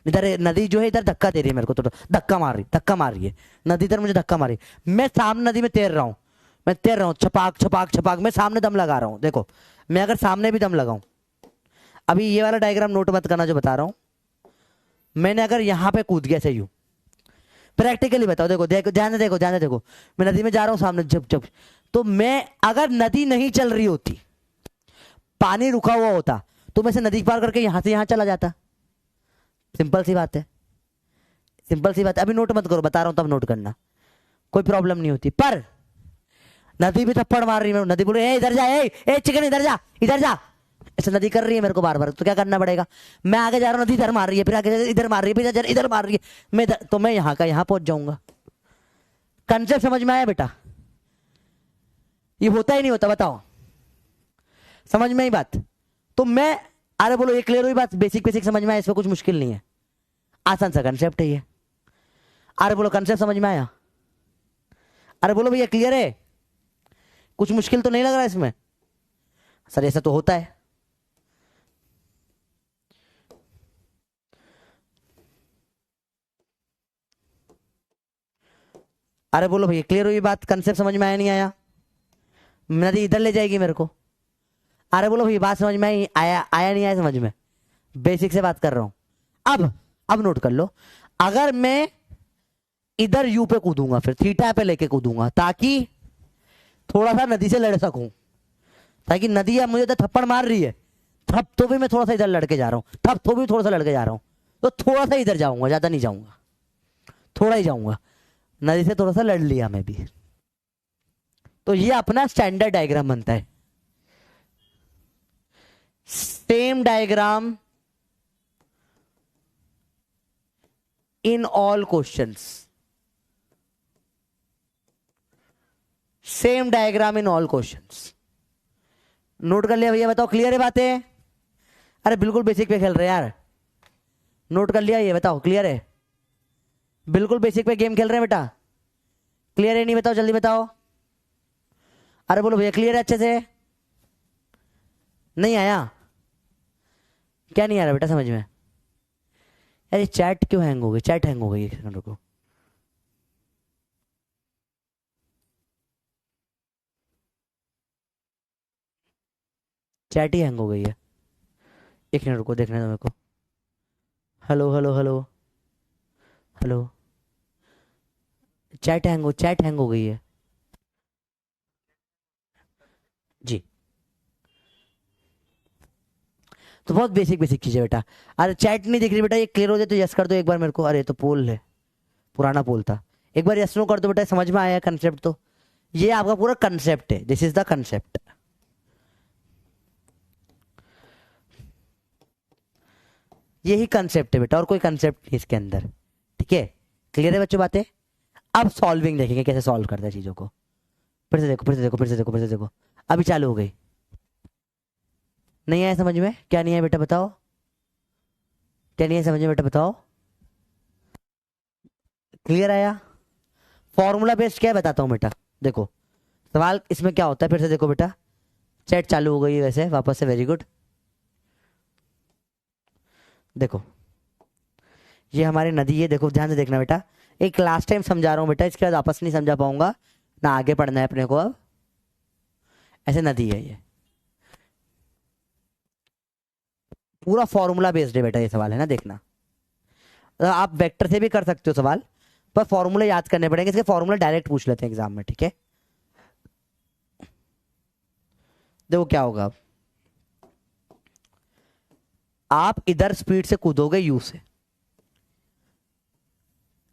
इधर नदी जो है इधर धक्का दे रही है मेरे को, तो धक्का मार रही है नदी, इधर मुझे धक्का मारी, मैं सामने नदी में तैर रहा हूँ, मैं तैर रहा हूँ, छपाक छपाक छपाक, मैं सामने दम लगा रहा हूँ। देखो मैं अगर सामने भी दम लगाऊं, अभी ये वाला डायग्राम नोट मत करना जो बता रहा हूँ, मैंने अगर यहाँ पे कूद गया, सही हूँ प्रैक्टिकली बताओ, देखो देखो ध्यान से देखो, ध्यान से देखो, मैं नदी में जा रहा हूं सामने, जब जब तो मैं अगर नदी नहीं चल रही होती, पानी रुका हुआ होता, तो मैं से नदी पार करके यहां से यहां चला जाता। सिंपल सी बात है, सिंपल सी बात है। अभी नोट मत करो, बता रहा हूं तब नोट करना, कोई प्रॉब्लम नहीं होती। पर नदी भी थप्पड़ मार रही है, नदी बोले ए इधर जा, ए चिकन इधर जा, इधर जा, ऐसे नदी कर रही है मेरे को बार बार, तो क्या करना पड़ेगा, मैं आगे जा रहा हूँ, नदी इधर मार रही है, फिर आगे इधर मार रही है, फिर इधर मार रही है, तो मैं यहाँ का यहाँ पहुंच जाऊंगा। कंसेप्ट समझ में आया बेटा? ये होता ही नहीं होता, बताओ समझ में ही बात? तो मैं, अरे बोलो ये क्लियर हुई बात, बेसिक बेसिक समझ में आया, इसमें कुछ मुश्किल नहीं है, आसान सा कंसेप्ट है ये। अरे बोलो कंसेप्ट समझ में आया? अरे बोलो भैया क्लियर है, कुछ मुश्किल तो नहीं लग रहा इसमें? सर ऐसा तो होता है, अरे बोलो भैया क्लियर हुई बात, कंसेप्ट समझ में आया नहीं आया? नदी इधर ले जाएगी मेरे को, अरे बोलो भैया बात समझ में आया आया नहीं आया समझ में? बेसिक से बात कर रहा हूं। अब नोट कर लो, अगर मैं इधर यू पे कूदूंगा, फिर थीटा पे लेके कूदूंगा, ताकि थोड़ा सा नदी से लड़ सकूं, ताकि नदी अब मुझे तो थप्पड़ मार रही है, थप तो भी मैं थोड़ा सा इधर लड़के जा रहा हूं, थप तो भी थोड़ा सा लड़के जा रहा हूं, तो थोड़ा सा इधर जाऊंगा, ज्यादा नहीं जाऊंगा, थोड़ा ही जाऊंगा, नदी से थोड़ा सा लड़ लिया मैं भी। तो ये अपना स्टैंडर्ड डायग्राम बनता है। Same diagram in all questions, same diagram in all questions. Note कर लिया भैया? बताओ क्लियर है बातें? अरे बिल्कुल बेसिक पे खेल रहे हैं यार, नोट कर लिया? ये बताओ क्लियर है? बिल्कुल बेसिक पे गेम खेल रहे हैं बेटा, क्लियर है नहीं? बताओ जल्दी बताओ। अरे बोलो भैया क्लियर है अच्छे से? नहीं आया? क्या नहीं आ रहा बेटा समझ में? यार ये चैट क्यों हैंग हो गई, चैट हैंग हो गई, एक सेकंड रुको। चैट ही हैंग हो गई है, एक मिनट रुको, देखने दो मेरे को। Hello hello hello hello, chat hang हो गई है जी। तो बहुत बेसिक बेसिक चीज़ है बेटा। अरे चैट नहीं दिख रही बेटा, ये क्लियर हो जाए तो यस कर दो एक बार मेरे को। अरे तो पोल है, पुराना पोल था। एक बार यस नो कर दो बेटा, समझ में आया कंसेप्ट? तो ये आपका पूरा कंसेप्ट है, दिस इज द कंसेप्ट। यही कंसेप्ट है बेटा, और कोई कंसेप्ट नहीं इसके अंदर। ठीक है, क्लियर है बच्चों बातें? अब सॉल्विंग देखेंगे कैसे सॉल्व करते हैं चीजों को। फिर से देखो, फिर से देखो, फिर से देखो, फिर से देखो। अभी चालू हो गई। नहीं आया समझ में? क्या नहीं आया बेटा बताओ? क्या नहीं आया समझ में बेटा बताओ? क्लियर आया? फॉर्मूला बेस्ड क्या है बताता हूं बेटा। देखो सवाल इसमें क्या होता है, फिर से देखो बेटा। चैट चालू हो गई है वैसे वापस से, वेरी गुड। देखो ये हमारी नदी है, देखो ध्यान से देखना बेटा। एक लास्ट टाइम समझा रहा हूं बेटा, इसके बाद वापस नहीं समझा पाऊंगा ना, आगे पढ़ना है अपने को। अब ऐसे नदी है, ये पूरा फॉर्मूला बेस्ड है बेटा ये सवाल, है ना? देखना आप वेक्टर से भी कर सकते हो सवाल, पर फॉर्मूला याद करने पड़ेंगे। इसके फॉर्मूला डायरेक्ट पूछ लेते हैं एग्जाम में, ठीक है? देखो क्या होगा। अब आप इधर स्पीड से कूदोगे यू से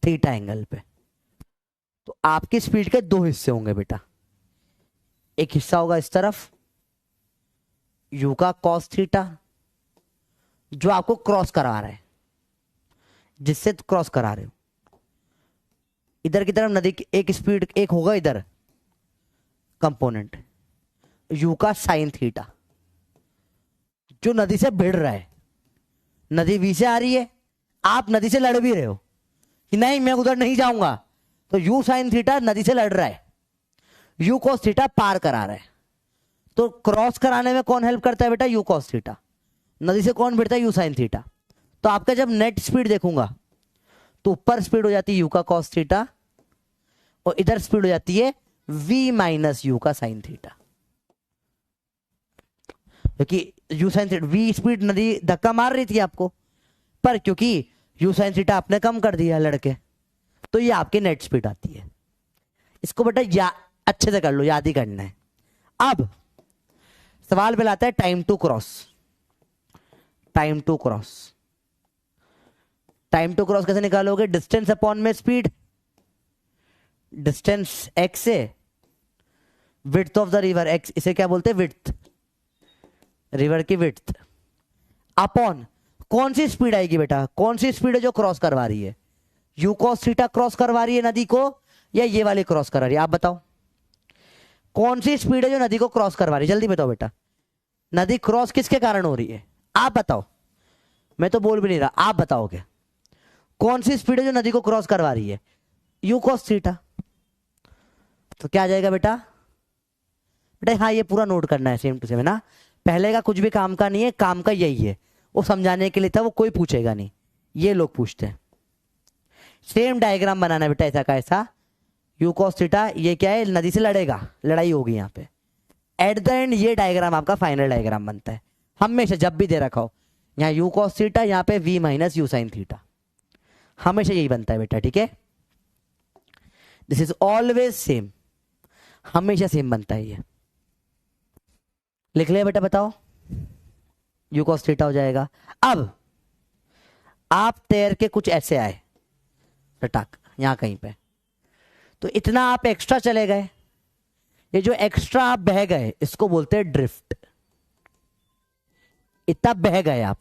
थीटा एंगल पे, तो आपकी स्पीड के दो हिस्से होंगे बेटा। एक हिस्सा होगा इस तरफ यू का कॉस थीटा, जो आपको क्रॉस करा रहा है, जिससे क्रॉस करा रहे हो। इधर की तरफ नदी की एक स्पीड, एक होगा इधर कंपोनेंट यू का साइन थीटा, जो नदी से भिड़ रहा है। नदी वी से आ रही है, आप नदी से लड़ भी रहे हो कि नहीं मैं उधर नहीं जाऊंगा, तो यू साइन थीटा नदी से लड़ रहा है, यू कॉस थीटा पार करा रहा है। तो क्रॉस कराने में कौन हेल्प करता है बेटा? You cos theta. नदी से कौन भिड़ता है? You sine theta. तो आपका जब नेट स्पीड देखूंगा तो ऊपर स्पीड हो जाती है यू का कॉस थीटा, और इधर स्पीड हो जाती है v माइनस यू का साइन थीटा, क्योंकि you sine theta v speed नदी धक्का मार रही थी आपको, पर क्योंकि यू साइन थीटा आपने कम कर दिया लड़के, तो ये आपकी नेट स्पीड आती है। इसको बेटा अच्छे से कर लो, याद ही करना है। अब सवाल मिलाता है time to cross. Time to cross, time to cross कैसे निकालोगे? डिस्टेंस अपॉन में स्पीड, डिस्टेंस x से width of the river, x इसे क्या बोलते हैं? विड्थ, रिवर की विड्थ, अपॉन कौन सी स्पीड आएगी बेटा? कौन सी स्पीड है जो क्रॉस करवा रही है? यू कॉस थीटा क्रॉस करवा रही है नदी को, या ये वाली क्रॉस करवा रही है? आप बताओ कौन सी स्पीड है जो नदी को क्रॉस करवा रही है? जल्दी बताओ बेटा। नदी क्रॉस किसके कारण हो रही है? आप बताओ, मैं तो बोल भी नहीं रहा, आप बताओगे कौन सी स्पीड है जो नदी को क्रॉस करवा रही है? You cos theta. तो क्या आ जाएगा बेटा? बेटा हाँ ये पूरा नोट करना है सेम टू सेम, है ना? पहले का कुछ भी काम का नहीं है, काम का यही है। वो समझाने के लिए था, वो कोई पूछेगा नहीं, ये लोग पूछते हैं। सेम डायग्राम बनाना है बेटा ऐसा का ऐसा। यू कॉस थीटा, ये क्या है? नदी से लड़ेगा, लड़ाई होगी यहाँ पे। एट द एंड ये डायग्राम आपका फाइनल डायग्राम बनता है हमेशा, जब भी दे रखा हो। यहाँ यू कॉस थीटा, यहाँ पे v minus you sine theta, हमेशा यही बनता है बेटा, ठीक है? दिस इज ऑलवेज सेम, हमेशा सेम बनता है ये। लिख लिया बेटा? बताओ यू कॉस थीटा हो जाएगा। अब आप तैर के कुछ ऐसे आए टक यहां कहीं पे, तो इतना आप एक्स्ट्रा चले गए, ये जो एक्स्ट्रा आप बह गए इसको बोलते हैं ड्रिफ्ट। इतना बह गए आप,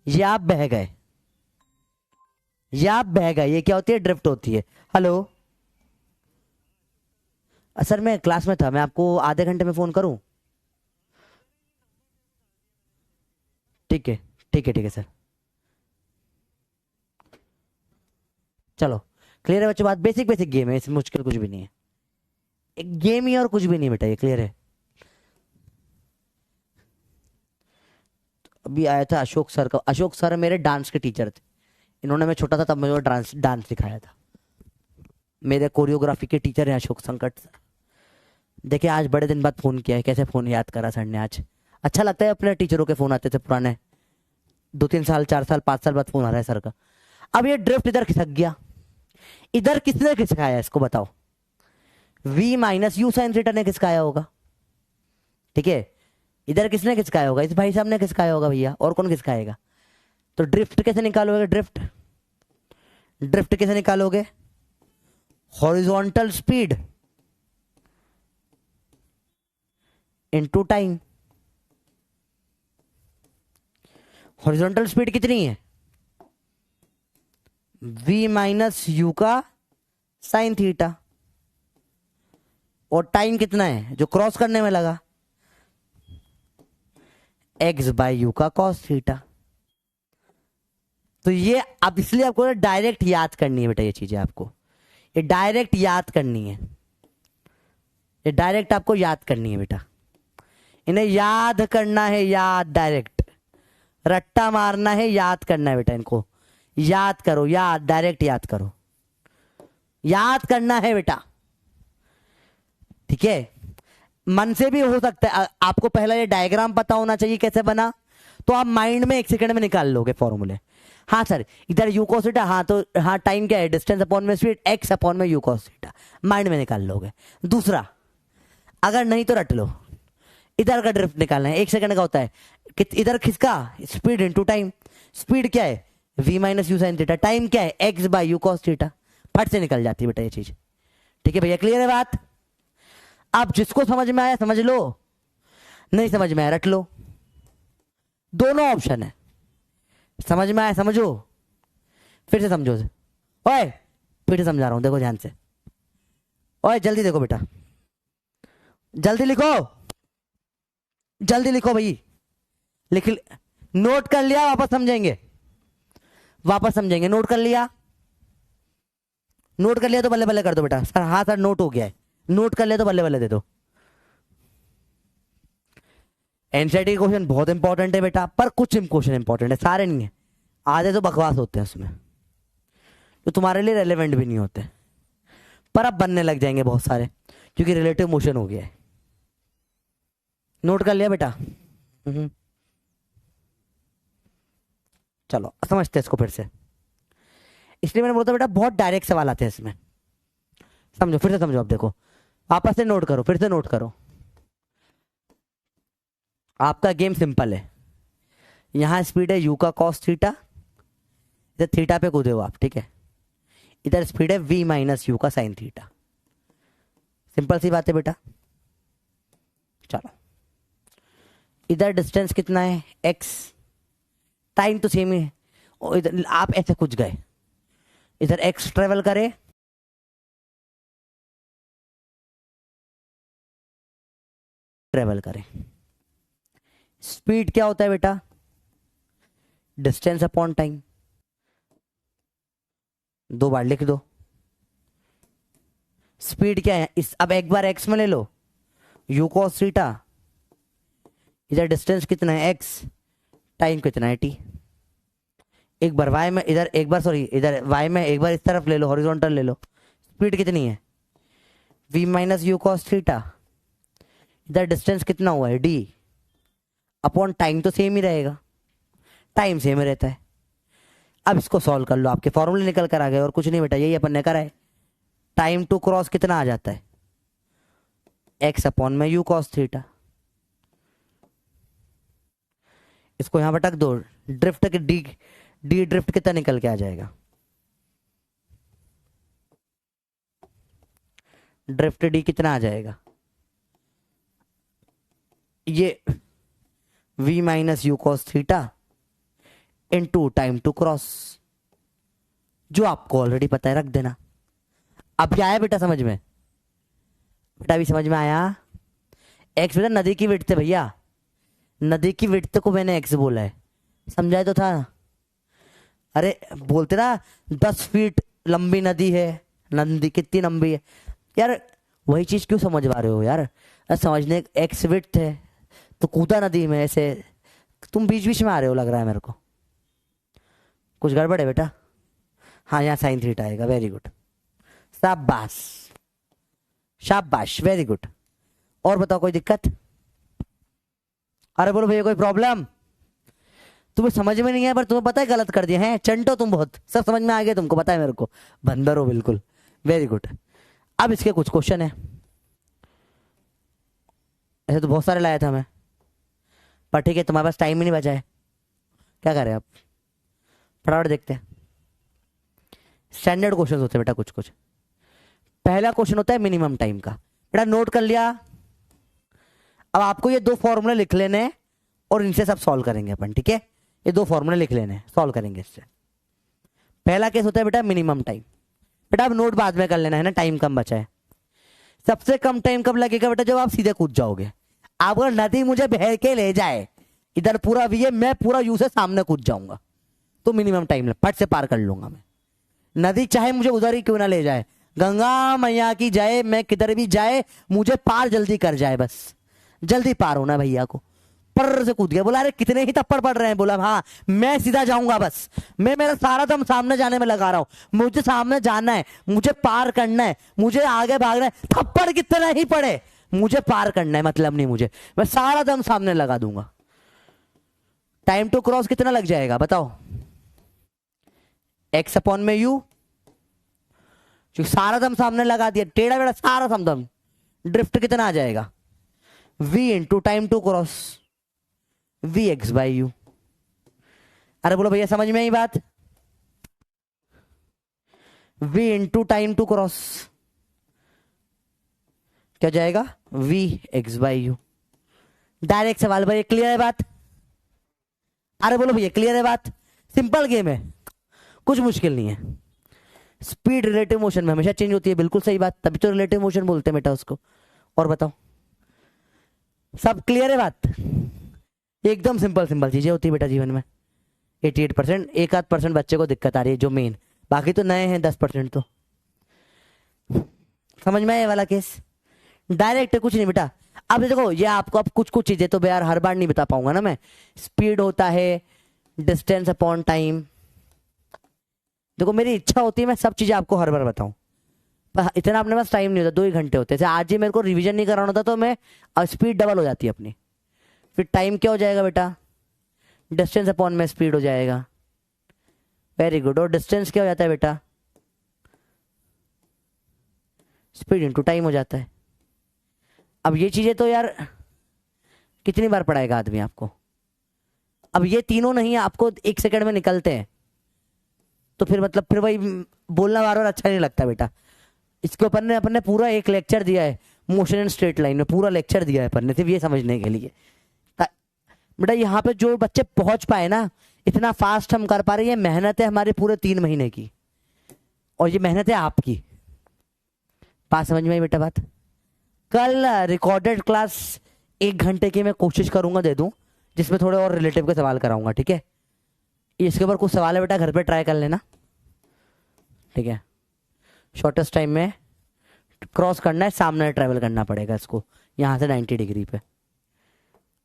ये आप बह गए, ये आप बह गए, ये क्या होती है? ड्रिफ्ट होती है। हेलो सर मैं क्लास में था, मैं आपको आधे घंटे में फोन करूं? ठीक है ठीक है ठीक है सर। चलो क्लियर है बच्चों बात? बेसिक बेसिक गेम है, इसमें मुश्किल कुछ भी नहीं है, एक गेम ही और कुछ भी नहीं बेटा, ये क्लियर है? अभी आया था अशोक सर का, अशोक सर मेरे डांस के टीचर थे, इन्होंने, मैं छोटा था तब मुझे डांस सिखाया था। मेरे कोरियोग्राफी के टीचर हैं अशोक संकट सर। देखिए आज बड़े दिन बाद फोन किया है, कैसे फोन याद करा सर ने आज। अच्छा लगता है, अपने टीचरों के फोन आते थे पुराने, 2-3 साल 4 साल 5 साल बाद फोन आ रहा है सर का। अब ये ड्रिफ्ट इधर खिसक गया, इधर किसने खिसकाया इसको बताओ? v minus you sine theta ने खिसकाया होगा, ठीक है? इधर किसने खिसकाया होगा? इस भाई साहब ने खिसकाया होगा भैया, और कौन खिसकाएगा? तो ड्रिफ्ट कैसे निकालोगे? ड्रिफ्ट ड्रिफ्ट कैसे निकालोगे? Horizontal speed into time. Horizontal speed कितनी है? v माइनस यू का साइन थीटा। और टाइम कितना है जो क्रॉस करने में लगा? x बाई यू का कॉस थीटा। तो ये अब इसलिए आपको डायरेक्ट याद करनी है बेटा, ये चीजें आपको ये डायरेक्ट याद करनी है, ये डायरेक्ट आपको याद करनी है बेटा, इन्हें याद करना है, याद डायरेक्ट, रट्टा मारना है, याद करना है बेटा, इनको याद करो, याद डायरेक्ट याद करो, याद करना है बेटा, ठीक है? मन से भी हो सकता है, आपको पहला ये डायग्राम पता होना चाहिए कैसे बना, तो आप माइंड में 1 सेकंड में निकाल लोगे फॉर्मूले। हाँ सर, इधर यू कॉस थीटा, हाँ तो हाँ टाइम क्या है? डिस्टेंस अपॉन में स्पीड, एक्स अपॉन में यू कॉस थीटा, माइंड में निकाल लोगे। दूसरा, अगर नहीं तो रट लो, इधर का ड्रिफ्ट निकालना है, 1 सेकंड का होता है, इधर किसका? Speed into time. स्पीड क्या है? v minus you sine theta. Time क्या है? x by you cos theta. फट से निकल जाती है बेटा ये चीज, ठीक है भैया? क्लियर है बात? अब जिसको समझ में आया समझ लो, नहीं समझ में आया रट लो, दोनों ऑप्शन है। समझ में आया समझो, फिर से समझो। ओए फिर से समझा रहा हूं, देखो ध्यान से। ओए जल्दी देखो बेटा, जल्दी लिखो, जल्दी लिखो भाई, लिख, नोट कर लिया? वापस समझेंगे, वापस समझेंगे। नोट कर लिया? नोट कर लिया तो बल्ले बल्ले कर दो बेटा। सर हाँ सर नोट हो गया है। नोट कर लिया तो बल्ले बल्ले दे दो। एनसीईआरटी क्वेश्चन बहुत इंपॉर्टेंट है बेटा, पर कुछ क्वेश्चन इंपॉर्टेंट है, सारे नहीं है, आधे तो बकवास होते हैं उसमें, तो तुम्हारे लिए रेलेवेंट भी नहीं होते, पर अब बनने लग जाएंगे बहुत सारे, क्योंकि रिलेटिव मोशन हो गया है। नोट कर लिया बेटा? चलो समझते हैं इसको फिर से, इसलिए मैंने बोला बेटा बहुत डायरेक्ट सवाल आते हैं इसमें, समझो, फिर से समझो। अब देखो, वापस से नोट करो, फिर से नोट करो। आपका गेम सिंपल है, यहां स्पीड है यू का कॉस थीटा, इधर थीटा पे कूदे हो आप, ठीक है? इधर स्पीड है v माइनस यू का साइन थीटा। सिंपल सी बात है बेटा। चलो, इधर डिस्टेंस कितना है? x, टाइम तो सेम ही है, और इधर आप ऐसे कुछ गए, इधर x ट्रेवल करे, ट्रेवल करे। स्पीड क्या होता है बेटा? Distance upon time. 2 बार लिख दो। स्पीड क्या है? इस अब एक बार x में ले लो, u cos थीटा, इधर डिस्टेंस कितना है? x, टाइम कितना है? t। एक बार y में, इधर एक बार, सॉरी इधर y में एक बार इस तरफ ले लो, हॉरिजॉन्टल ले लो। स्पीड कितनी है? v minus U cos theta, इधर डिस्टेंस कितना हुआ है? d, अपॉन टाइम तो सेम ही रहेगा, टाइम सेम ही रहता है। अब इसको सॉल्व कर लो, आपके फॉर्मूले निकल कर आ गए, और कुछ नहीं बेटा, यही अपन ने करा है। टाइम टू क्रॉस कितना आ जाता है? x अपॉन में यू कॉस थीटा। इसको यहां पर टक दो, ड्रिफ्ट के डी ड्रिफ्ट कितना निकल के आ जाएगा? ड्रिफ्ट डी कितना आ जाएगा? ये v minus U cos theta into time to cross, जो आपको ऑलरेडी पता है, रख देना। अब क्या आया बेटा समझ में? बेटा अभी समझ में आया? एक्स बेटा नदी की विड्थ है भैया, नदी की विड्थ को मैंने एक्स बोला है, समझाया तो था? अरे बोलते ना 10 फीट लंबी नदी है, नदी कितनी लंबी है यार, वही चीज क्यों समझ पा रहे हो यार? समझने, एक्स विड्थ है तो कूदा नदी में, ऐसे तुम बीच बीच में आ रहे हो लग रहा है मेरे को, कुछ गड़बड़ है बेटा? हाँ यहाँ साइन थीटा आएगा, वेरी गुड, शाबाश शाबाश, वेरी गुड। और बताओ कोई दिक्कत? अरे बोलो भैया कोई प्रॉब्लम? तुम्हें समझ में नहीं है, पर तुम्हें पता है गलत कर दिया है, चंटो तुम बहुत, सब समझ में आ गया तुमको, पता है मेरे को, बंदर हो बिल्कुल, वेरी गुड। अब इसके कुछ क्वेश्चन है, ऐसे तो बहुत सारे लाया था मैं, पर ठीक है, तुम्हारे पास टाइम ही नहीं बचा है, क्या करें आप? फटाफट देखते हैं। स्टैंडर्ड क्वेश्चन होते हैं बेटा कुछ कुछ। पहला क्वेश्चन होता है मिनिमम टाइम का, बेटा नोट कर लिया। अब आपको ये दो फॉर्मूले लिख लेने हैं और इनसे सब सॉल्व करेंगे अपन, ठीक है? ये दो फॉर्मूले लिख लेने हैं, सॉल्व करेंगे इससे। पहला केस होता है बेटा मिनिमम टाइम। बेटा अब नोट बाद में कर लेना है ना, टाइम कम बचा है। सबसे कम टाइम कब लगेगा बेटा? जब आप सीधे कूद जाओगे। आप अगर नदी मुझे बह के ले जाए, इधर पूरा वी है, मैं पूरा यू से सामने कूद जाऊंगा, तो मिनिमम टाइम फट से पार कर लूंगा मैं। नदी चाहे मुझे उधर ही क्यों ना ले जाए, गंगा मैया की जाए, मैं किधर भी जाए, मुझे पार जल्दी कर जाए, बस जल्दी पार होना भैया को। पर से कूद गया। बोला अरे कितने ही थप्पड़ पड़ रहे हैं? बोला हाँ मैं सीधा जाऊंगा, बस मैं मेरा सारा दम सामने जाने में लगा रहा हूं, मुझे सामने जाना है, मुझे पार करना है, मुझे आगे भागना है, थप्पड़ कितने ही पड़े मुझे पार करना है, मतलब नहीं मुझे, मैं सारा दम सामने लगा दूंगा। टाइम टू क्रॉस कितना लग जाएगा बताओ? एक्स अपॉन में यू, सारा दम सामने लगा दिया, टेढ़ा बेड़ा सारा दम, ड्रिफ्ट कितना आ जाएगा? v into time to cross, V X by U. अरे बोलो भैया समझ में आई बात? v into time to cross क्या जाएगा? V X by U. Direct सवाल भाई, क्लियर है बात? अरे बोलो भैया क्लियर है बात? सिंपल गेम है, कुछ मुश्किल नहीं है। स्पीड रिलेटिव मोशन में हमेशा चेंज होती है, बिल्कुल सही बात, तभी तो रिलेटिव मोशन बोलते हैं बेटा उसको। और बताओ सब क्लियर है बात? एकदम सिंपल सिंपल चीजें होती है बेटा जीवन में। 88%, एक आध % बच्चे को दिक्कत आ रही है जो मेन, बाकी तो नए हैं 10%। तो समझ में आया वाला केस? डायरेक्ट कुछ नहीं बेटा। अब देखो ये आपको, अब कुछ कुछ चीजें तो यार हर बार नहीं बता पाऊंगा ना मैं। स्पीड होता है डिस्टेंस अपॉन टाइम। देखो मेरी इच्छा होती है मैं सब चीजें आपको हर बार बताऊं, पर इतना अपने पास टाइम नहीं होता, 2 ही घंटे होते। आज ही मेरे को रिवीजन नहीं कराना होता तो मैं स्पीड डबल हो जाती है अपनी। फिर टाइम क्या हो जाएगा बेटा? डिस्टेंस अपॉन में स्पीड हो जाएगा। Very good. और डिस्टेंस क्या हो जाता है बेटा? स्पीड इंटू टाइम हो जाता है। अब ये चीजें तो यार कितनी बार पढ़ाएगा आदमी आपको? अब ये तीनों नहीं आपको 1 सेकंड में निकलते हैं, तो फिर मतलब फिर वही बोलना बार बार अच्छा नहीं लगता बेटा। इसके अपन ने पूरा एक लेक्चर दिया है मोशन इन स्ट्रेट लाइन में, पूरा लेक्चर दिया है अपन ने सिर्फ ये समझने के लिए। बेटा यहाँ पे जो बच्चे पहुंच पाए ना, इतना फास्ट हम कर पा रहे हैं, मेहनत है हमारे पूरे 3 महीने की, और ये मेहनत है आपकी। बात समझ में आई बेटा बात? कल रिकॉर्डेड क्लास 1 घंटे की मैं कोशिश करूंगा दे दूं, जिसमें थोड़े और रिलेटिव के सवाल कराऊंगा, ठीक है? इसके ऊपर कुछ सवाल है बेटा, घर पे ट्राई कर लेना, ठीक है? शॉर्टेस्ट टाइम में क्रॉस करना है, सामने ट्रेवल करना पड़ेगा इसको, यहाँ से 90 डिग्री पे।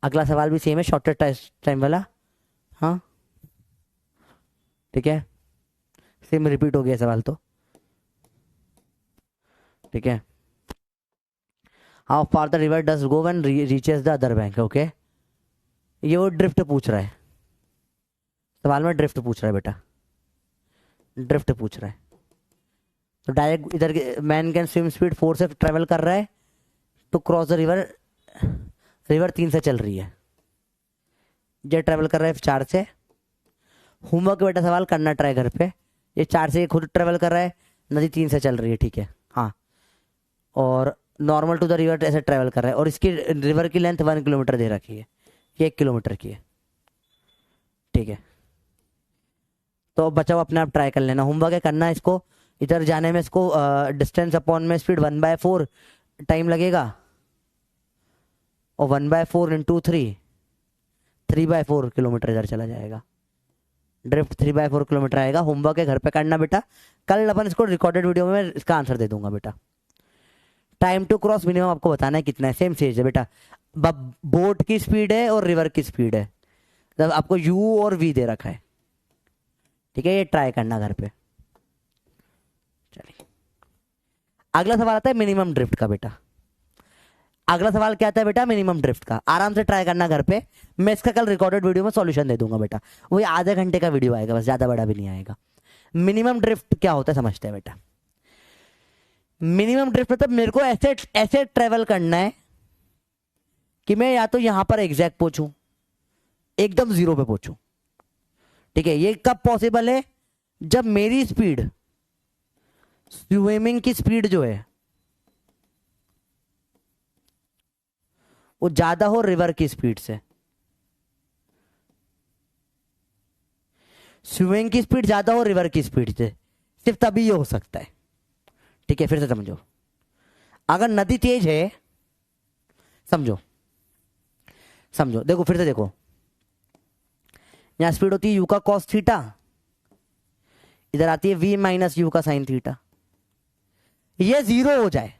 अगला सवाल भी सेम है, शॉर्टेस्ट टाइम वाला, हाँ ठीक है? सेम रिपीट हो गया सवाल तो, ठीक है? How far the river does go when reaches the other bank. Okay, ये वो ड्रिफ्ट पूछ रहा है सवाल में, ड्रिफ्ट पूछ रहा है बेटा, ड्रिफ्ट पूछ रहा है। तो डायरेक्ट इधर मैन कैन स्विम स्पीड 4 से ट्रेवल कर रहा है to cross the river, river 3 से चल रही है, ये ट्रेवल कर रहा है 4 से। होमवर्क बेटा सवाल करना ट्राई घर पे। ये 4 से खुद ट्रेवल कर रहा है, नदी 3 से चल रही है, ठीक है? हाँ, और नॉर्मल टू द रिवर ऐसे ट्रेवल कर रहा है, और इसकी रिवर की लेंथ 1 किलोमीटर दे रखी है, ये 1 किलोमीटर की है, ठीक है? तो बचाओ अपने आप ट्राई कर लेना, होमवर्क है करना है इसको। इधर जाने में इसको डिस्टेंस अपॉन में स्पीड 1/4 टाइम लगेगा, और 1/4 इंटू 3/4 किलोमीटर इधर चला जाएगा। ड्रिफ्ट 3/4 किलोमीटर आएगा। होमवर्क है घर पे करना बेटा, कल अपन इसको रिकॉर्डेड वीडियो में इसका आंसर दे दूंगा बेटा। टाइम टू क्रॉस मिनिमम आपको बताना है कितना है, सेम चीज है बेटा। बोट की स्पीड है और रिवर की स्पीड है, तब आपको यू और वी दे रखा है, ठीक है? ये ट्राई करना घर पे। चलिए अगला सवाल आता है मिनिमम ड्रिफ्ट का बेटा। अगला सवाल क्या आता है बेटा? मिनिमम ड्रिफ्ट का। आराम से ट्राई करना घर पे, मैं इसका कल रिकॉर्डेड वीडियो में सॉल्यूशन दे दूंगा बेटा। वही आधे घंटे का वीडियो आएगा बस, ज्यादा बड़ा भी नहीं आएगा। मिनिमम ड्रिफ्ट क्या होता है समझते हैं बेटा? मिनिमम ड्रिफ्ट मतलब मेरे को ऐसे ऐसे ट्रेवल करना है कि मैं या तो यहां पर एग्जैक्ट पहुंचूं, एकदम जीरो पे पहुंचूं। ठीक है, ये कब पॉसिबल है? जब मेरी स्पीड, स्विमिंग की स्पीड जो है वो ज्यादा हो रिवर की स्पीड से। स्विमिंग की स्पीड ज्यादा हो रिवर की स्पीड से, सिर्फ तभी ये हो सकता है। ठीक है, फिर से समझो। अगर नदी तेज है, समझो समझो, देखो फिर से देखो, यहां स्पीड होती है यू का कॉस थीटा, इधर आती है v माइनस यू का साइन थीटा। ये जीरो हो जाए,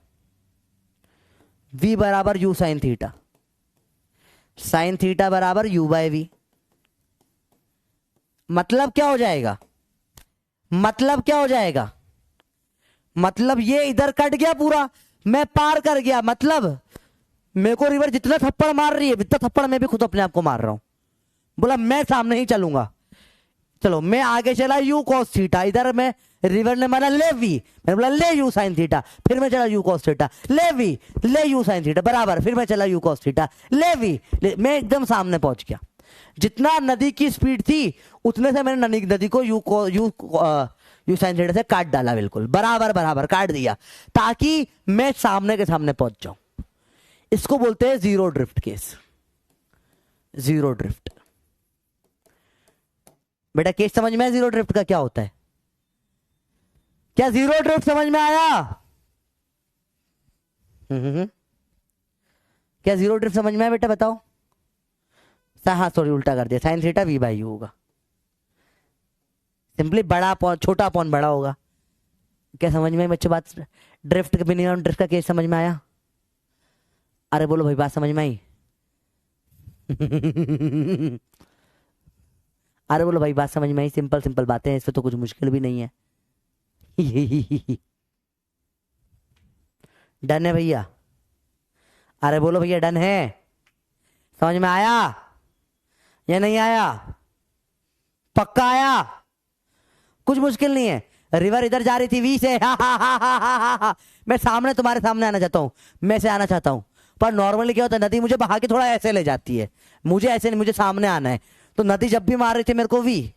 v बराबर you sine theta, sine theta बराबर u बाय वी। मतलब क्या हो जाएगा? मतलब क्या हो जाएगा? मतलब ये इधर कट गया पूरा, मैं पार कर गया। मतलब मेरे को रिवर जितना थप्पड़ मार रही है, इतना थप्पड़ मैं भी खुद अपने आप को मार रहा हूं। बोला मैं सामने ही चलूंगा, चलो मैं आगे चला यू कॉस थीटा, इधर मैं रिवर ने माना ले वी, मैंने बोला ले यू साइन थीटा, फिर मैं चला यू कॉस थीटा, ले वी ले यू साइन थीटा बराबर, फिर मैं चला यू कॉस थीटा, ले वी मैं एकदम सामने पहुंच गया। जितना नदी की स्पीड थी उतने से मैंने नदी को यू साइन थीटा से काट डाला, बिल्कुल बराबर बराबर काट दिया, ताकि मैं सामने के सामने पहुंच जाऊं। इसको बोलते हैं zero drift case. Zero drift. बेटा केस समझ में आया जीरो ड्रिफ्ट का क्या होता है? क्या जीरो ड्रिफ्ट समझ में आया? क्या जीरो ड्रिफ्ट समझ में आया बेटा? बताओ। हाँ सॉरी, उल्टा कर दिया, sine theta V by U होगा। सिंपली बड़ा अपॉन छोटा अपॉन बड़ा होगा। क्या समझ में आई बच्चों बात? ड्रिफ्ट का मिनिमम ड्रिफ्ट का केस समझ में आया? अरे बोलो भाई, बात समझ में आई? अरे बोलो भाई, बात समझ में आई? सिंपल सिंपल बातें हैं, इसमें तो कुछ मुश्किल भी नहीं है। डन है भैया? अरे बोलो भैया, डन है? समझ में आया या नहीं आया? पक्का आया? कुछ मुश्किल नहीं है। रिवर इधर जा रही थी वी से, मैं सामने तुम्हारे सामने आना चाहता हूं, मैं से आना चाहता हूं, पर नॉर्मली क्या होता है, नदी मुझे बहा के थोड़ा ऐसे ले जाती है, मुझे ऐसे नहीं, मुझे सामने आना है। तो नदी जब भी मार रही थी मेरे को वी,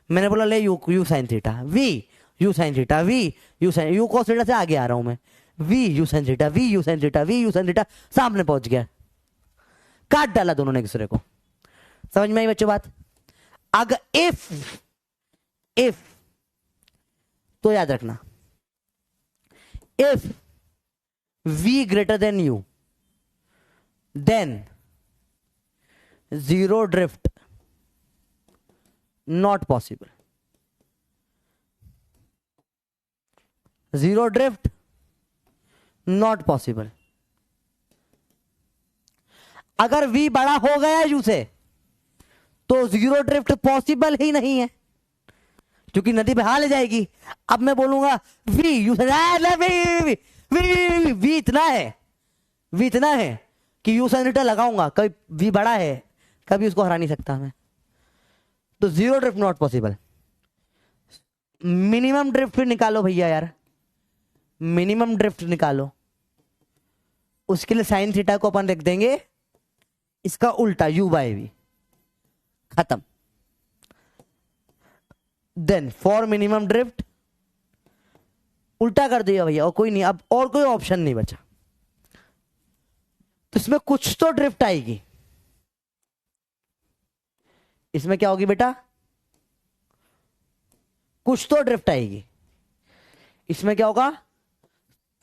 मैंने बोला ले U sine theta V U sine theta V U sine, U cos theta से आगे आ रहा हूं मैं, V U sine theta V U sine theta V U sine theta, सामने पहुंच गया, काट डाला दोनों ने एक दूसरे को। समझ में आई बच्चों बात? अगर इफ तो याद रखना, if v greater than u, than zero drift not possible. Zero drift not possible. अगर v बड़ा हो गया u से तो जीरो ड्रिफ्ट पॉसिबल ही नहीं है, क्योंकि नदी बहा ले जाएगी। अब मैं बोलूंगा वी यू वी इतना है, वी इतना है कि यू साइन थीटा लगाऊंगा, कभी वी बड़ा है, कभी उसको हरा नहीं सकता मैं, तो zero drift not possible. Minimum drift फिर निकालो भैया यार, मिनिमम ड्रिफ्ट निकालो। उसके लिए साइन थीटा को अपन लिख देंगे इसका उल्टा यू बाय वी, खत्म। देन फॉर मिनिमम ड्रिफ्ट उल्टा कर दिया भैया, और कोई नहीं, अब और कोई ऑप्शन नहीं बचा, तो इसमें कुछ तो ड्रिफ्ट आएगी। इसमें क्या होगी बेटा? कुछ तो ड्रिफ्ट आएगी। इसमें क्या होगा?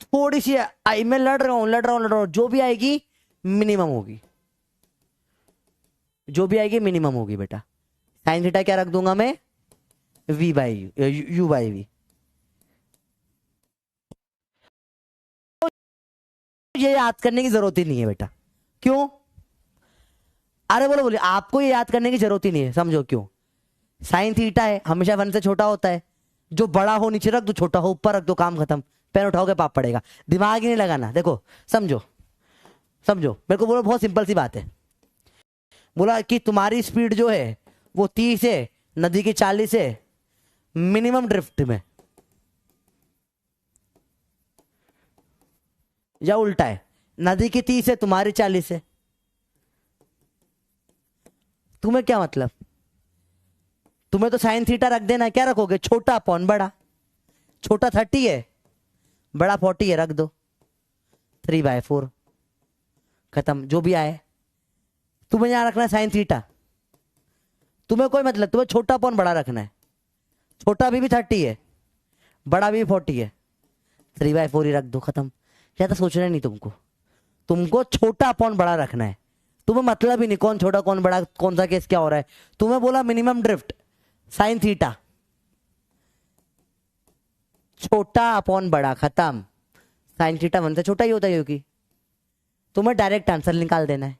थोड़ी सी आई, मैं लड़ रहा हूं, जो भी आएगी मिनिमम होगी, जो भी आएगी मिनिमम होगी बेटा। साइन थीटा क्या रख दूंगा मैं? v by U by V. ये याद करने की जरूरत ही नहीं है बेटा। क्यों? अरे बोलो बोलिए, आपको ये याद करने की जरूरत ही नहीं है, समझो क्यों। साइन थीटा है, हमेशा 1 से छोटा होता है, जो बड़ा हो नीचे रख दो, छोटा हो ऊपर रख दो, काम खत्म, पैर उठाओगे पाप पड़ेगा, दिमाग ही नहीं लगाना। देखो समझो समझो, मेरे को बोलो बहुत सिंपल सी बात है, बोला कि तुम्हारी स्पीड जो है वो 30 है, नदी की 40 है, मिनिमम ड्रिफ्ट में, या उल्टा है, नदी की 30 है तुम्हारी 40 है, तुम्हें क्या मतलब, तुम्हें तो साइन थीटा रख देना, क्या रखोगे, छोटा अपॉन बड़ा, छोटा 30 है, बड़ा 40 है, रख दो 3/4, खत्म, जो भी आए। तुम्हें यहां रखना है साइन थीटा, तुम्हें कोई मतलब, तुम्हें छोटा अपॉन बड़ा रखना है, छोटा भी 30 है, बड़ा भी 40 है, 3/4 ही रख दो, खत्म। ज्यादा सोचना नहीं तुमको, तुमको छोटा अपॉन बड़ा रखना है, तुम्हें मतलब ही नहीं कौन छोटा कौन बड़ा, कौन सा केस क्या हो रहा है। तुम्हें बोला मिनिमम ड्रिफ्ट साइन थीटा, छोटा अपॉन बड़ा, खत्म। साइन थीटा 1 से छोटा ही होता है क्योंकि, तुम्हें डायरेक्ट आंसर निकाल देना है,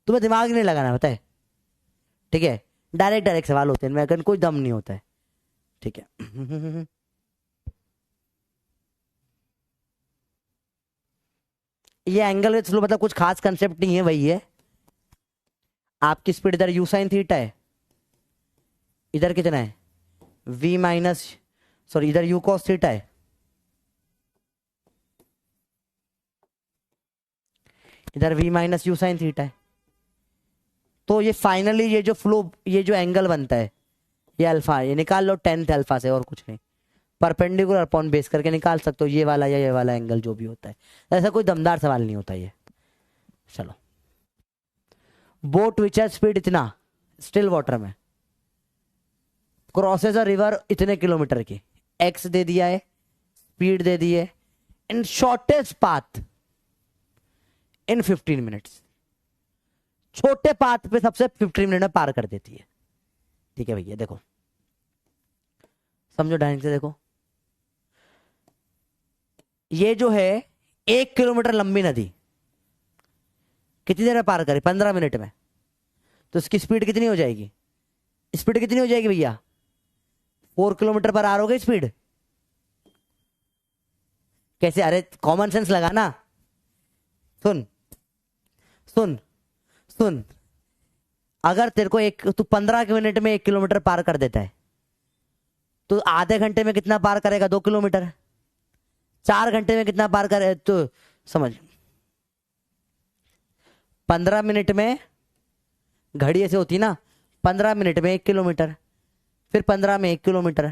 तुम्हें दिमाग नहीं लगाना, पता है, ठीक है। डायरेक्ट डायरेक्ट सवाल होते हैं, इनमें कोई दम नहीं होता है, ठीक है। ये एंगल विद स्लो मतलब कुछ खास कंसेप्ट नहीं है, वही है। आपकी स्पीड इधर यू साइन थीटा है, इधर कितना है v माइनस, सॉरी इधर u cos थीटा है, इधर v minus you sine theta है। तो ये फाइनली ये जो फ्लो, ये जो एंगल बनता है, ये अल्फा, ये निकाल लो 10th अल्फा से, और कुछ नहीं, परपेंडिकुलर अपॉन बेस करके निकाल सकते हो, ये वाला या ये वाला एंगल जो भी होता है। ऐसा कोई दमदार सवाल नहीं होता ये। चलो, बोट विच हैज स्पीड इतना, स्टिल वाटर में, क्रॉसेज अ रिवर इतने किलोमीटर की, एक्स दे दिया है, स्पीड दे दी है, इन शॉर्टेस्ट पाथ इन 15 मिनट्स, छोटे पाथ पे सबसे 15 मिनट में पार कर देती है। ठीक है भैया, देखो समझो ढंग से, देखो ये जो है 1 किलोमीटर लंबी नदी कितनी देर में पार करे, 15 मिनट में, तो इसकी स्पीड कितनी हो जाएगी, स्पीड कितनी हो जाएगी भैया, 4 किलोमीटर पर आर हो गई स्पीड। कैसे, अरे कॉमन सेंस लगाना, सुन सुन सुन, अगर तेरे को तू 15 मिनट में 1 किलोमीटर पार कर देता है, तो आधे घंटे में कितना पार करेगा, 2 किलोमीटर, 4 घंटे में कितना पार करे, तो समझ, 15 मिनट में, घड़ी ऐसे होती ना, 15 मिनट में 1 किलोमीटर, फिर 15 में 1 किलोमीटर,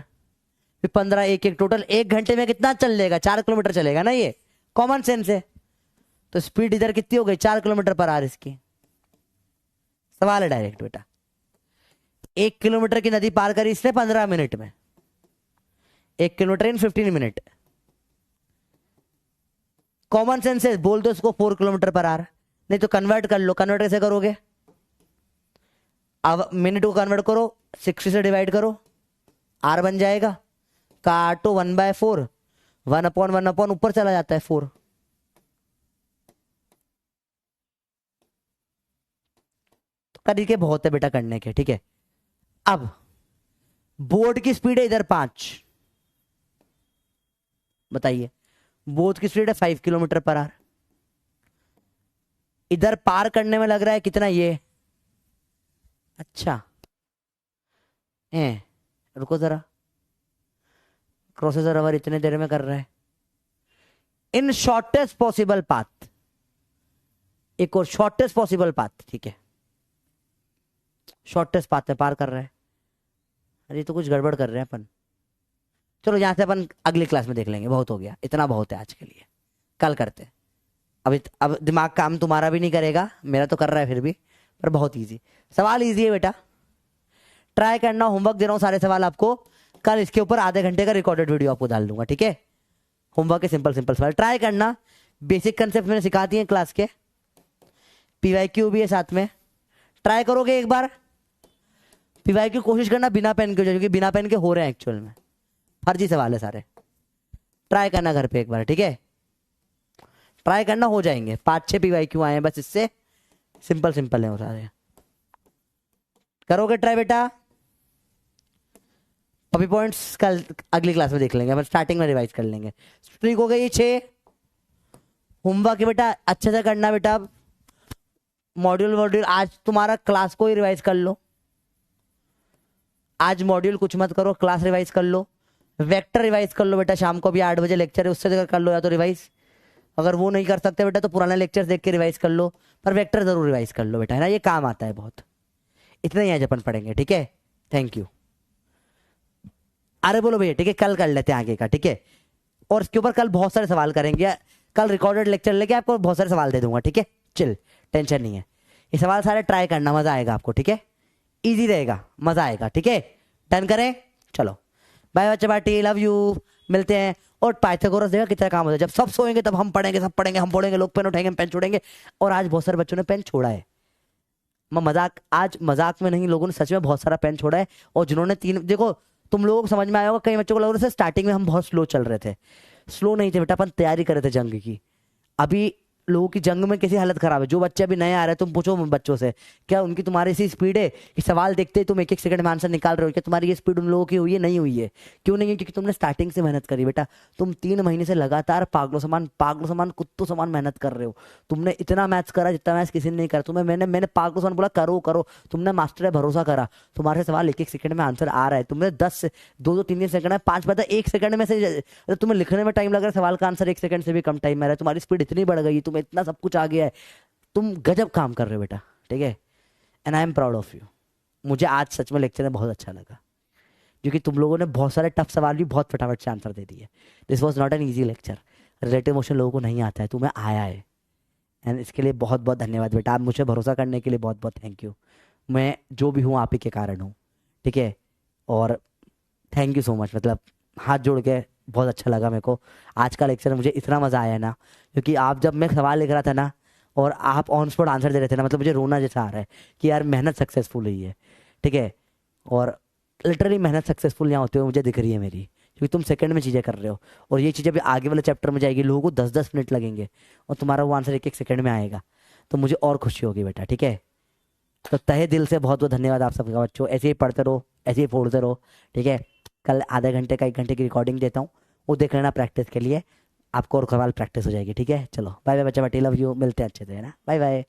फिर 15 1 1, टोटल 1 घंटे में कितना चल लेगा, 4 किलोमीटर चलेगा ना, ये कॉमन सेंस है। तो स्पीड इधर कितनी हो गई, 4 किलोमीटर पर आवर इसकी। सवाल है डायरेक्ट बेटा, 1 किलोमीटर की नदी पार करी इसने 15 मिनट में, 1 किलोमीटर इन 15 मिनट, कॉमन सेंस है, बोल दो इसको 4 किलोमीटर पर आवर, नहीं तो कन्वर्ट कर लो, कन्वर्ट कैसे करोगे, अब मिनट को कन्वर्ट करो, 60 से डिवाइड करो, आर बन जाएगा, काटो 1/4, 1/1 ऊपर चला जाता है 4, तो तरीके बहुत है बेटा करने के, ठीक है। अब बोट की स्पीड है इधर 5, बताइए, बोट की स्पीड है 5 किलोमीटर पर आवर, इधर पार करने में लग रहा है कितना, ये अच्छा रुको जरा, क्रॉसेस रवर इतने देर में कर रहा है, इन शॉर्टेस्ट पॉसिबल पाथ, एक और शॉर्टेस्ट पॉसिबल पाथ, ठीक है, शॉर्टेस्ट पाथ पे पार कर रहा है। अरे तो कुछ गड़बड़ कर रहे हैं अपन, चलो यहां से अपन अगली क्लास में देख लेंगे, बहुत हो गया, इतना बहुत है आज के लिए, कल करते हैं। अब दिमाग काम तुम्हारा भी नहीं करेगा, मेरा तो कर रहा है फिर भी, पर बहुत इजी सवाल, इजी है बेटा, ट्राई करना, होमवर्क दे रहा हूं सारे सवाल आपको, कल इसके ऊपर आधे घंटे का रिकॉर्डेड वीडियो आपको डाल दूंगा, ठीक है। होमवर्क के सिंपल सिंपल सवाल ट्राई करना, बेसिक कंसेप्ट मैंने सिखा दिए क्लास के, पीवाईक्यू भी है साथ में, ट्राई करोगे एक बार, पीवाईक्यू कोशिश करना बिना पेन के, क्योंकि बिना पेन के हो रहे हैं एक्चुअल में, फर्जी सवाल है सारे, ट्राई करना घर पे एक बार, ठीक है, ट्राई करना, हो जाएंगे, 5-6 पीवाईक्यू आए हैं बस, इससे सिंपल सिंपल है वो सारे, करोगे ट्राई बेटा। पपी पॉइंट्स कल अगली क्लास में देख लेंगे, हम स्टार्टिंग में रिवाइज कर लेंगे। स्ट्रिक हो गई 6, होमवर्क बेटा अच्छे से करना बेटा, मॉड्यूल आज तुम्हारा क्लास को ही रिवाइज कर लो, आज मॉड्यूल कुछ मत करो, क्लास रिवाइज कर लो, वेक्टर रिवाइज कर लो बेटा, शाम को भी 8 बजे लेक्चर है, उससे कर लो, या तो रिवाइज, अगर वो नहीं कर सकते बेटा तो पुराना लेक्चर देख के रिवाइज कर लो, पर वेक्टर जरूर रिवाइज कर लो बेटा, है ना, ये काम आता है बहुत, इतना ही आज अपन पढ़ेंगे, ठीक है। Thank you. अरे बोलो भैया, ठीक है, कल कर लेते हैं आगे का, ठीक है। और इसके ऊपर कल बहुत सारे सवाल करेंगे, कल रिकॉर्डेड लेक्चर लेके आपको बहुत सारे सवाल दे दूंगा, ठीक है। चिल, टेंशन नहीं है। ये सवाल सारे ट्राई करना, मजा आएगा आपको, ठीक है। इजी रहेगा, मजा आएगा, ठीक है। डन करें, चलो बाय बच्चे पार्टी, लव यू, मिलते हैं। और पाइथागोरस देखा कितना काम होता है, जब सब सोएंगे तब हम पढ़ेंगे, सब पढ़ेंगे, हम पढ़ेंगे, लोग पेन उठाएंगे, पेन छोड़ेंगे। और आज बहुत सारे बच्चों ने पेन छोड़ा है, मैं मजाक, आज मजाक में नहीं, लोगों ने सच में बहुत सारा पेन छोड़ा है। और जिन्होंने तीन, देखो तुम लोगों को समझ में आया होगा, कई बच्चों को लग रहा था स्टार्टिंग में हम बहुत स्लो चल रहे थे। स्लो नहीं थे बेटा, अपन तैयारी कर रहे थे जंग की। अभी लोगों की जंग में कैसी हालत खराब है। जो बच्चे अभी नए आ रहे हैं, तुम पूछो बच्चों से, क्या उनकी तुम्हारी ऐसी स्पीड है कि सवाल देखते ही तुम एक एक सेकंड में आंसर निकाल रहे हो? क्या तुम्हारी ये स्पीड उन लोगों की हुई है? नहीं हुई है। क्यों नहीं है? क्योंकि तुमने स्टार्टिंग से मेहनत करी बेटा। तुम 3 महीने से लगातार पागलों समान कुत्तों समान मेहनत कर रहे हो। तुमने इतना मैथ्स करा जितना मैथ्स किसी ने नहीं करा। तुम्हें मैंने पागलों समान बोला करो करो, तुमने मास्टर पे भरोसा करा। तुम्हारे सवाल एक एक सेकंड में आंसर आ रहा है। तुमने 10 2 3 सेकंड में 5 पता 1 सेकंड में से तुम्हें लिखने में टाइम लग रहा है, सवाल का आंसर 1 सेकंड से भी कम टाइम में आ रहा है। तुम्हारी स्पीड इतनी बढ़ गई, तुम्हें इतना सब कुछ आ गया है, तुम गजब काम कर रहे हो बेटा, ठीक है। And I am proud of you. मुझे आज सच में लेक्चर में बहुत अच्छा लगा, क्योंकि तुम लोगों ने बहुत सारे टफ सवाल भी बहुत फटाफट से आंसर दे दिए। This was not an easy lecture. Relative motion लोगों को नहीं आता है, तुम्हें आया है, एंड इसके लिए बहुत बहुत धन्यवाद बेटा। आप मुझे भरोसा करने के लिए बहुत बहुत थैंक यू। मैं जो भी हूँ आप ही के कारण हूँ, ठीक है। और थैंक यू सो मच, मतलब हाथ जोड़ के बहुत अच्छा लगा मेरे को। आज का लेक्चर मुझे इतना मज़ा आया ना, क्योंकि आप जब मैं सवाल लिख रहा था ना और आप ऑन स्पॉट आंसर दे रहे थे ना, मतलब मुझे रोना जैसा आ रहा है कि यार मेहनत सक्सेसफुल हुई है, ठीक है। और लिटरली मेहनत सक्सेसफुल यहाँ होते हुए मुझे दिख रही है मेरी, क्योंकि तुम सेकंड में चीज़ें कर रहे हो। और ये चीज़ें भी आगे वाले चैप्टर में जाएगी, लोगों को 10-10 मिनट लगेंगे और तुम्हारा वो आंसर 1-1 सेकंड में आएगा, तो मुझे और खुशी होगी बेटा, ठीक है। तो तहे दिल से बहुत बहुत धन्यवाद आप सबका बच्चों। ऐसे ही पढ़ते रहो, ऐसे ही फोड़ते रहो, ठीक है। कल आधे घंटे का 1 घंटे की रिकॉर्डिंग देता हूँ, वो देख लेना प्रैक्टिस के लिए, आपको और सवाल प्रैक्टिस हो जाएगी, ठीक है। चलो बाय बाय बच्चा, बटी लव यू, मिलते हैं अच्छे से, है ना, बाय बाय।